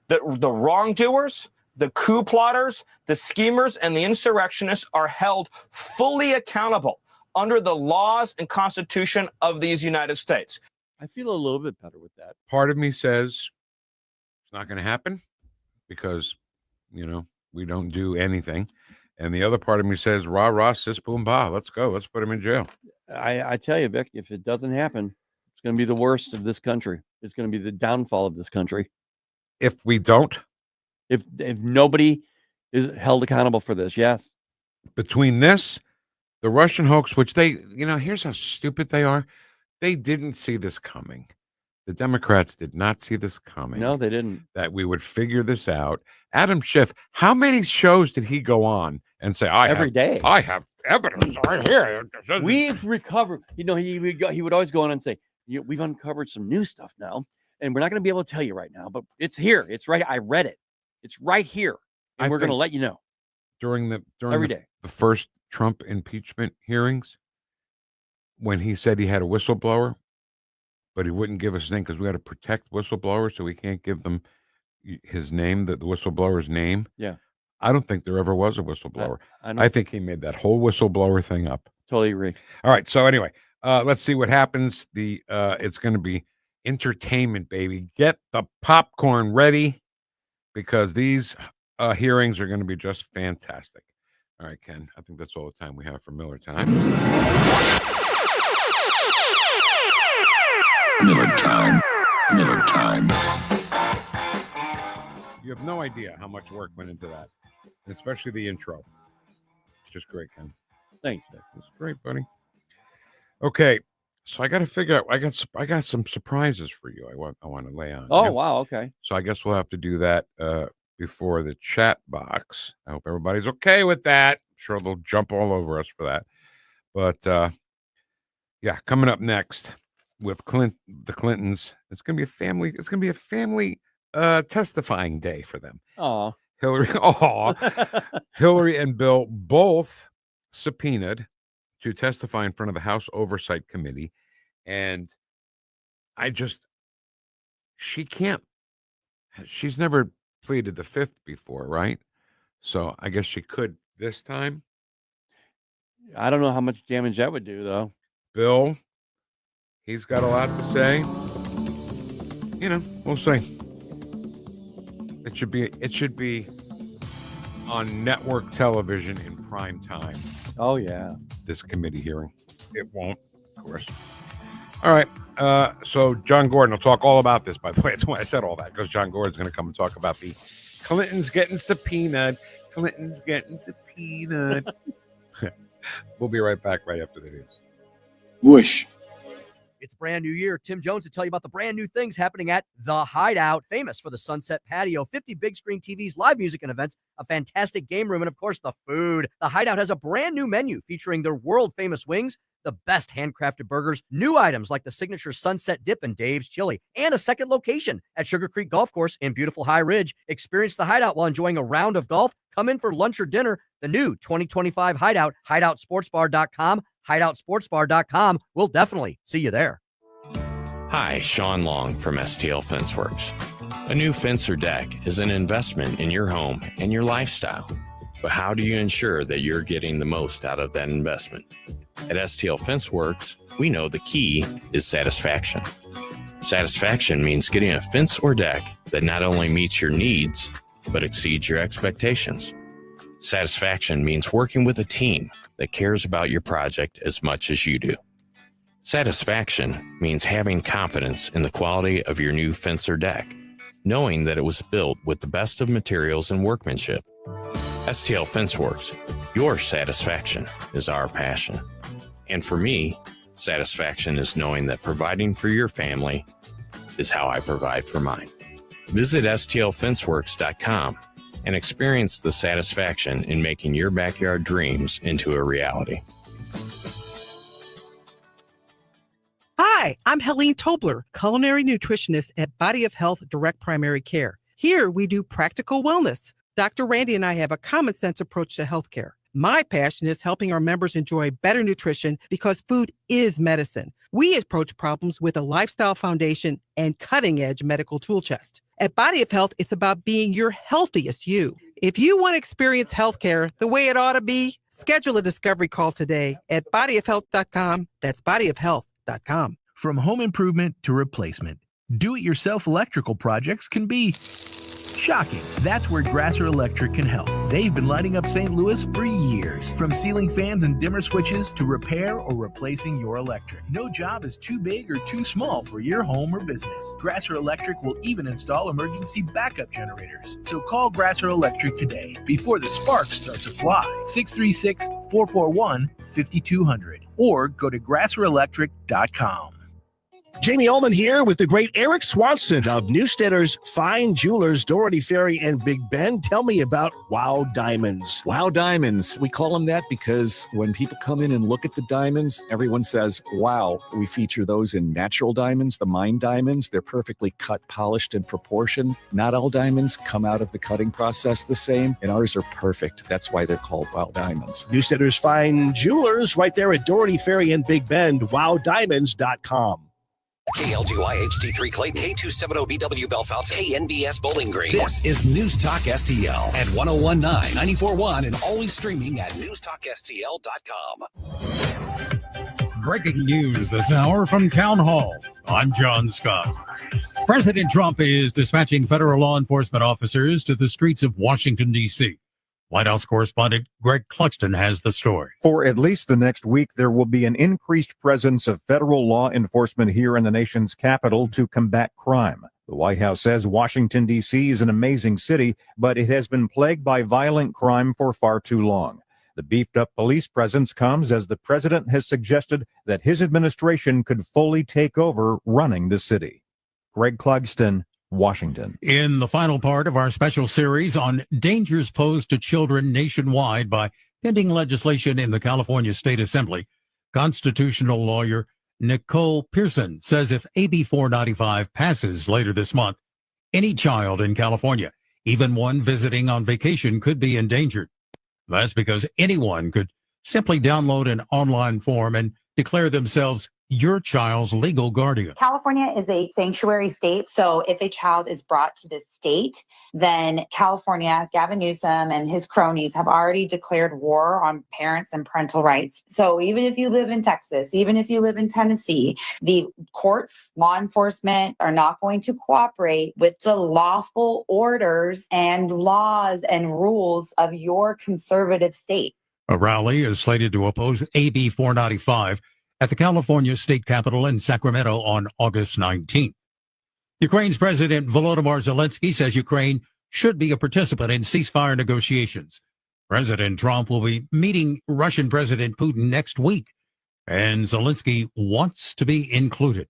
that the wrongdoers, the coup plotters, the schemers, and the insurrectionists are held fully accountable under the laws and Constitution of these United States. I feel a little bit better with that. Part of me says it's not going to happen because, we don't do anything. And the other part of me says, rah, rah, sis, boom, bah, let's go. Let's put him in jail. I tell you, Vic, if it doesn't happen, it's going to be the worst of this country. It's going to be the downfall of this country. If we don't? If nobody is held accountable for this, yes. Between this, the Russian hoax, which they, here's how stupid they are. They didn't see this coming. The Democrats did not see this coming. No, they didn't. That we would figure this out. Adam Schiff, how many shows did he go on and say, every day? I have evidence right here. We've recovered. He would always go on and say, we've uncovered some new stuff now, and we're not going to be able to tell you right now, but it's here. It's right. I read it. It's right here, and we're going to let you know. During every day. The first Trump impeachment hearings, when he said he had a whistleblower, but he wouldn't give us his name because we got to protect whistleblowers, so we can't give them his name, the whistleblower's name. Yeah. I don't think there ever was a whistleblower. I think he made that whole whistleblower thing up. Totally agree. All right. So anyway, Let's see what happens. It's going to be entertainment, baby. Get the popcorn ready because these hearings are going to be just fantastic. All right, Ken, I think that's all the time we have for Miller Time. Miller Time. Miller Time. You have no idea how much work went into that, and especially the intro. Just great, Ken. Thanks, Vic. It's great, buddy. Okay, so I got to figure out. I got some surprises for you. I want to lay on. Oh, you. wow. Okay. So I guess we'll have to do that before the chat box. I hope everybody's okay with that. I'm sure they'll jump all over us for that. But yeah, coming up next with the Clintons, it's gonna be a family. It's gonna be a family testifying day for them. Oh, Hillary and Bill both subpoenaed to testify in front of the House Oversight Committee, and she's never pleaded the fifth before, right? So I guess she could this time. I don't know how much damage that would do, though. Bill, he's got a lot to say. We'll see. It should be on network television in prime time. Oh, yeah. This committee hearing. It won't, of course. All right. So John Gordon will talk all about this, by the way. That's why I said all that, because John Gordon's going to come and talk about the Clintons getting subpoenaed. We'll be right back right after the news. Whoosh. It's brand new year. Tim Jones to tell you about the brand new things happening at The Hideout, famous for the Sunset Patio, 50 big screen TVs, live music and events, a fantastic game room, and of course, the food. The Hideout has a brand new menu featuring their world famous wings, the best handcrafted burgers, new items like the signature Sunset Dip and Dave's Chili, and a second location at Sugar Creek Golf Course in beautiful High Ridge. Experience The Hideout while enjoying a round of golf. Come in for lunch or dinner. The new 2025 Hideout, hideoutsportsbar.com, hideoutsportsbar.com. We'll definitely see you there. Hi, Sean Long from STL Fenceworks. A new fence or deck is an investment in your home and your lifestyle. But how do you ensure that you're getting the most out of that investment? At STL Fenceworks, we know the key is satisfaction. Satisfaction means getting a fence or deck that not only meets your needs, but exceeds your expectations. Satisfaction means working with a team that cares about your project as much as you do. Satisfaction means having confidence in the quality of your new fence or deck, knowing that it was built with the best of materials and workmanship. STL Fenceworks, your satisfaction is our passion. And for me, satisfaction is knowing that providing for your family is how I provide for mine. Visit STLFenceworks.com and experience the satisfaction in making your backyard dreams into a reality. Hi, I'm Helene Tobler, culinary nutritionist at Body of Health Direct Primary Care. Here we do practical wellness. Dr. Randy and I have a common sense approach to healthcare. My passion is helping our members enjoy better nutrition because food is medicine. We approach problems with a lifestyle foundation and cutting-edge medical tool chest. At Body of Health, it's about being your healthiest you. If you want to experience healthcare the way it ought to be, schedule a discovery call today at bodyofhealth.com. That's bodyofhealth.com. From home improvement to replacement, do-it-yourself electrical projects can be shocking. That's where Grasser Electric can help. They've been lighting up St. Louis for years. From ceiling fans and dimmer switches to repair or replacing your electric. No job is too big or too small for your home or business. Grasser Electric will even install emergency backup generators. So call Grasser Electric today before the sparks start to fly. 636-441-5200 or go to grasserelectric.com. Jamie Ullman here with the great Eric Swanson of Newstedter's Fine Jewelers, Dorothy Ferry and Big Ben. Tell me about Wow Diamonds. Wow Diamonds. We call them that because when people come in and look at the diamonds, everyone says, wow. We feature those in natural diamonds, the mine diamonds. They're perfectly cut, polished, and proportioned. Not all diamonds come out of the cutting process the same, and ours are perfect. That's why they're called Wow Diamonds. Newstedter's Fine Jewelers right there at Dorothy Ferry and Big Bend, wowdiamonds.com. KLGY HD3 Clayton, K270BW Belfast, KNBS Bowling Green. This is News Talk STL at 1019, 94.1, and always streaming at newstalkstl.com. breaking news this hour from Town Hall. I'm John Scott. President Trump is dispatching federal law enforcement officers to the streets of Washington, D.C. White House correspondent Greg Cluxton has the story. For at least the next week, there will be an increased presence of federal law enforcement here in the nation's capital to combat crime. The White House says Washington, D.C. is an amazing city, but it has been plagued by violent crime for far too long. The beefed-up police presence comes as the president has suggested that his administration could fully take over running the city. Greg Clugston, Washington. In the final part of our special series on dangers posed to children nationwide by pending legislation in the California State Assembly, constitutional lawyer Nicole Pearson says if AB 495 passes later this month, any child in California, even one visiting on vacation, could be endangered. That's because anyone could simply download an online form and declare themselves your child's legal guardian. California is a sanctuary state, so if a child is brought to this state, then California, Gavin Newsom and his cronies have already declared war on parents and parental rights. So even if you live in Texas, even if you live in Tennessee, the courts, law enforcement are not going to cooperate with the lawful orders and laws and rules of your conservative state. A rally is slated to oppose AB 495 at the California State Capitol in Sacramento on August 19th. Ukraine's President Volodymyr Zelensky says Ukraine should be a participant in ceasefire negotiations. President Trump will be meeting Russian President Putin next week, and Zelensky wants to be included.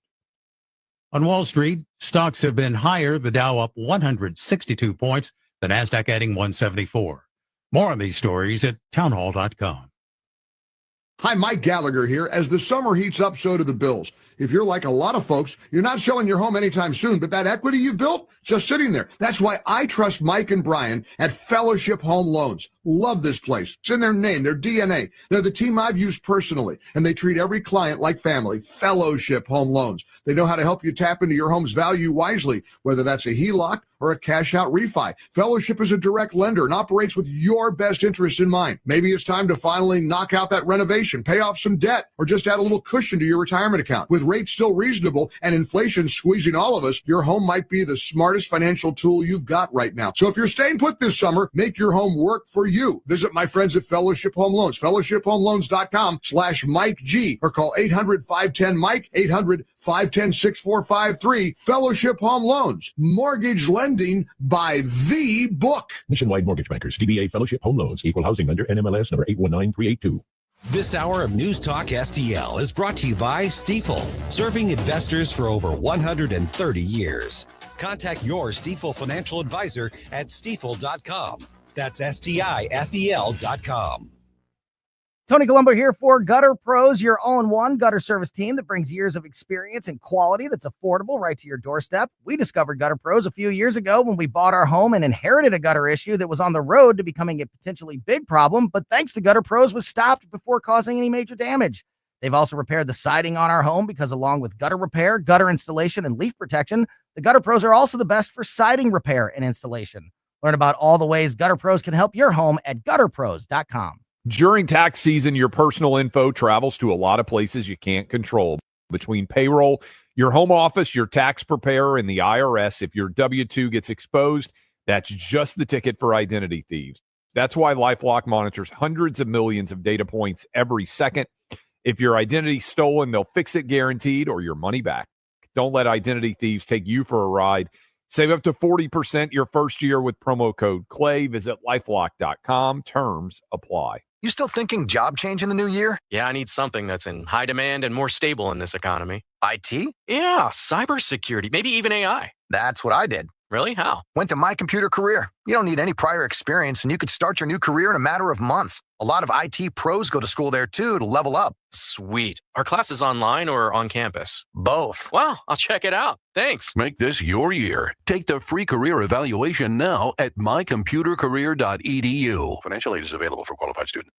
On Wall Street, stocks have been higher, the Dow up 162 points, the Nasdaq adding 174. More on these stories at townhall.com. Hi, Mike Gallagher here. As the summer heats up, so do the bills. If you're like a lot of folks, you're not selling your home anytime soon, but that equity you've built, just sitting there. That's why I trust Mike and Brian at Fellowship Home Loans. Love this place. It's in their name, their DNA. They're the team I've used personally, and they treat every client like family. Fellowship Home Loans. They know how to help you tap into your home's value wisely, whether that's a HELOC or a cash-out refi. Fellowship is a direct lender and operates with your best interest in mind. Maybe it's time to finally knock out that renovation, pay off some debt, or just add a little cushion to your retirement account. With rates still reasonable and inflation squeezing all of us, your home might be the smartest financial tool you've got right now. So if you're staying put this summer, make your home work for you. Visit my friends at Fellowship Home Loans, fellowshiphomeloans.com/Mike G, or call 800-510-MIKE, 800-510-6453. Fellowship Home Loans, mortgage lending by the book. Nationwide Mortgage Bankers, DBA Fellowship Home Loans, Equal Housing Lender, NMLS number 819382. This hour of News Talk STL is brought to you by Stifel, serving investors for over 130 years. Contact your Stifel financial advisor at stifel.com. That's STIFEL.com. Tony Colombo here for Gutter Pros, your all-in-one gutter service team that brings years of experience and quality that's affordable right to your doorstep. We discovered Gutter Pros a few years ago when we bought our home and inherited a gutter issue that was on the road to becoming a potentially big problem, but thanks to Gutter Pros was stopped before causing any major damage. They've also repaired the siding on our home because along with gutter repair, gutter installation, and leaf protection, the Gutter Pros are also the best for siding repair and installation. Learn about all the ways Gutter Pros can help your home at gutterpros.com. During tax season, your personal info travels to a lot of places you can't control. Between payroll, your home office, your tax preparer, and the IRS, if your W-2 gets exposed, that's just the ticket for identity thieves. That's why LifeLock monitors hundreds of millions of data points every second. If your identity's stolen, they'll fix it guaranteed or your money back. Don't let identity thieves take you for a ride. Save up to 40% your first year with promo code CLAY. Visit lifelock.com. Terms apply. You still thinking job change in the new year? Yeah, I need something that's in high demand and more stable in this economy. IT? Yeah, cybersecurity, maybe even AI. That's what I did. Really? How? Went to My Computer Career. You don't need any prior experience, and you could start your new career in a matter of months. A lot of IT pros go to school there, too, to level up. Sweet. Are classes online or on campus? Both. Wow, I'll check it out. Thanks. Make this your year. Take the free career evaluation now at mycomputercareer.edu. Financial aid is available for qualified students.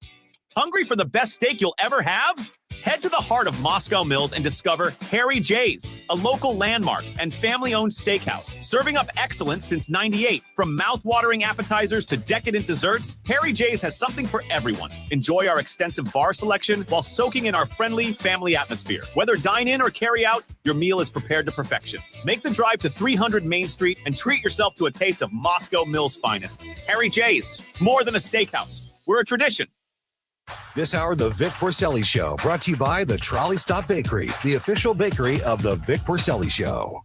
Hungry for the best steak you'll ever have? Head to the heart of Moscow Mills and discover Harry J's, a local landmark and family-owned steakhouse, serving up excellence since '98. From mouth-watering appetizers to decadent desserts, Harry J's has something for everyone. Enjoy our extensive bar selection while soaking in our friendly family atmosphere. Whether dine-in or carry out, your meal is prepared to perfection. Make the drive to 300 Main Street and treat yourself to a taste of Moscow Mills' finest. Harry J's, more than a steakhouse. We're a tradition. This hour, the Vic Porcelli Show, brought to you by the Trolley Stop Bakery, the official bakery of the Vic Porcelli Show.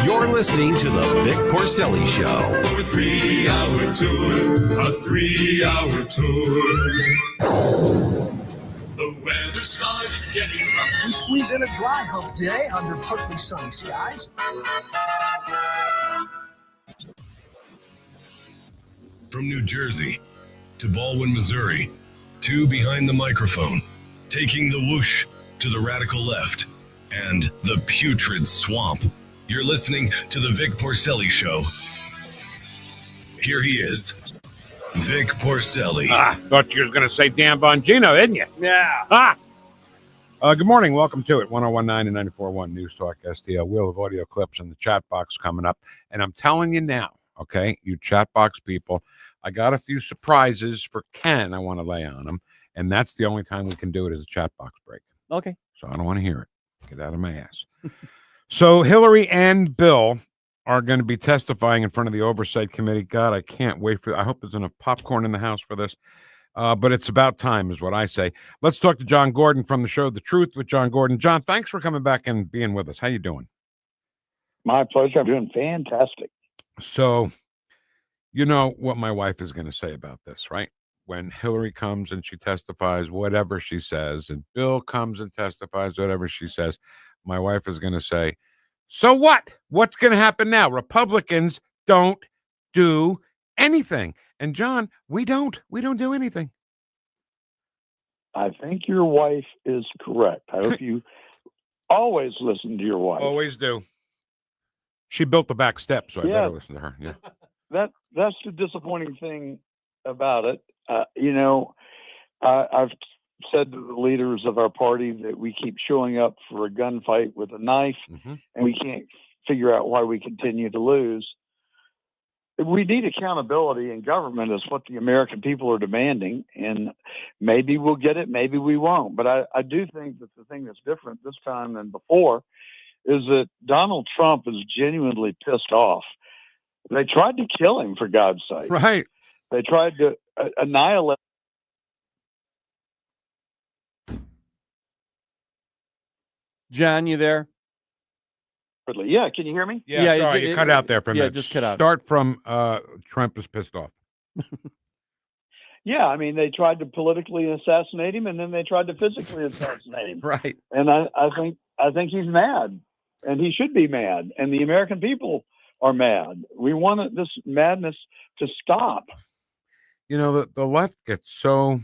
You're listening to the Vic Porcelli Show. A 3-hour tour, a 3-hour tour. The weather started getting rough. We squeeze in a dry hump day under partly sunny skies. From New Jersey to Baldwin, Missouri, two behind the microphone, taking the whoosh to the radical left and the putrid swamp. You're listening to the Vic Porcelli Show. Here he is, Vic Porcelli. Thought you were going to say Dan Bongino, didn't you? Yeah. Good morning. Welcome to it. 1019 and 94.1 News Talk STL. Wheel of audio clips in the chat box coming up. And I'm telling you now, okay, you chat box people, I got a few surprises for Ken I want to lay on him. And that's the only time we can do it as a chat box break. Okay. So I don't want to hear it. Get out of my ass. So Hillary and Bill are going to be testifying in front of the Oversight Committee. God, I can't wait for I hope there's enough popcorn in the house for this. But it's about time is what I say. Let's talk to John Gordon from the show The Truth with John Gordon. John, thanks for coming back and being with us. How you doing? My pleasure. I'm doing fantastic. So, you know what my wife is going to say about this, right? When Hillary comes and she testifies, whatever she says, and Bill comes and testifies, whatever she says, my wife is going to say, so what? What's going to happen now? Republicans don't do anything. And John, we don't do anything. I think your wife is correct. I hope you always listen to your wife. Always do. She built the back steps, so I better listen to her. Yeah. That's the disappointing thing about it. I've said to the leaders of our party that we keep showing up for a gunfight with a knife, and we can't figure out why we continue to lose. We need accountability in government is what the American people are demanding, and maybe we'll get it, maybe we won't. But I do think that the thing that's different this time than before is that Donald Trump is genuinely pissed off. They tried to kill him, for God's sake. Right. They tried to annihilate. John, you there? Yeah, can you hear me? Yeah, sorry, you cut out there for a minute. Just cut out. Start from Trump is pissed off. Yeah, I mean, they tried to politically assassinate him, and then they tried to physically assassinate him. Right. And I think he's mad, and he should be mad, and the American people are mad. We want this madness to stop. You know, the left gets so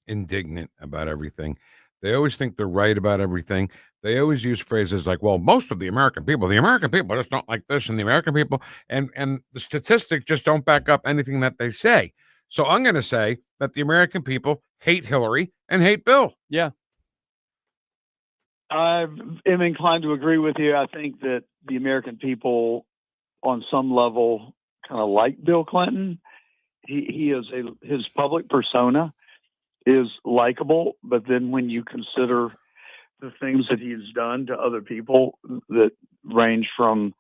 indignant about everything. They always think they're right about everything. They always use phrases like, well, most of the American people just don't like this, and the American people, and the statistics just don't back up anything that they say. So I'm going to say that the American people hate Hillary and hate Bill. Yeah. I am inclined to agree with you. I think that the American people on some level kind of like Bill Clinton. His public persona is likable, but then when you consider the things that he's done to other people that range from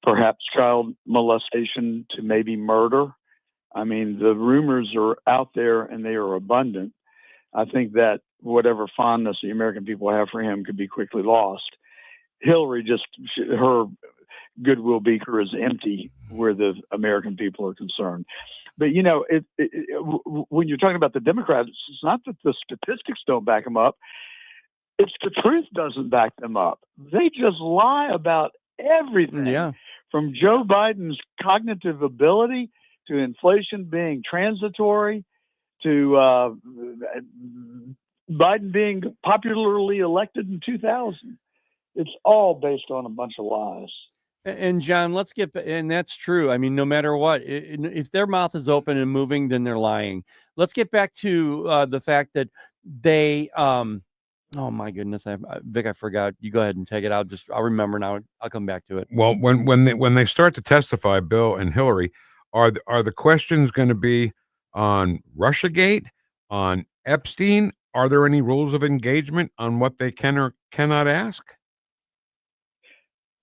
perhaps child molestation to maybe murder, I mean, the rumors are out there and they are abundant. I think that whatever fondness the American people have for him could be quickly lost. Hillary, her goodwill beaker is empty where the American people are concerned. But, when you're talking about the Democrats, it's not that the statistics don't back them up. It's the truth doesn't back them up. They just lie about everything. Yeah. From Joe Biden's cognitive ability to inflation being transitory to Biden being popularly elected in 2000. It's all based on a bunch of lies. And John, and that's true. I mean, no matter what, if their mouth is open and moving, then they're lying. Let's get back to the fact that they oh my goodness, Vic, I forgot. You go ahead and take it. I'll remember now. I'll come back to it. Well, when they start to testify, Bill and Hillary, are the questions going to be on Russiagate, on Epstein? Are there any rules of engagement on what they can or cannot ask?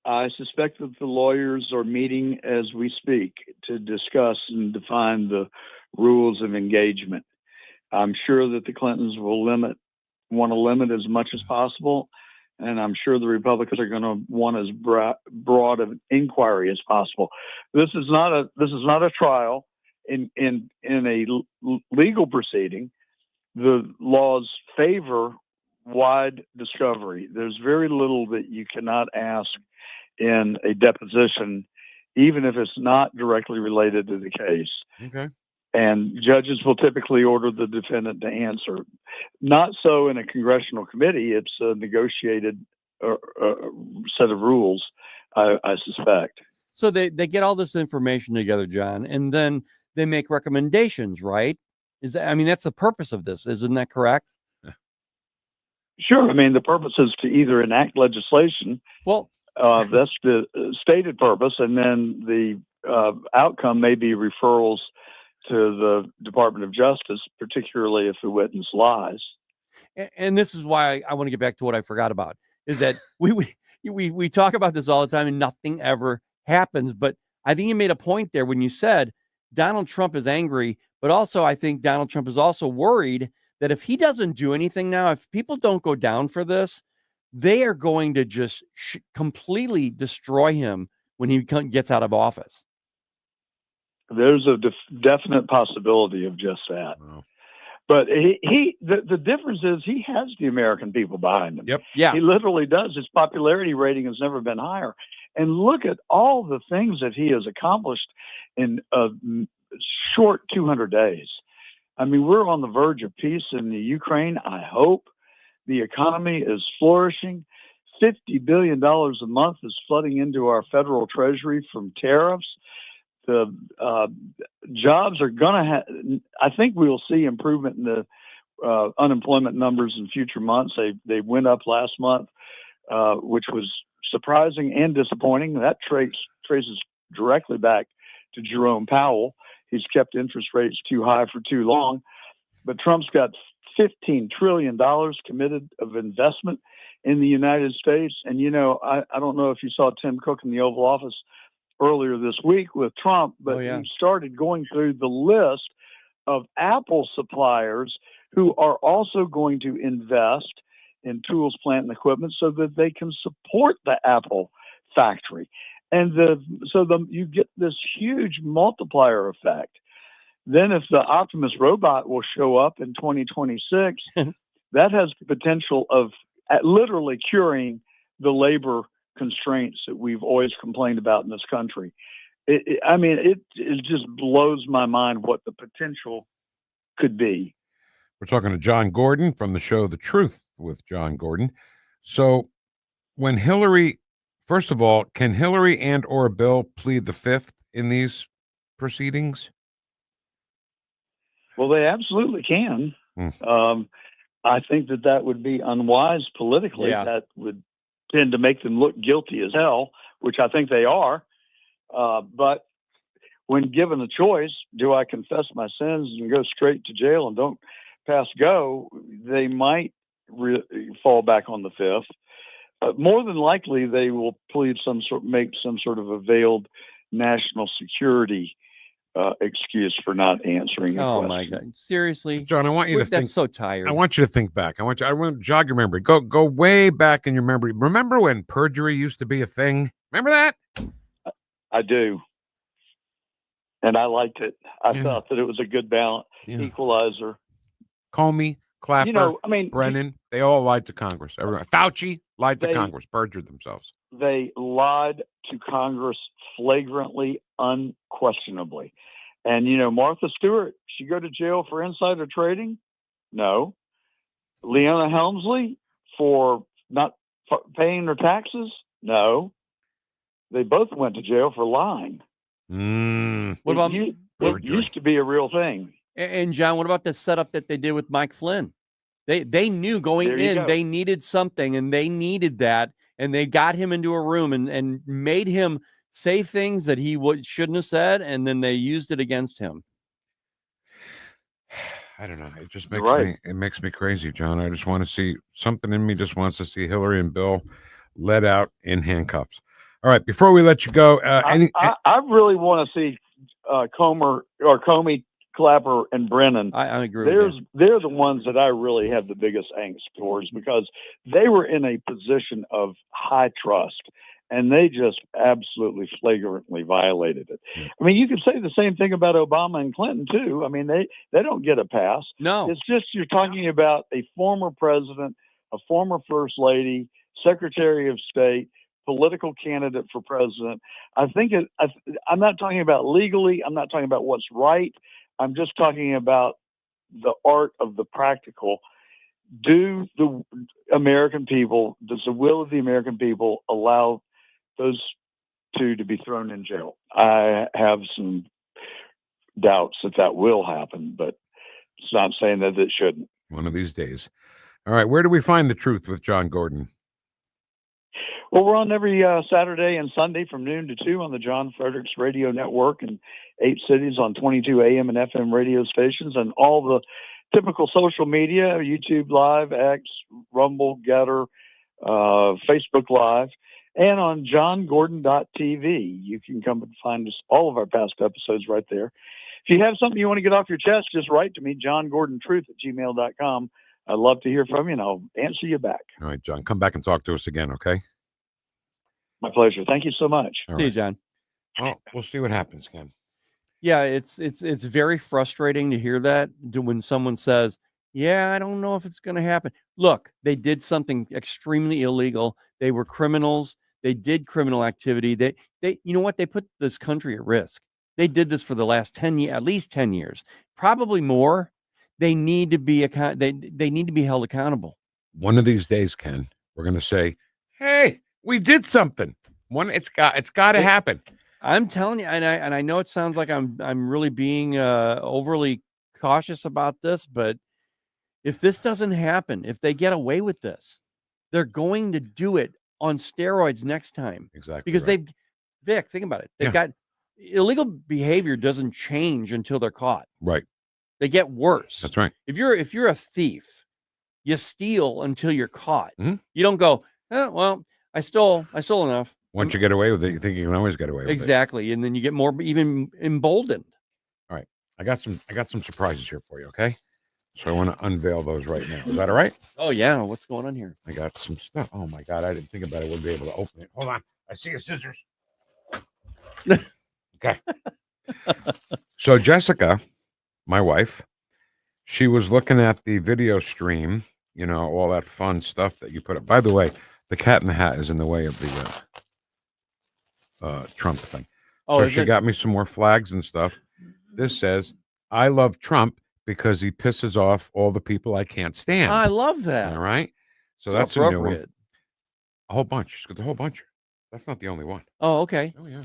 I suspect that the lawyers are meeting as we speak to discuss and define the rules of engagement. I'm sure that the Clintons want to limit as much as possible, and I'm sure the Republicans are going to want as broad of inquiry as possible. This is not a trial. In a legal proceeding, the laws favor wide discovery. There's very little that you cannot ask in a deposition, even if it's not directly related to the case. Okay. And judges will typically order the defendant to answer. Not so in a congressional committee. It's a negotiated set of rules, I suspect. So they get all this information together, John, and then they make recommendations, right? That's the purpose of this. Isn't that correct? Sure. I mean, the purpose is to either enact legislation. Well, that's the stated purpose. And then the outcome may be referrals to the Department of Justice, particularly if the witness lies. And this is why I want to get back to what I forgot about, is that we talk about this all the time and nothing ever happens. But I think you made a point there when you said Donald Trump is angry, but also I think Donald Trump is also worried that if he doesn't do anything now, if people don't go down for this, they are going to just completely destroy him when he gets out of office. There's a definite possibility of just that. Wow. But the difference is he has the American people behind him. Yep. Yeah. He literally does. His popularity rating has never been higher. And look at all the things that he has accomplished in a short 200 days. I mean, we're on the verge of peace in the Ukraine. I hope. The economy is flourishing. $50 billion a month is flooding into our federal treasury from tariffs. The jobs are going to have, I think we will see improvement in the unemployment numbers in future months. They went up last month, which was surprising and disappointing. That traces directly back to Jerome Powell. He's kept interest rates too high for too long. But Trump's got $15 trillion committed of investment in the United States. And, I don't know if you saw Tim Cook in the Oval Office earlier this week with Trump, but he started going through the list of Apple suppliers who are also going to invest in tools, plant, and equipment so that they can support the Apple factory. And you get this huge multiplier effect. Then if the Optimus robot will show up in 2026, that has the potential of literally curing the labor constraints that we've always complained about in this country. It just blows my mind what the potential could be. We're talking to John Gordon from the show The Truth with John Gordon. So when Hillary, first of all, can Hillary and or Bill plead the fifth in these proceedings? Well, they absolutely can. I think that would be unwise politically. Yeah. That would tend to make them look guilty as hell, which I think they are. But when given a choice, do I confess my sins and go straight to jail and don't pass go? They might fall back on the fifth. But more than likely, they will plead make some sort of a veiled national security excuse for not answering. Oh my God! Seriously, John, I want you to think. That's so tired. I want you to think back. I want to jog your memory. Go way back in your memory. Remember when perjury used to be a thing? Remember that? I do, and I liked it. I thought that it was a good balance, equalizer. Comey, Clapper, Brennan, they all lied to Congress. Everyone, Fauci lied to Congress, perjured themselves. They lied to Congress flagrantly, unquestionably. And, Martha Stewart, she go to jail for insider trading? No. Leona Helmsley for not paying their taxes? No. They both went to jail for lying. What about it used to be a real thing. And John, what about the setup that they did with Mike Flynn? They knew going There you in go. they needed something, and they needed that, and they got him into a room and made him say things that he shouldn't have said, and then they used it against him. I don't know. It just You're makes right. me. It makes me crazy, John. I just want to see something in me. Just wants to see Hillary and Bill let out in handcuffs. All right. Before we let you go, I really want to see Comey, Clapper, and Brennan. I agree with you. They're the ones that I really have the biggest angst towards, because they were in a position of high trust, and they just absolutely flagrantly violated it. I mean, you could say the same thing about Obama and Clinton too. I mean, they don't get a pass. No, it's just you're talking about a former president, a former first lady, Secretary of State, political candidate for president. I think I'm not talking about legally. I'm not talking about what's right. I'm just talking about the art of the practical. Does the will of the American people allow those two to be thrown in jail? I have some doubts that will happen, but it's not saying that it shouldn't. one of these days. All right. Where do we find the truth with John Gordon? Well, we're on every Saturday and Sunday from noon to 2 on the John Fredericks Radio Network in 8 cities on 22 AM and FM radio stations, and all the typical social media, YouTube Live, X, Rumble, Getter, Facebook Live, and on johngordon.tv. You can come and find us, all of our past episodes right there. If you have something you want to get off your chest, just write to me, johngordontruth@gmail.com. I'd love to hear from you, and I'll answer you back. All right, John, come back and talk to us again, okay? My pleasure. Thank you so much. See you, John. Well, we'll see what happens, Ken. Yeah, it's very frustrating to hear that when someone says, "Yeah, I don't know if it's going to happen." Look, they did something extremely illegal. They were criminals. They did criminal activity. They you know what? They put this country at risk. They did this for the last 10 years, at least 10 years, probably more. They need to be they need to be held accountable. One of these days, Ken, we're going to say, "Hey, we did something." It's got to happen. I'm telling you, and I know it sounds like I'm really being overly cautious about this, but if this doesn't happen, if they get away with this, they're going to do it on steroids next time. Exactly. Because Vic, think about it. They've got illegal behavior doesn't change until they're caught. Right. They get worse. That's right. If you're a thief, you steal until you're caught. Mm-hmm. You don't go, well, I stole enough. Once you get away with it, you think you can always get away with it. Exactly. And then you get more even emboldened. All right. I got some surprises here for you, okay? So I want to unveil those right now. Is that all right? Oh yeah. What's going on here? I got some stuff. Oh my God. I didn't think about it. We'll be able to open it. Hold on. I see your scissors. Okay. So Jessica, my wife, she was looking at the video stream, you know, all that fun stuff that you put up. By the way, the Cat in the Hat is in the way of the Trump thing. So she got me some more flags and stuff. This says, "I love Trump because he pisses off all the people I can't stand." I love that. All right. So that's a new one. A whole bunch. She's got the whole bunch. That's not the only one. Oh, okay. Oh yeah.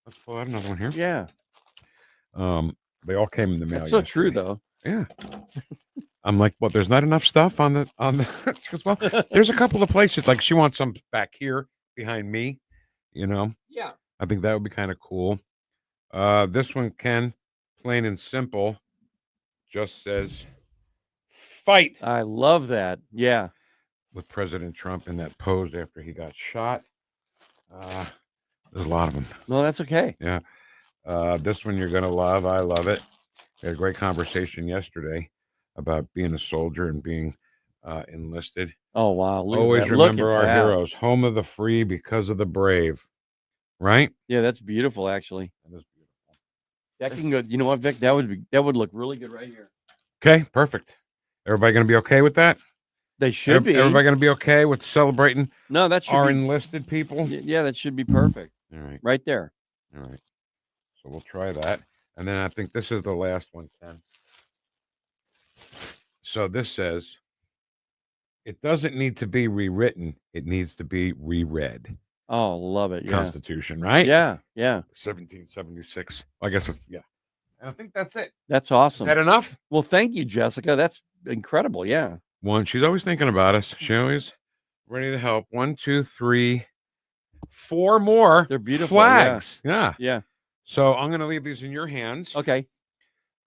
Let's pull out another one here. Yeah. They all came in the mail. That's so true, though. Yeah. I'm like, well, there's not enough stuff on the. She goes, well, there's a couple of places. Like she wants some back here behind me. You know. Yeah. I think that would be kind of cool. This one, Ken, plain and simple, just says, "Fight." I love that. Yeah. With President Trump in that pose after he got shot. There's a lot of them. No, that's okay. Yeah. This one you're going to love. I love it. We had a great conversation yesterday about being a soldier and being enlisted. Oh, wow. Always remember our heroes. Home of the free because of the brave. Right? Yeah, that's beautiful, actually. That is beautiful. That can go. You know what, Vic? That would look really good right here. Okay, perfect. Everybody going to be okay with that? They should be. Everybody going to be okay with celebrating? No, that should our be enlisted people. Yeah, that should be perfect. All right, right there. All right. So we'll try that, and then I think this is the last one, Ken. So this says, "It doesn't need to be rewritten; it needs to be reread." Oh, love it. Yeah. Constitution, right? Yeah, yeah. 1776. I guess it's yeah. And I think that's it. That's awesome. Is that enough? Well, thank you, Jessica. That's incredible. Yeah. One, she's always thinking about us. She always ready to help. 1, 2, 3, 4 more. They're beautiful. Flags. Yeah. Yeah. So I'm going to leave these in your hands. Okay.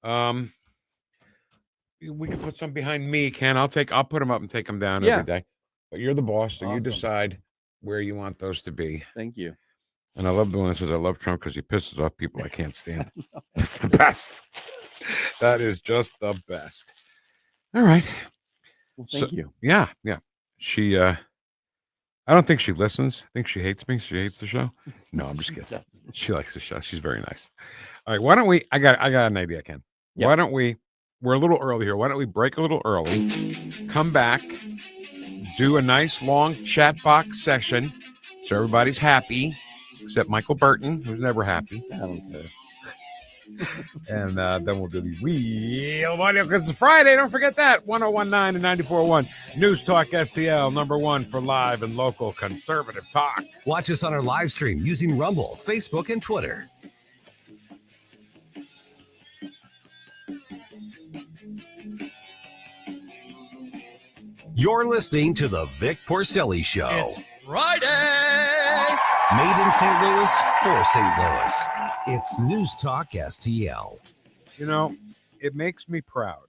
We can put some behind me, Ken. I'll put them up and take them down every day. But you're the boss, so you decide where you want those to be. Thank you. And I love the one that says, I love Trump because he pisses off people I can't stand. That's the best. That is just the best. All right. Well, thank you. Yeah. Yeah. She, I don't think she listens. I think she hates me. She hates the show. No, I'm just kidding. She likes the show. She's very nice. All right. Why don't we, I got an idea, Ken. Yep. Why don't we, we're a little early here. Why don't we break a little early, come back, do a nice long chat box session so everybody's happy, except Michael Burton, who's never happy. I don't care. And then we'll do the Wheel of Audio because it's Friday. Don't forget that. 101.9 and 94.1. News Talk STL, #1 for live and local conservative talk. Watch us on our live stream using Rumble, Facebook, and Twitter. You're listening to the Vic Porcelli Show. It's Friday. Made in St. Louis for St. Louis. It's News Talk STL. You know, it makes me proud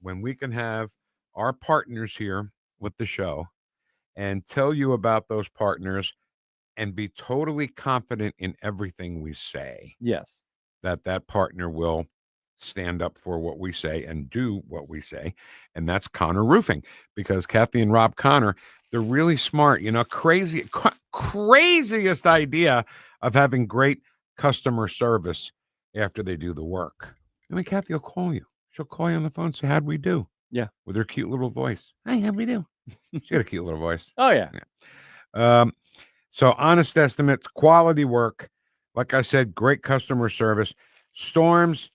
when we can have our partners here with the show and tell you about those partners and be totally confident in everything we say. Yes. That partner will stand up for what we say and do what we say. And that's Connor Roofing, because Kathy and Rob Connor, they're really smart. You know, craziest idea of having great customer service after they do the work. I mean, Kathy will call you. She'll call you on the phone and say, how'd we do? Yeah. With her cute little voice. Hey, how'd we do? She got a cute little voice. Oh, yeah. So honest estimates, quality work. Like I said, great customer service. Storms,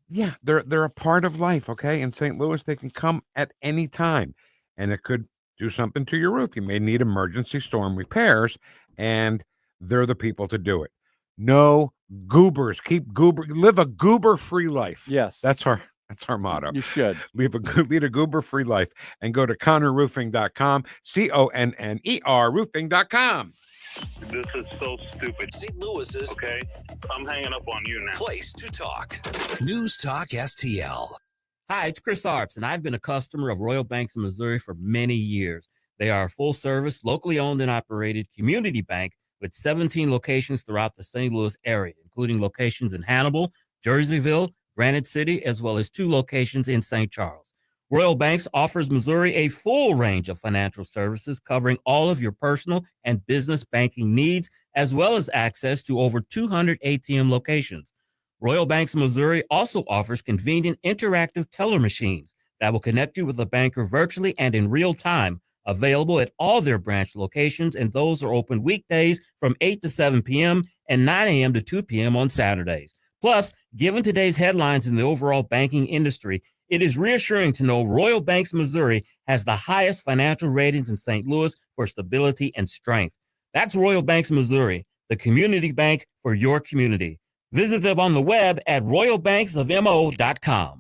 yeah, they're a part of life, okay? In St. Louis, they can come at any time, and it could do something to your roof. You may need emergency storm repairs, and they're the people to do it. No goobers. Live a goober-free life. Yes. That's our motto. You should. Lead a goober-free life and go to ConnorRoofing.com, CONNER roofing.com. This is so stupid. St. Louis's. Okay, I'm hanging up on you now. Place to talk. News Talk STL. Hi, it's Chris Arps, and I've been a customer of Royal Banks of Missouri for many years. They are a full-service, locally owned and operated community bank with 17 locations throughout the St. Louis area, including locations in Hannibal, Jerseyville, Granite City, as well as 2 locations in St. Charles. Royal Banks offers Missouri a full range of financial services covering all of your personal and business banking needs, as well as access to over 200 ATM locations. Royal Banks of Missouri also offers convenient interactive teller machines that will connect you with a banker virtually and in real time, available at all their branch locations, and those are open weekdays from 8 to 7 p.m. and 9 a.m. to 2 p.m. on Saturdays. Plus, given today's headlines in the overall banking industry, it is reassuring to know Royal Banks Missouri has the highest financial ratings in St. Louis for stability and strength. That's Royal Banks Missouri, the community bank for your community. Visit them on the web at royalbanksofmo.com.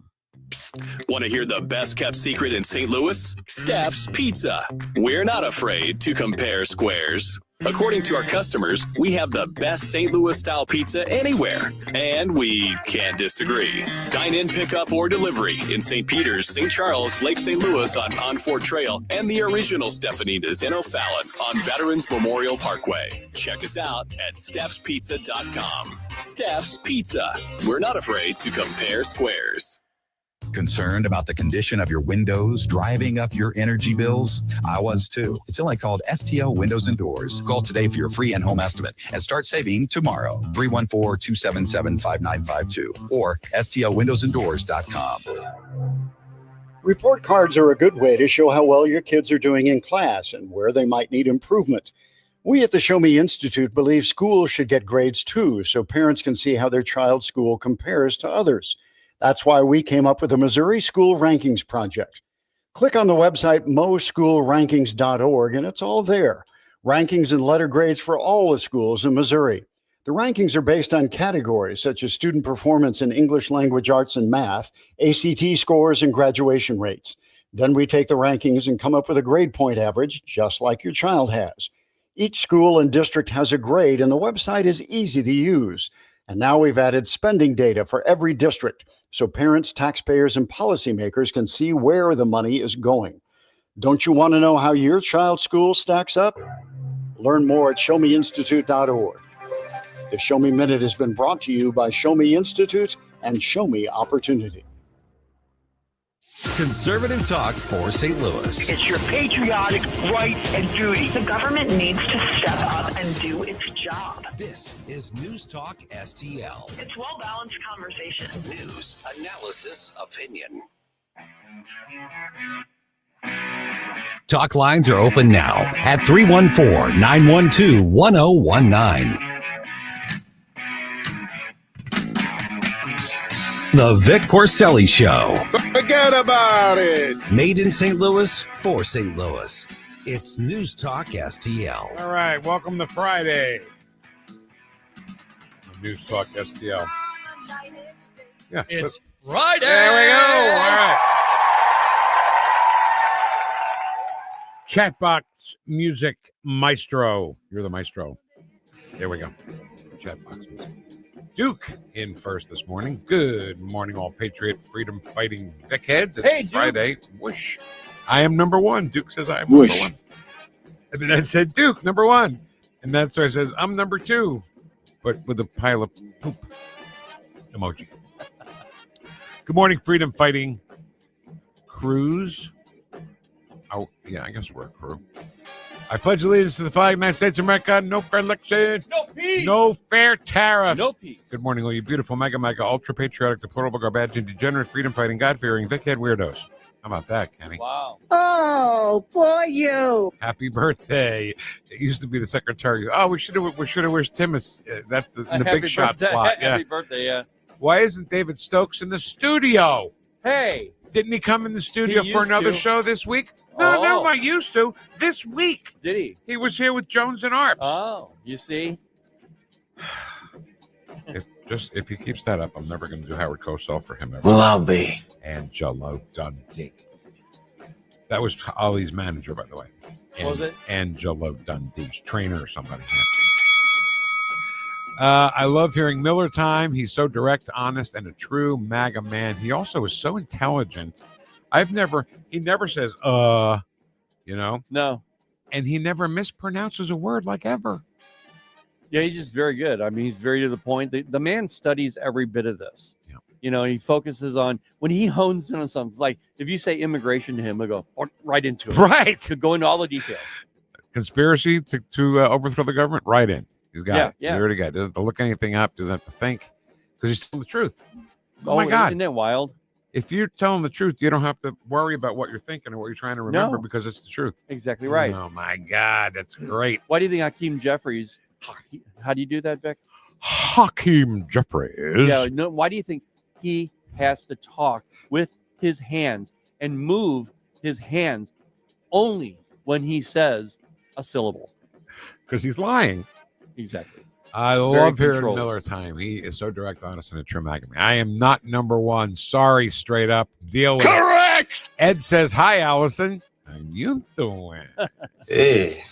Want to hear the best kept secret in St. Louis? Steph's Pizza. We're not afraid to compare squares. According to our customers, we have the best St. Louis style pizza anywhere, and we can't disagree. Dine in, pick up, or delivery in St. Peters, St. Charles, Lake St. Louis on Fort Trail, and the original Stefanina's in O'Fallon on Veterans Memorial Parkway. Check us out at Steph'sPizza.com. Steph's Pizza. We're not afraid to compare squares. Concerned about the condition of your windows driving up your energy bills? I was too. It's only called STL Windows and Doors. Call today for your free in-home estimate and start saving tomorrow. 314-277-5952 or stlwindowsanddoors.com. Report cards are a good way to show how well your kids are doing in class and where they might need improvement. We at the ShowMe Institute believe schools should get grades too, so parents can see how their child's school compares to others. That's why we came up with the Missouri School Rankings Project. Click on the website moschoolrankings.org and it's all there. Rankings and letter grades for all the schools in Missouri. The rankings are based on categories such as student performance in English language arts and math, ACT scores, and graduation rates. Then we take the rankings and come up with a grade point average, just like your child has. Each school and district has a grade, and the website is easy to use. And now we've added spending data for every district, so parents, taxpayers, and policymakers can see where the money is going. Don't you want to know how your child's school stacks up? Learn more at showmeinstitute.org. The Show Me Minute has been brought to you by Show Me Institute and Show Me Opportunity. Conservative talk for St. Louis. It's your patriotic right and duty. The government needs to step up and do its job. This is News Talk STL. It's well-balanced conversation. News, analysis, opinion. Talk lines are open now at 314-912-1019. The Vic Porcelli Show. Forget about it. Made in St. Louis for St. Louis. It's News Talk STL. All right, welcome to Friday. News Talk STL. Yeah, it's Friday. There we go. All right. Chatbox music maestro. You're the maestro. There we go. Chatbox music. Duke in first this morning. Good morning, all patriot, freedom fighting Vic Heads. It's Hey, Duke. Friday. Whoosh. I am number one. Duke says I am Whoosh. number one. And then I said, Duke, number one. And that's why I says, I'm number two. But with a pile of poop emoji. Good morning, freedom fighting crews. Oh, yeah, I guess we're a crew. I pledge allegiance to the flag of the United States of America. No fair election. No peace. No fair tariff. No peace. Good morning, all you beautiful, mega, ultra patriotic, deplorable, garbage, and degenerate, freedom fighting, God fearing, Vic Head weirdos. How about that, Kenny? Wow. Oh, for you. Happy birthday. It used to be the secretary. Oh, we should have wished Tim. That's in the big shot slot. Yeah. Happy birthday, yeah. Why isn't David Stokes in the studio? Hey. Didn't he come in the studio for another show this week? No, I used to. This week. Did he? He was here with Jones and Arps. Oh, you see? If he keeps that up, I'm never going to do Howard Cosell for him ever. Well, I'll be. Angelo Dundee. That was Ollie's manager, by the way. What was it? Angelo Dundee's trainer or somebody. I love hearing Miller Time. He's so direct, honest, and a true MAGA man. He also is so intelligent. He never says, No. And he never mispronounces a word like ever. Yeah, he's just very good. I mean, he's very to the point. The man studies every bit of this. Yeah. You know, he focuses on, when he hones in on something, like if you say immigration to him, he'll go right into it. Right. To go into all the details. Conspiracy to overthrow the government? Right in. He's got it. Yeah. He already got it. Doesn't have to look anything up. Doesn't have to think. Because he's telling the truth. Oh, my God. Isn't that wild? If you're telling the truth, you don't have to worry about what you're thinking or what you're trying to remember No. because it's the truth. Exactly right. Oh, my God. That's great. Why do you think Hakeem Jeffries, how do you do that, Vic? Hakeem Jeffries. Yeah, no. Why do you think he has to talk with his hands and move his hands only when he says a syllable? Because he's lying. Exactly. I love hearing Miller Time. He is so direct, honest, and a true MAGA man. I am not number one. Sorry, straight up. Deal with it. Correct. Ed says, hi, Allison. How you doing? Hey,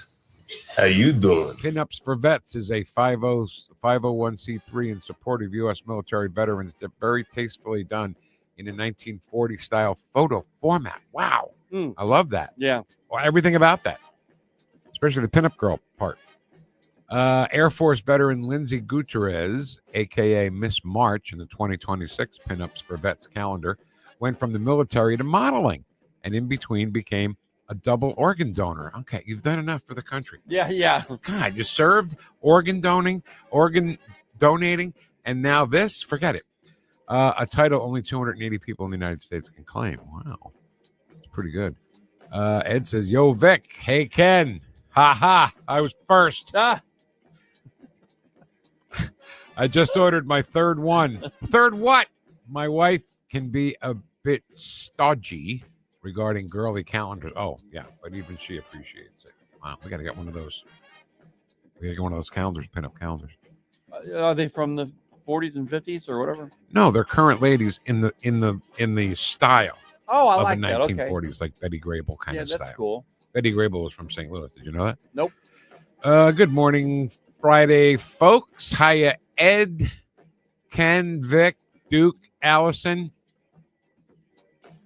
how you doing? Pinups for Vets is a 501c3 in support of U.S. military veterans. They're very tastefully done in a 1940 style photo format. Wow. I love that. Yeah. Well, everything about that, especially the pinup girl part. Air Force veteran Lindsay Gutierrez, a.k.a. Miss March in the 2026 Pinups for Vets calendar, went from the military to modeling and in between became a double organ donor. Okay, you've done enough for the country. Yeah. God, you served, organ donating, and now this, forget it. A title only 280 people in the United States can claim. Wow, that's pretty good. Ed says, yo, Vic, hey, Ken. Ha, I was first. I just ordered my third one. Third what? My wife can be a bit stodgy regarding girly calendars. Oh, yeah, but even she appreciates it. Wow, we got to get one of those. We got to get one of those calendars, pinup calendars. Are they from the 40s and 50s or whatever? No, they're current ladies in the style. Oh, I of like the that. Okay. 1940s, like Betty Grable kind Yeah, of that's style. cool. Betty Grable was from St. Louis. Did you know that? Nope. Good morning, Friday, folks. Hiya, Ed, Ken, Vic, Duke, Allison.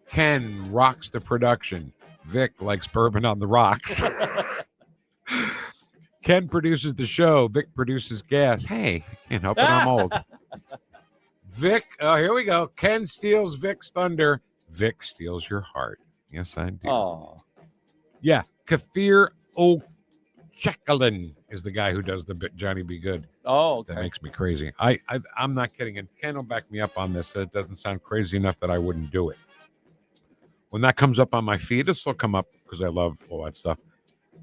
Ken rocks the production. Vic likes bourbon on the rocks. Ken produces the show. Vic produces gas. Hey, can't help it. I'm old. Vic, here we go. Ken steals Vic's thunder. Vic steals your heart. Yes, I do. Oh. Yeah, Kafir O'Checklin is the guy who does the Johnny Be Good. Oh, okay. That makes me crazy. I'm not kidding. And Ken will back me up on this. It doesn't sound crazy enough that I wouldn't do it. When that comes up on my feed, this will come up because I love all that stuff.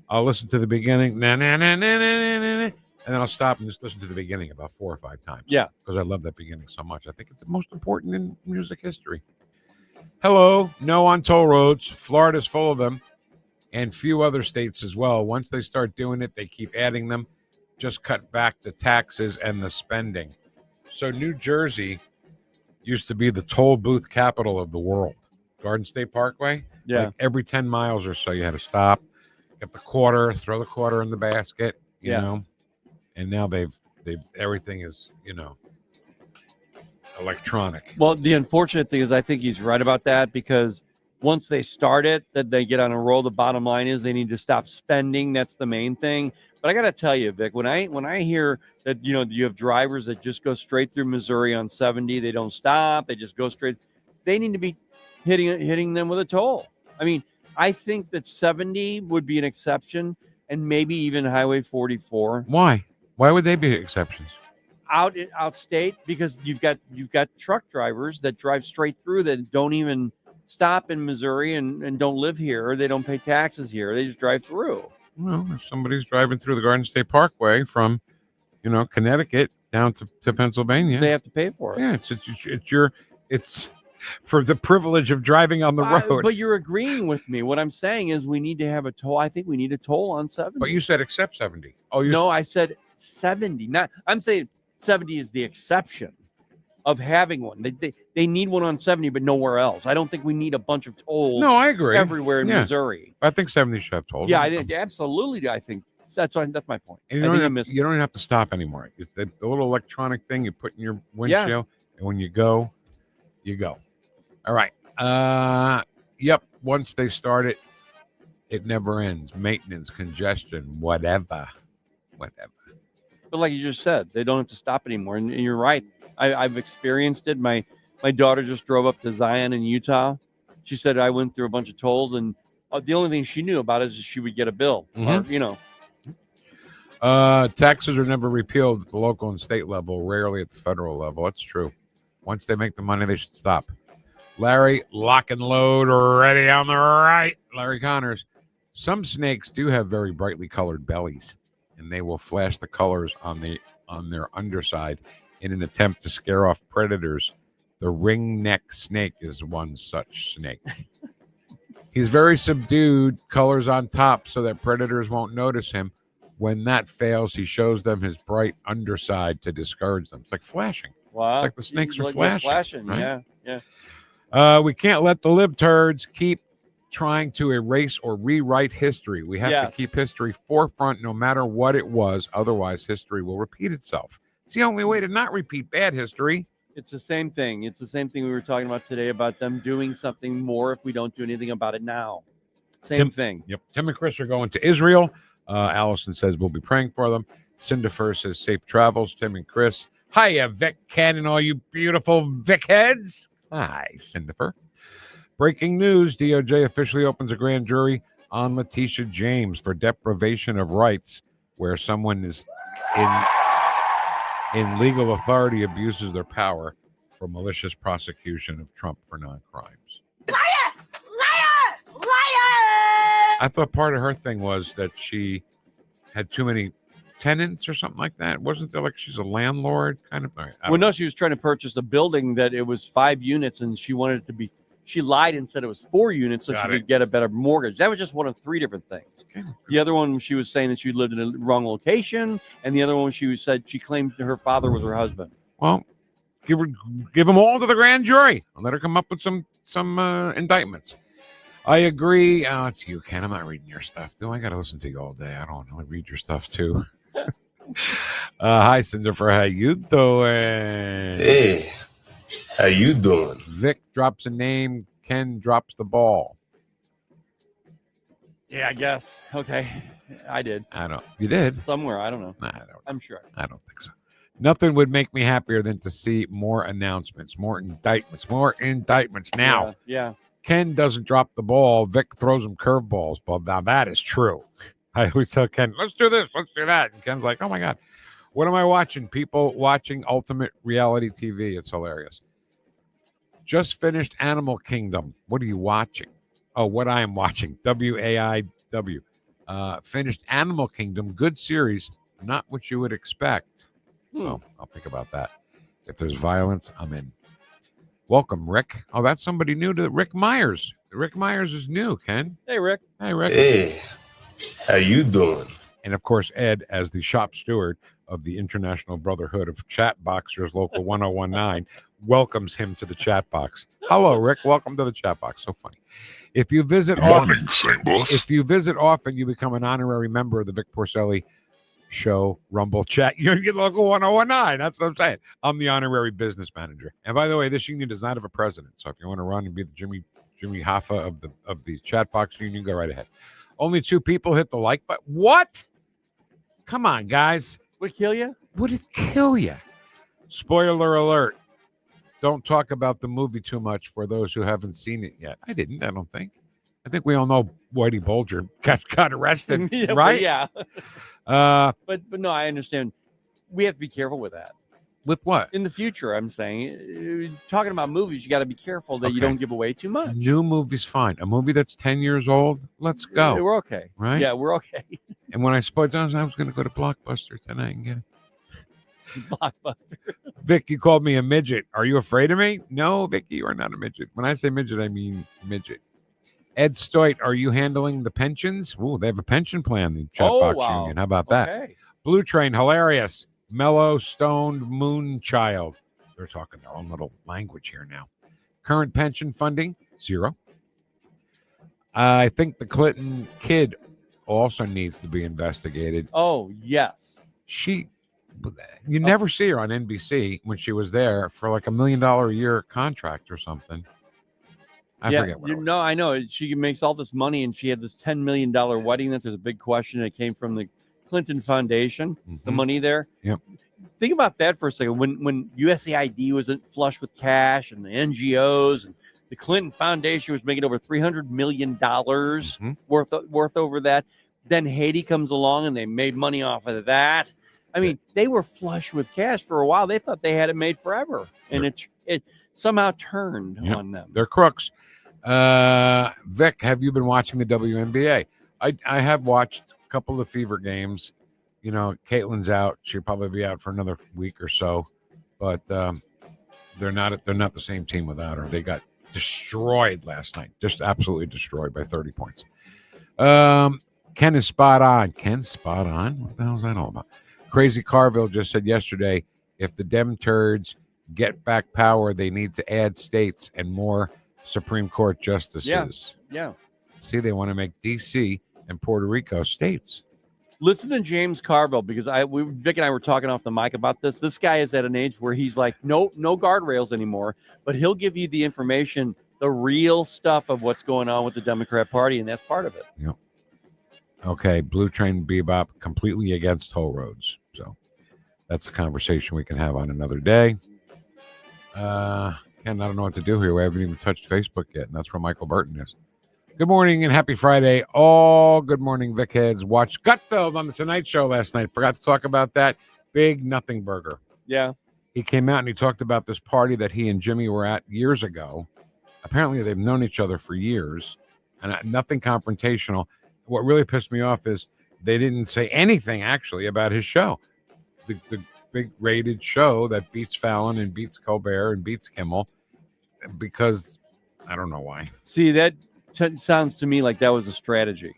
I'll listen to the beginning, na na na na na na, and then I'll stop and just listen to the beginning about 4 or 5 times. Yeah, because I love that beginning so much. I think it's the most important in music history. Hello, no on toll roads. Florida's full of them, and few other states as well. Once they start doing it, they keep adding them. Just cut back the taxes and the spending. So New Jersey used to be the toll booth capital of the world. Garden State Parkway. Yeah. Like every 10 miles or so, you had to stop, get the quarter, throw the quarter in the basket, you know. And now they've everything is, electronic. Well, the unfortunate thing is I think he's right about that, because once they start it, that they get on a roll. The bottom line is they need to stop spending. That's the main thing. But I got to tell you, Vic, when I hear that, you have drivers that just go straight through Missouri on 70, they don't stop, they just go straight. They need to be hitting them with a toll. I mean, I think that 70 would be an exception, and maybe even Highway 44. Why? Why would they be exceptions? Outstate, because you've got truck drivers that drive straight through that don't even stop in Missouri and don't live here, or they don't pay taxes here. They just drive through. Well, if somebody's driving through the Garden State Parkway from, Connecticut down to Pennsylvania, they have to pay for it. Yeah, it's for the privilege of driving on the road. But you're agreeing with me. What I'm saying is we need to have a toll. I think we need a toll on 70. But you said except 70. Oh, no, I said 70. I'm saying 70 is the exception of having one. They need one on 70, but nowhere else. I don't think we need a bunch of tolls. No, I agree. Everywhere in Missouri. I think 70 should have tolls. Yeah, absolutely. I think that's my point. And you don't even have to stop anymore. It's the little electronic thing you put in your windshield, and when you go, you go. All right. Yep. Once they start it, it never ends. Maintenance, congestion, whatever. But like you just said, they don't have to stop anymore. And you're right. I've experienced it. My daughter just drove up to Zion in Utah. She said I went through a bunch of tolls, and the only thing she knew about is she would get a bill. Mm-hmm. Taxes are never repealed at the local and state level, rarely at the federal level. That's true. Once they make the money, they should stop. Larry, lock and load, ready on the right. Larry Connors. Some snakes do have very brightly colored bellies, and they will flash the colors on their underside in an attempt to scare off predators. The ringneck snake is one such snake. He's very subdued, colors on top so that predators won't notice him. When that fails, he shows them his bright underside to discourage them. It's like flashing. Wow. It's like the snakes are flashing. Right? Yeah. We can't let the libturds keep trying to erase or rewrite history. We have to keep history forefront no matter what it was. Otherwise, history will repeat itself. It's the only way to not repeat bad history. It's the same thing. It's the same thing we were talking about today about them doing something more if we don't do anything about it now. Same thing. Yep. Tim and Chris are going to Israel. Allison says we'll be praying for them. Cinderfer says safe travels. Tim and Chris. Hiya, Vic Ken and all you beautiful Vic Heads. Hi, Cinderfer. Breaking news. DOJ officially opens a grand jury on Letitia James for deprivation of rights, where someone is in legal authority abuses their power for malicious prosecution of Trump for non-crimes. I thought part of her thing was that she had too many tenants or something like that. Wasn't there like she's a landlord kind of? Right, well, no, she was trying to purchase a building that it was 5 units, and she wanted it to be. She lied and said it was 4 units so she could get a better mortgage. That was just one of 3 different things. Okay. The other one, she was saying that she lived in a wrong location, and the other one, she said she claimed her father was her husband. Well, Give them all to the grand jury and let her come up with some indictments. I agree. Oh, it's you, Ken. I'm not reading your stuff. Do I got to listen to you all day? I don't know. I read your stuff too. Hi, Cinderfer. How you doing? Hey, how you doing? Vic drops a name. Ken drops the ball. Yeah, I guess. Okay. I did. I don't. You did? Somewhere. I don't know. I don't. I'm sure. I don't think so. Nothing would make me happier than to see more announcements, more indictments now. Yeah. Ken doesn't drop the ball. Vic throws him curveballs. But now that is true. I always tell Ken, let's do this, let's do that. And Ken's like, oh my God, what am I watching? People watching ultimate reality TV. It's hilarious. Just finished Animal Kingdom. What are you watching? Oh, what I am watching. WAIW. Finished Animal Kingdom. Good series. Not what you would expect. So I'll think about that. If there's violence, I'm in. Welcome, Rick. Oh, that's somebody new to Rick Myers. Rick Myers is new, Ken. Hey, Rick. Hey, Rick. Hey, how you doing? And, of course, Ed, as the shop steward of the International Brotherhood of Chat Boxers Local 1019, welcomes him to the chat box. Hello, Rick. Welcome to the chat box. So funny. If you visit often, you become an honorary member of the Vic Porcelli Show Rumble Chat. You're your local 1019. That's what I'm saying. I'm the honorary business manager. And by the way, this union does not have a president. So if you want to run and be the Jimmy Hoffa of the chat box union, go right ahead. Only 2 people hit the like button. What? Come on, guys. Would it kill you? Would it kill you? Spoiler alert. Don't talk about the movie too much for those who haven't seen it yet. I didn't, I don't think. I think we all know Whitey Bulger got arrested, Yeah, right? Yeah. But no, I understand. We have to be careful with that. With what? In the future, I'm saying, talking about movies, you got to be careful that you don't give away too much. New movie's fine. A movie that's 10 years old, let's go. Yeah, we're okay. Right? Yeah, we're okay. And when I spoke, I was going to go to Blockbuster tonight and get it. Blockbuster. Vic, you called me a midget. Are you afraid of me? No, Vicky, you are not a midget. When I say midget, I mean midget. Ed Stoit, are you handling the pensions? Ooh, they have a pension plan, the Chatbox Union. How about that? Okay. Blue Train, hilarious. Mellow, stoned, moon child. They're talking their own little language here now. Current pension funding, 0. I think the Clinton kid also needs to be investigated. Oh, yes. You never see her on NBC when she was there for like $1 million a year contract or something. I forget what it was. No, I know. She makes all this money, and she had this $10 million wedding that there's a big question that came from the Clinton Foundation, the money there. Yep. Think about that for a second. When USAID wasn't flush with cash and the NGOs and the Clinton Foundation was making over $300 million worth over that. Then Haiti comes along and they made money off of that. I mean, they were flush with cash for a while. They thought they had it made forever. And it somehow turned on them. They're crooks. Vic, have you been watching the WNBA? I have watched a couple of Fever games. You know, Caitlin's out. She'll probably be out for another week or so. But they're not the same team without her. They got destroyed last night. Just absolutely destroyed by 30 points. Ken is spot on. Ken's spot on? What the hell is that all about? Crazy Carville just said yesterday, if the Dem turds get back power, they need to add states and more Supreme Court justices. Yeah. See, they want to make D.C. and Puerto Rico states. Listen to James Carville, because Vic and I were talking off the mic about this. This guy is at an age where he's like, no guardrails anymore, but he'll give you the information, the real stuff of what's going on with the Democrat Party, and that's part of it. Yep. Okay, Blue Train Bebop completely against toll roads. So that's a conversation we can have on another day. Ken, I don't know what to do here. We haven't even touched Facebook yet, and that's where Michael Burton is. Good morning and happy Friday. All good morning, Vic Heads. Watched Gutfeld on the Tonight Show last night. Forgot to talk about that. Big nothing burger. Yeah. He came out and he talked about this party that he and Jimmy were at years ago. Apparently, they've known each other for years, and nothing confrontational. What really pissed me off is they didn't say anything, actually, about his show. The big rated show that beats Fallon and beats Colbert and beats Kimmel, because I don't know why. See, that sounds to me like that was a strategy.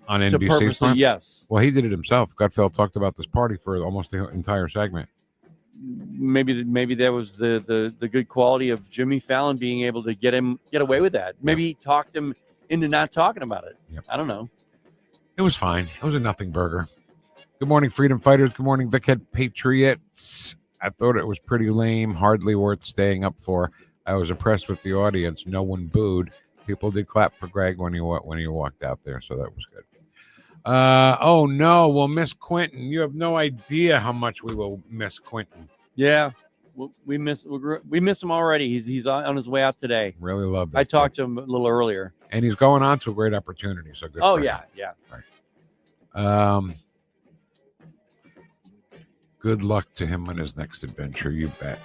On NBC? Yes. Well, he did it himself. Gutfeld talked about this party for almost the entire segment. maybe that was the good quality of Jimmy Fallon being able to get away with that. Maybe he talked him into not talking about it. Yep. I don't know. It was fine. It was a nothing burger. Good morning, Freedom Fighters. Good morning, Vic Head Patriots. I thought it was pretty lame, hardly worth staying up for. I was impressed with the audience. No one booed. People did clap for Greg when he walked out there, so that was good. Oh no, we'll miss Quentin. You have no idea how much we will miss Quentin. Yeah, we miss him already. He's on his way out today. Really love that. I talked to him a little earlier, and he's going on to a great opportunity. So good. Oh for yeah, him. yeah. Right. Good luck to him on his next adventure. You bet.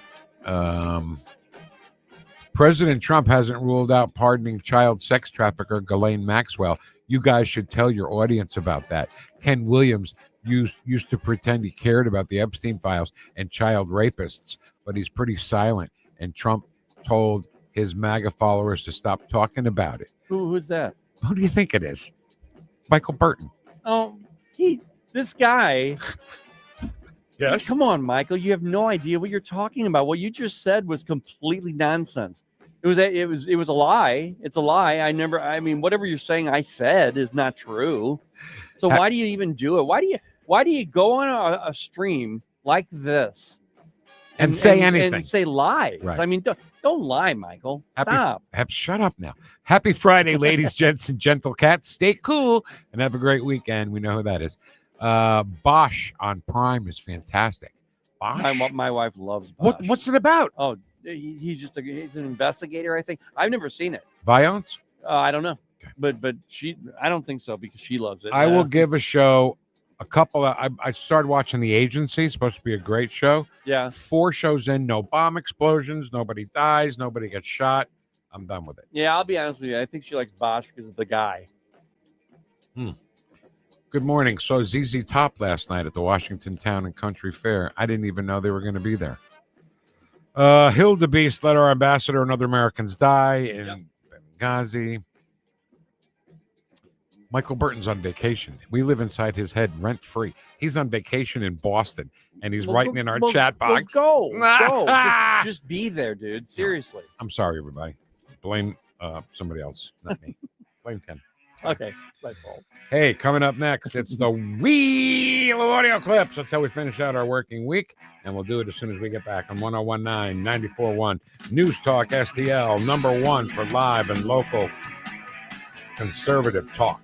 President Trump hasn't ruled out pardoning child sex trafficker Ghislaine Maxwell. You guys should tell your audience about that. Ken Williams used to pretend he cared about the Epstein files and child rapists, but he's pretty silent. And Trump told his MAGA followers to stop talking about it. Who's that? Who do you think it is? Michael Burton. Oh, this guy. Yes. Come on, Michael. You have no idea what you're talking about. What you just said was completely nonsense. It was a lie. It's a lie. I mean, whatever you're saying I said is not true. So why do you even do it? Why do you go on a stream like this and say anything and say lies? Right. I mean, don't lie, Michael. Stop. Shut up now. Happy Friday, ladies, gents, and gentle cats. Stay cool and have a great weekend. We know who that is. Bosch on Prime is fantastic. Bosch? My wife loves Bosch. What's it about? Oh, he's an investigator, I think. I've never seen it. Violence? I don't know. Okay. But I don't think so because she loves it. I will give a show a couple of, I started watching The Agency. It's supposed to be a great show. Yeah. 4 shows in, no bomb explosions, nobody dies, nobody gets shot. I'm done with it. Yeah, I'll be honest with you. I think she likes Bosch because of the guy. Good morning. Saw ZZ Top last night at the Washington Town and Country Fair. I didn't even know they were going to be there. Hildebeest, let our ambassador and other Americans die in Benghazi. Michael Burton's on vacation. We live inside his head rent-free. He's on vacation in Boston, and he's writing in our chat box. Go. Just be there, dude. Seriously. I'm sorry, everybody. Blame somebody else, not me. Blame Ken. Okay, my fault. Hey, coming up next, it's the Wheel of Audio Clips. That's how we finish out our working week, and we'll do it as soon as we get back on 1019, 94.1 News Talk STL, #1 for live and local conservative talk.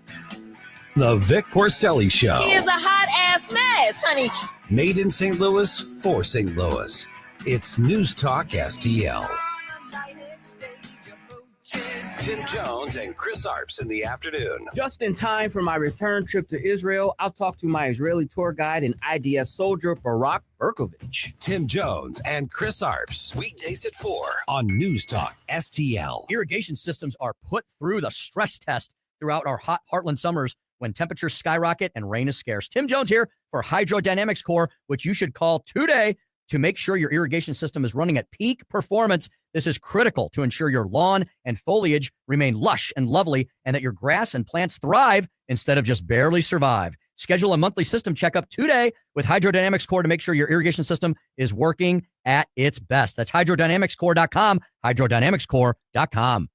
The Vic Porcelli Show. He is a hot-ass mess, honey. Made in St. Louis for St. Louis. It's News Talk STL. Tim Jones and Chris Arps in the afternoon. Just in time for my return trip to Israel, I'll talk to my Israeli tour guide and IDF soldier, Barak Berkovich. Tim Jones and Chris Arps. Weekdays at 4 on News Talk STL. Irrigation systems are put through the stress test throughout our hot Heartland summers when temperatures skyrocket and rain is scarce. Tim Jones here for Hydrodynamics Core, which you should call today to make sure your irrigation system is running at peak performance. This is critical to ensure your lawn and foliage remain lush and lovely and that your grass and plants thrive instead of just barely survive. Schedule a monthly system checkup today with Hydrodynamics Core to make sure your irrigation system is working at its best. That's hydrodynamicscore.com, hydrodynamicscore.com.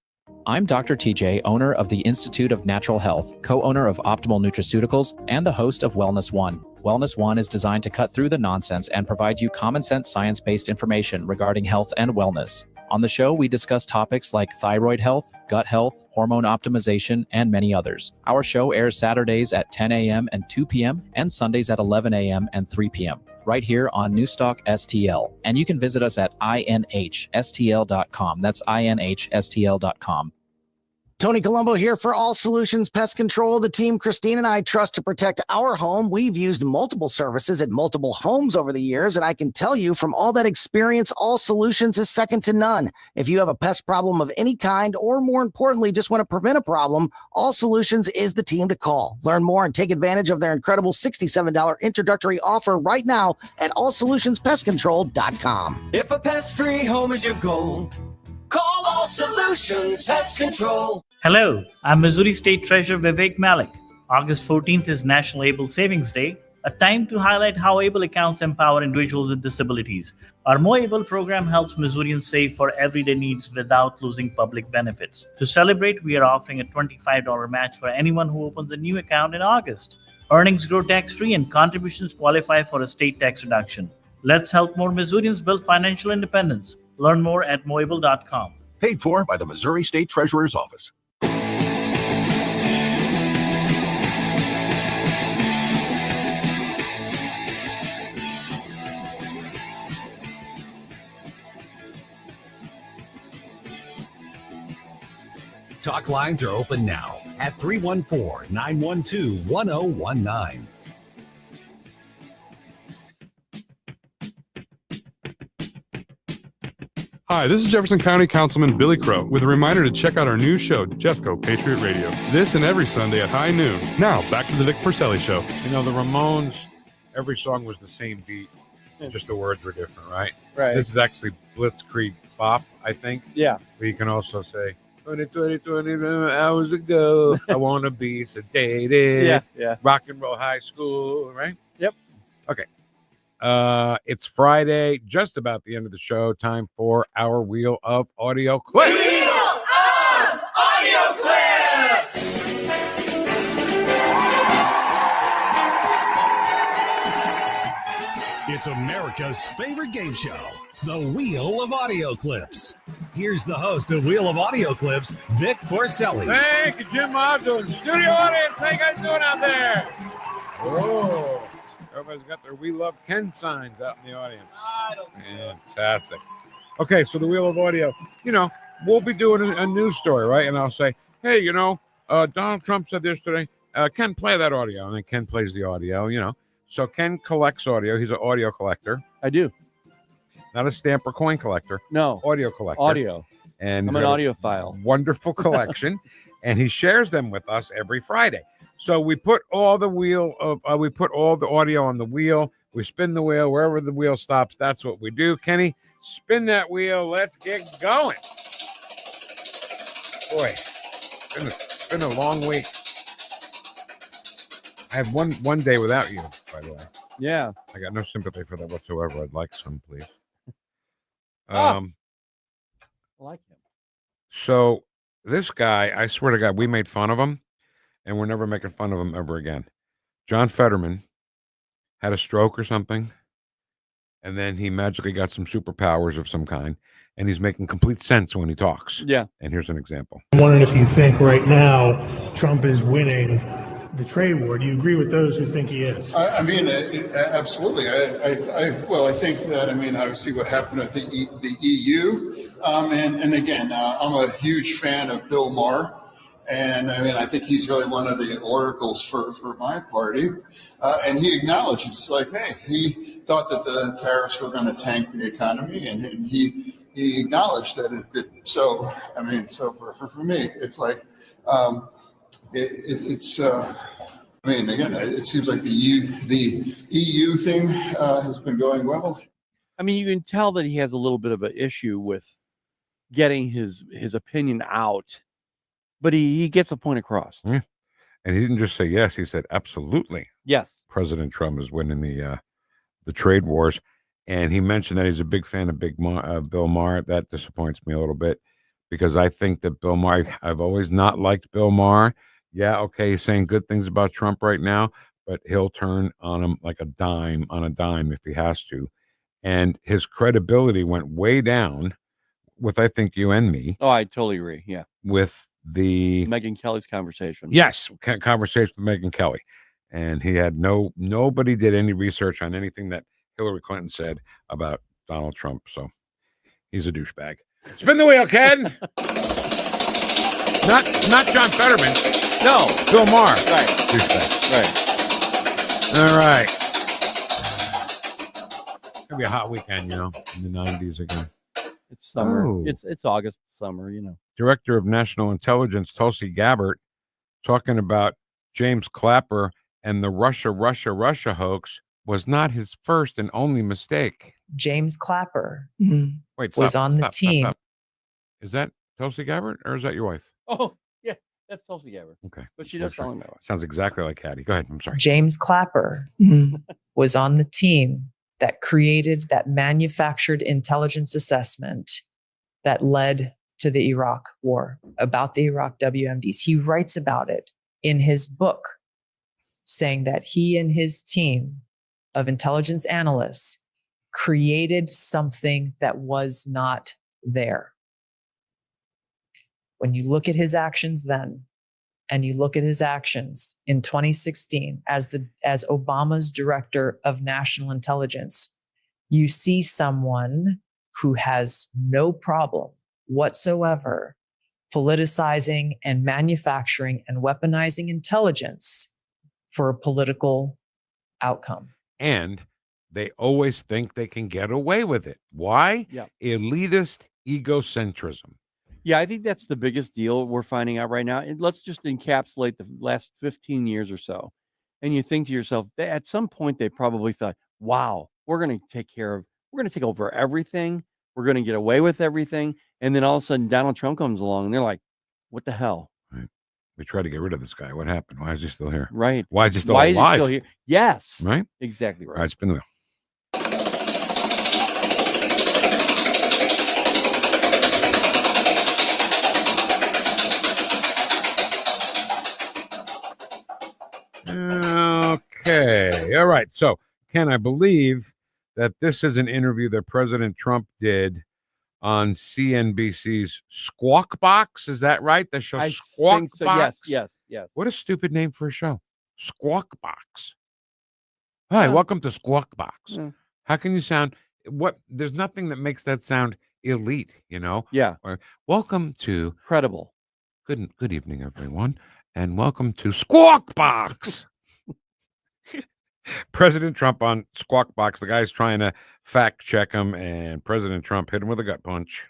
I'm Dr. TJ, owner of the Institute of Natural Health, co-owner of Optimal Nutraceuticals, and the host of Wellness One. Wellness One is designed to cut through the nonsense and provide you common sense science-based information regarding health and wellness. On the show, we discuss topics like thyroid health, gut health, hormone optimization, and many others. Our show airs Saturdays at 10 a.m. and 2 p.m. and Sundays at 11 a.m. and 3 p.m. right here on Newstalk STL. And you can visit us at inhstl.com. That's inhstl.com. Tony Colombo here for All Solutions Pest Control, the team Christine and I trust to protect our home. We've used multiple services at multiple homes over the years, and I can tell you from all that experience, All Solutions is second to none. If you have a pest problem of any kind, or more importantly, just want to prevent a problem, All Solutions is the team to call. Learn more and take advantage of their incredible $67 introductory offer right now at allsolutionspestcontrol.com. If a pest-free home is your goal, call All Solutions Pest Control. Hello, I'm Missouri State Treasurer Vivek Malik. August 14th is National Able Savings Day, a time to highlight how Able accounts empower individuals with disabilities. Our More Able program helps Missourians save for everyday needs without losing public benefits. To celebrate, we are offering a $25 match for anyone who opens a new account in August. Earnings grow tax-free and contributions qualify for a state tax reduction. Let's help more Missourians build financial independence. Learn more at moable.com. Paid for by the Missouri State Treasurer's Office. Talk lines are open now at 314-912-1019. Hi, this is Jefferson County Councilman Billy Crow with a reminder to check out our new show, Jeffco Patriot Radio. This and every Sunday at high noon. Now, back to the Vic Porcelli Show. You know, the Ramones, every song was the same beat, just the words were different, right? Right. This is actually Blitzkrieg Bop, I think. Yeah. But you can also say, 20 hours ago, I want to be sedated. Yeah. Rock and roll high school, right? Yep. Okay. It's Friday, just about the end of the show. Time for our Wheel of Audio Clips. Wheel of Audio Clips! It's America's favorite game show, the Wheel of Audio Clips. Here's the host of Wheel of Audio Clips, Vic Porcelli. Thank you, Jim Module. Studio audience, how you guys doing out there? Oh, everybody's got their We Love Ken signs out in the audience. Fantastic. Okay, so the Wheel of Audio, you know, we'll be doing a news story, right? And I'll say, hey, you know, Donald Trump said this today. Ken, play that audio. And then Ken plays the audio, you know. So Ken collects audio. He's an audio collector. I do. Not a stamp or coin collector. No. Audio collector. Audio. And I'm an audiophile. Wonderful collection. And he shares them with us every Friday. So we put all the audio on the wheel. We spin the wheel. Wherever the wheel stops, that's what we do. Kenny, spin that wheel. Let's get going. Boy, it's been a long week. I had one day without you, by the way. Yeah. I got no sympathy for that whatsoever. I'd like some, please. I like him. So this guy, I swear to God, we made fun of him, and we're never making fun of him ever again. John Fetterman had a stroke or something, and then he magically got some superpowers of some kind, and he's making complete sense when he talks. Yeah. And here's an example. I'm wondering if you think right now Trump is winning the trade war. Do you agree with those who think he is? I mean, absolutely. I think that, I mean, obviously what happened at the EU, and again, I'm a huge fan of Bill Maher, and I mean, I think he's really one of the oracles for my party, and he acknowledges, like, hey, he thought that the tariffs were going to tank the economy, and he acknowledged that it did. So, I mean, so for me, it's like, I mean, again, it seems like the EU thing has been going well. I mean, you can tell that he has a little bit of an issue with getting his opinion out, but he gets a point across. Yeah. And he didn't just say yes; he said absolutely. Yes, President Trump is winning the trade wars, and he mentioned that he's a big fan of Bill Maher. That disappoints me a little bit because I think that Bill Maher. I've always not liked Bill Maher. Yeah, okay, he's saying good things about Trump right now, but he'll turn on him like a dime if he has to. And his credibility went way down with, I think, you and me. Oh, I totally agree. Yeah. With the Megyn Kelly's conversation. Yes, conversation with Megyn Kelly. And he had nobody did any research on anything that Hillary Clinton said about Donald Trump. So he's a douchebag. Spin the wheel, Ken. Not John Fetterman. No. Bill Maher. Right. Douchebag. Right. All right. It's gonna be a hot weekend, you know, in the 90s again. It's summer. Oh. It's August, summer, you know. Director of National Intelligence, Tulsi Gabbard, talking about James Clapper and the Russia hoax was not his first and only mistake. James Clapper Wait, was stop, on the stop, team. stop. Is that Tulsi Gabbard or is that your wife? Oh, yeah. That's Tulsi Gabbard. Okay. But she does sound like my wife. Sounds exactly like Hattie. Go ahead. I'm sorry. James Clapper was on the team that created, that manufactured intelligence assessment that led to the Iraq war, about the Iraq WMDs. He writes about it in his book, saying that he and his team of intelligence analysts created something that was not there. When you look at his actions then, and you look at his actions in 2016 as Obama's director of national intelligence, you see someone who has no problem whatsoever politicizing and manufacturing and weaponizing intelligence for a political outcome. And they always think they can get away with it. Why? Yeah. Elitist egocentrism. Yeah, I think that's the biggest deal we're finding out right now. And let's just encapsulate the last 15 years or so. And you think to yourself, at some point, they probably thought, wow, we're going to take over everything. We're going to get away with everything. And then all of a sudden, Donald Trump comes along and they're like, what the hell? Right. We tried to get rid of this guy. What happened? Why is he still here? Right. Why is he still alive? Is he still here? Yes. Right? Exactly right. All right, spin the wheel. Okay. All right. So, Ken, I believe that this is an interview that President Trump did on CNBC's Squawk Box. Is that right? The show Squawk think so. Box? Yes. What a stupid name for a show. Squawk Box. Hi, welcome to Squawk Box. Yeah. How can you sound there's nothing that makes that sound elite, you know? Yeah. Or welcome to credible. Good evening, everyone, and welcome to Squawk Box. President Trump on Squawk Box. The guy's trying to fact check him, and President Trump hit him with a gut punch.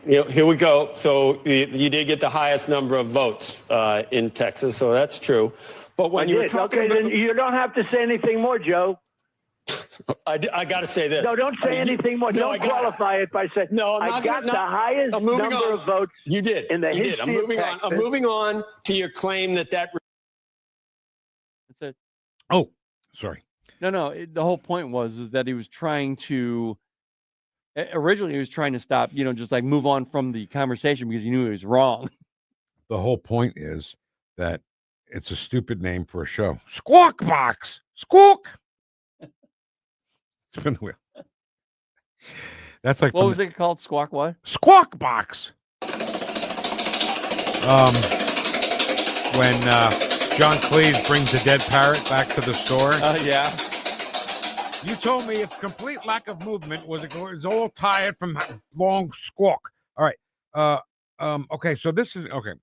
Here we go. So you did get the highest number of votes in Texas, so that's true. But when you were talking about, then you don't have to say anything more, Joe. I got to say this. No, don't say anything more. Don't qualify it by saying, no, I got the highest number of votes. You did. In the history I'm moving of on. Texas. I'm moving on to your claim that. That's it. Oh, sorry. No. The whole point is that he was trying to. Originally, he was trying to stop, just like move on from the conversation because he knew he was wrong. The whole point is that it's a stupid name for a show. Squawk Box. Squawk. Spin the wheel. That's like what was it called? Squawk what? Squawk Box. When John Cleese brings a dead parrot back to the store. Yeah. You told me its complete lack of movement was all tired from that long squawk. All right. Okay. So this is okay.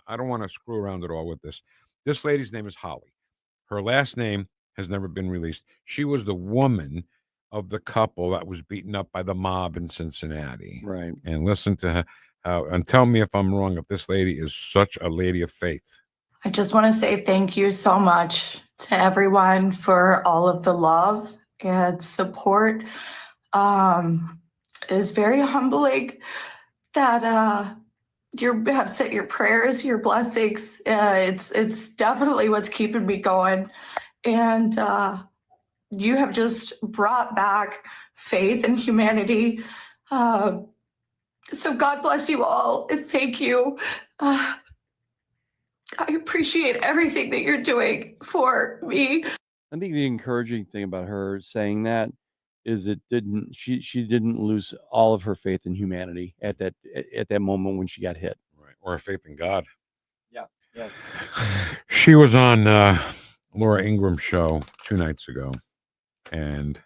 I don't want to screw around at all with this. This lady's name is Holly. Her last name has never been released. She was the woman of the couple that was beaten up by the mob in Cincinnati. Right. And listen to her and tell me if I'm wrong, if this lady is such a lady of faith. I just want to say thank you so much to everyone for all of the love and support. It is very humbling that you have sent your prayers, your blessings. It's definitely what's keeping me going. And you have just brought back faith in humanity. So God bless you all, and thank you. I appreciate everything that you're doing for me. I think the encouraging thing about her saying that is she didn't lose all of her faith in humanity at that moment when she got hit. Right. Or faith in God. Yeah. She was on Laura Ingram's show 2 nights ago. And,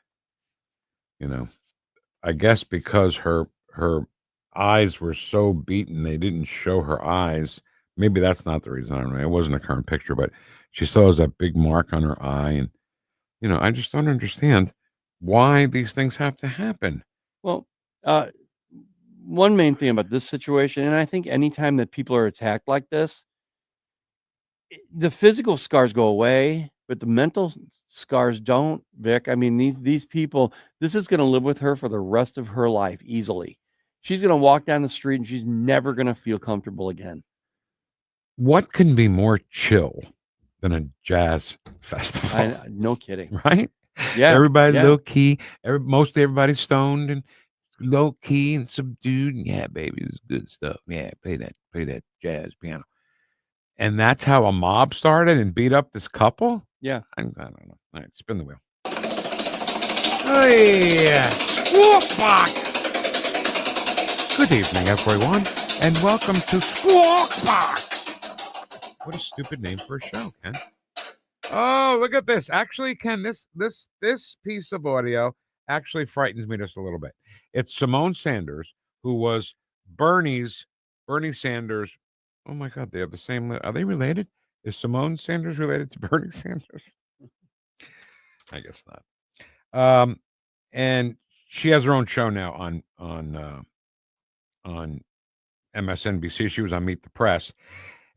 I guess because her eyes were so beaten, they didn't show her eyes. Maybe that's not the reason. I don't know. It wasn't a current picture, but she still has that big mark on her eye. And, I just don't understand why these things have to happen. Well, one main thing about this situation, and I think anytime that people are attacked like this, the physical scars go away, but the mental scars don't, Vic. I mean, these people, this is going to live with her for the rest of her life easily. She's going to walk down the street and she's never going to feel comfortable again. what can be more chill than a jazz festival? No kidding. Right? Yeah. Everybody yeah. low key. Mostly everybody's stoned and low key and subdued. Yeah, baby, it's good stuff. Yeah, play that jazz piano. And that's how a mob started and beat up this couple? Yeah. I don't know. All right, spin the wheel. Oh, yeah. Squawk Box. Good evening, everyone, and welcome to Squawk Box. What a stupid name for a show, Ken. Oh, look at this. Actually, Ken, this piece of audio actually frightens me just a little bit. It's Simone Sanders, who was Bernie Sanders. Oh my God, they have the same. Are they related? Is Simone Sanders related to Bernie Sanders? I guess not. And she has her own show now on MSNBC. She was on Meet the Press.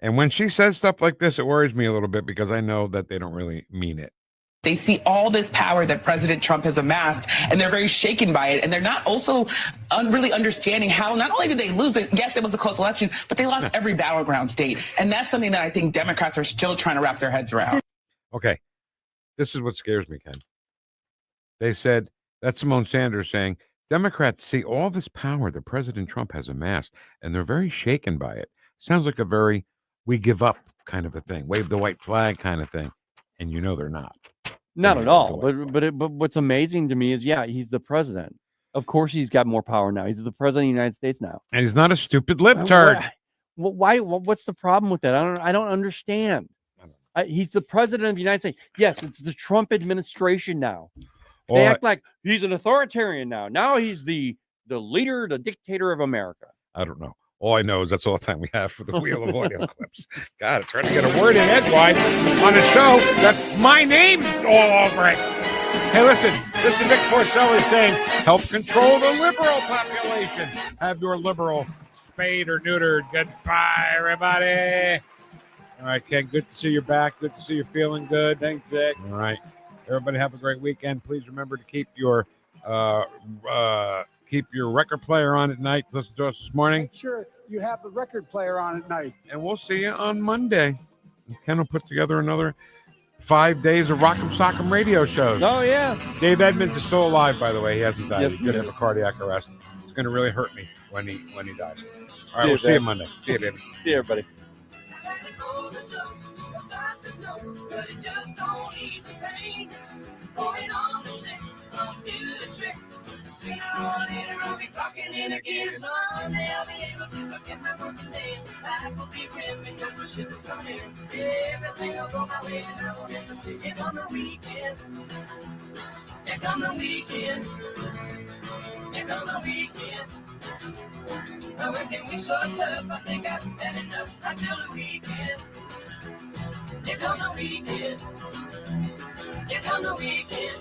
And when she says stuff like this, it worries me a little bit because I know that they don't really mean it. They see all this power that President Trump has amassed, and they're very shaken by it. And they're not also really understanding how not only did they lose it, yes, it was a close election, but they lost every battleground state. And that's something that I think Democrats are still trying to wrap their heads around. Okay. This is what scares me, Ken. They said, that's Simone Sanders saying, Democrats see all this power that President Trump has amassed, and they're very shaken by it. Sounds like a very we give up kind of a thing, wave the white flag kind of thing. And you know they're not. Not at all. But what's amazing to me is, yeah, he's the president. Of course, he's got more power now. He's the president of the United States now. And he's not a stupid libtard. Why? What's the problem with that? I don't understand. He's the president of the United States. Yes, it's the Trump administration now. They act like he's an authoritarian now. Now he's the leader, the dictator of America. I don't know. All I know is that's all the time we have for the Wheel of Audio Clips. God, it's trying to get a word in edgewise on a show that my name's all over it. Hey, listen, this is Vic Porcelli saying, help control the liberal population. Have your liberal spayed or neutered. Goodbye, everybody. All right, Ken, good to see you back. Good to see you feeling good. Thanks, Vic. All right. Everybody have a great weekend. Please remember to keep your record player on at night. Listen to us this morning. Make sure you have the record player on at night. And we'll see you on Monday. Ken will put together another 5 days of Rock'em Sock'em radio shows. Oh, yeah. Dave Edmonds is still alive, by the way. He hasn't died. Yes, He did have a cardiac arrest. It's going to really hurt me when he dies. All right, See we'll you, see you Dave. Monday. See you, baby. See you, everybody. Sooner or later I'll be clocking in again. Someday I'll be able to look at my working day. Life will be grim because the ship is coming in. Everything will go my way and I won't have to see. Here come the weekend. Here come the weekend. Here come the weekend. My working week's so tough, I think I've had enough until the weekend. Here come the weekend. Here come the weekend.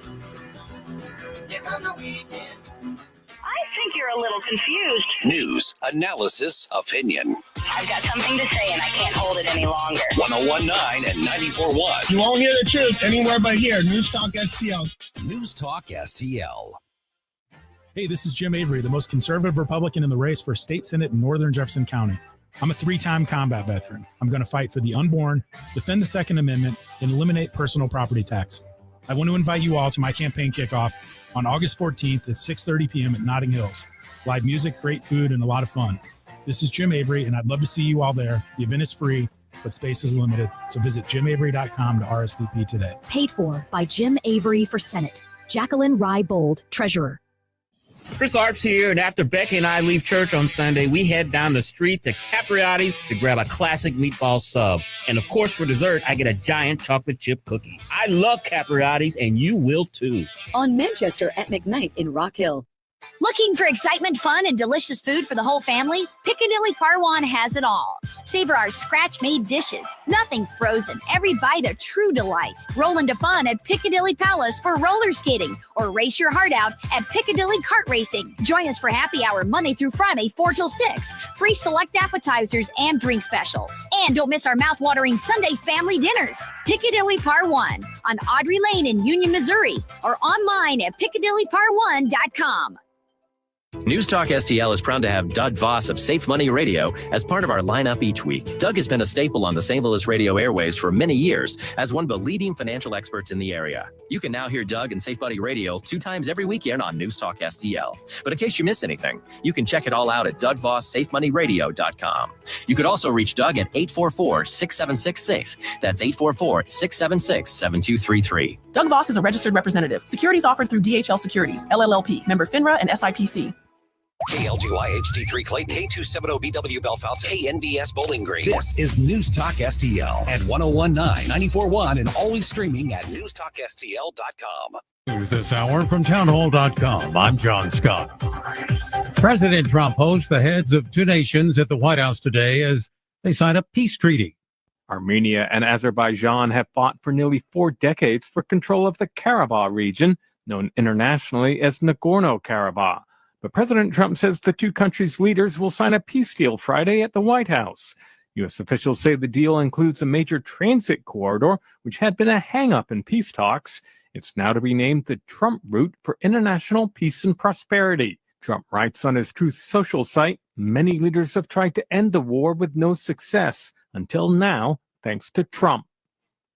Here come the weekend. I think you're a little confused. News, analysis, opinion. I've got something to say and I can't hold it any longer. 101.9 and 94.1. You won't hear the truth anywhere but here. NewstalkSTL. NewstalkSTL. Hey, this is Jim Avery, the most conservative Republican in the race for state senate in northern Jefferson County. I'm a 3-time combat veteran. I'm going to fight for the unborn, defend the Second Amendment, and eliminate personal property tax. I want to invite you all to my campaign kickoff on August 14th at 6:30 p.m. at Notting Hills. Live music, great food, and a lot of fun. This is Jim Avery, and I'd love to see you all there. The event is free, but space is limited, so visit jimavery.com to RSVP today. Paid for by Jim Avery for Senate. Jacqueline Rye-Bold, Treasurer. Chris Arps here, and after Becky and I leave church on Sunday, we head down the street to Capriotti's to grab a classic meatball sub. And of course, for dessert, I get a giant chocolate chip cookie. I love Capriotti's, and you will too. On Manchester at McKnight in Rock Hill. Looking for excitement, fun, and delicious food for the whole family? Piccadilly Parwan has it all. Savor our scratch-made dishes. Nothing frozen. Every bite a true delight. Roll into fun at Piccadilly Palace for roller skating, or race your heart out at Piccadilly Kart Racing. Join us for happy hour Monday through Friday, 4 till 6. Free select appetizers and drink specials. And don't miss our mouth-watering Sunday family dinners. Piccadilly Parwan on Audrey Lane in Union, Missouri, or online at PiccadillyPar1.com. NewstalkSTL is proud to have Doug Voss of Safe Money Radio as part of our lineup each week. Doug has been a staple on the St. Louis radio airways for many years as one of the leading financial experts in the area. You can now hear Doug and Safe Money Radio 2 times every weekend on NewstalkSTL. But in case you miss anything, you can check it all out at DougVossSafeMoneyRadio.com. You could also reach Doug at 844-676-SAFE. That's 844-676-7233. Doug Voss is a registered representative. Securities offered through DHL Securities, LLLP, member FINRA and SIPC. KLGY HD3 Clayton, K270BW Belfast, KNVS Bowling Green. This is News Talk STL at 1019, 94.1, and always streaming at NewstalkSTL.com. News this hour from townhall.com. I'm John Scott. President Trump hosts the heads of 2 nations at the White House today as they sign a peace treaty. Armenia and Azerbaijan have fought for nearly 4 decades for control of the Karabakh region, known internationally as Nagorno-Karabakh. But President Trump says the 2 countries' leaders will sign a peace deal Friday at the White House. U.S. officials say the deal includes a major transit corridor, which had been a hang-up in peace talks. It's now to be named the Trump Route for International Peace and Prosperity. Trump writes on his Truth Social site, many leaders have tried to end the war with no success, until now, thanks to Trump.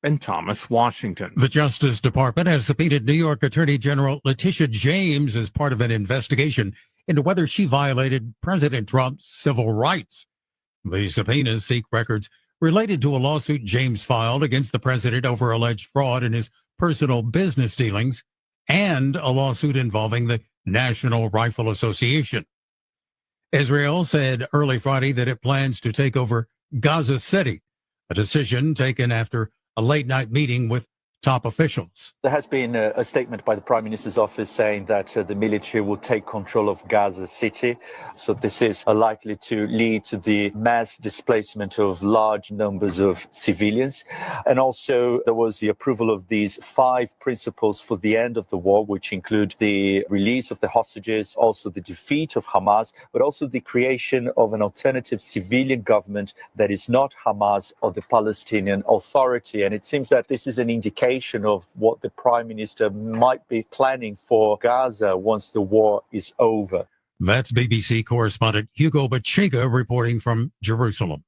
And Thomas Washington. The Justice Department has subpoenaed New York Attorney General Letitia James as part of an investigation into whether she violated President Trump's civil rights. The subpoenas seek records related to a lawsuit James filed against the president over alleged fraud in his personal business dealings and a lawsuit involving the National Rifle Association. Israel said early Friday that it plans to take over Gaza City, a decision taken after a late-night meeting with top officials. There has been a statement by the Prime Minister's office saying that the military will take control of Gaza City. So this is likely to lead to the mass displacement of large numbers of civilians. And also there was the approval of these 5 principles for the end of the war, which include the release of the hostages, also the defeat of Hamas, but also the creation of an alternative civilian government that is not Hamas or the Palestinian Authority. And it seems that this is an indication of what the Prime Minister might be planning for Gaza once the war is over. That's BBC correspondent Hugo Bachiga reporting from Jerusalem.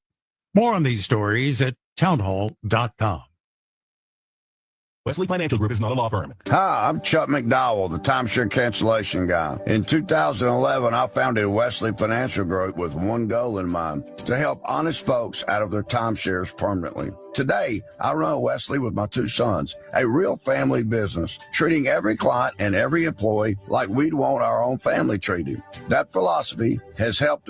More on these stories at townhall.com. Wesley Financial Group is not a law firm. Hi, I'm Chuck McDowell, the timeshare cancellation guy. In 2011, I founded Wesley Financial Group with one goal in mind, to help honest folks out of their timeshares permanently. Today, I run Wesley with my 2 sons, a real family business, treating every client and every employee like we'd want our own family treated. That philosophy has helped us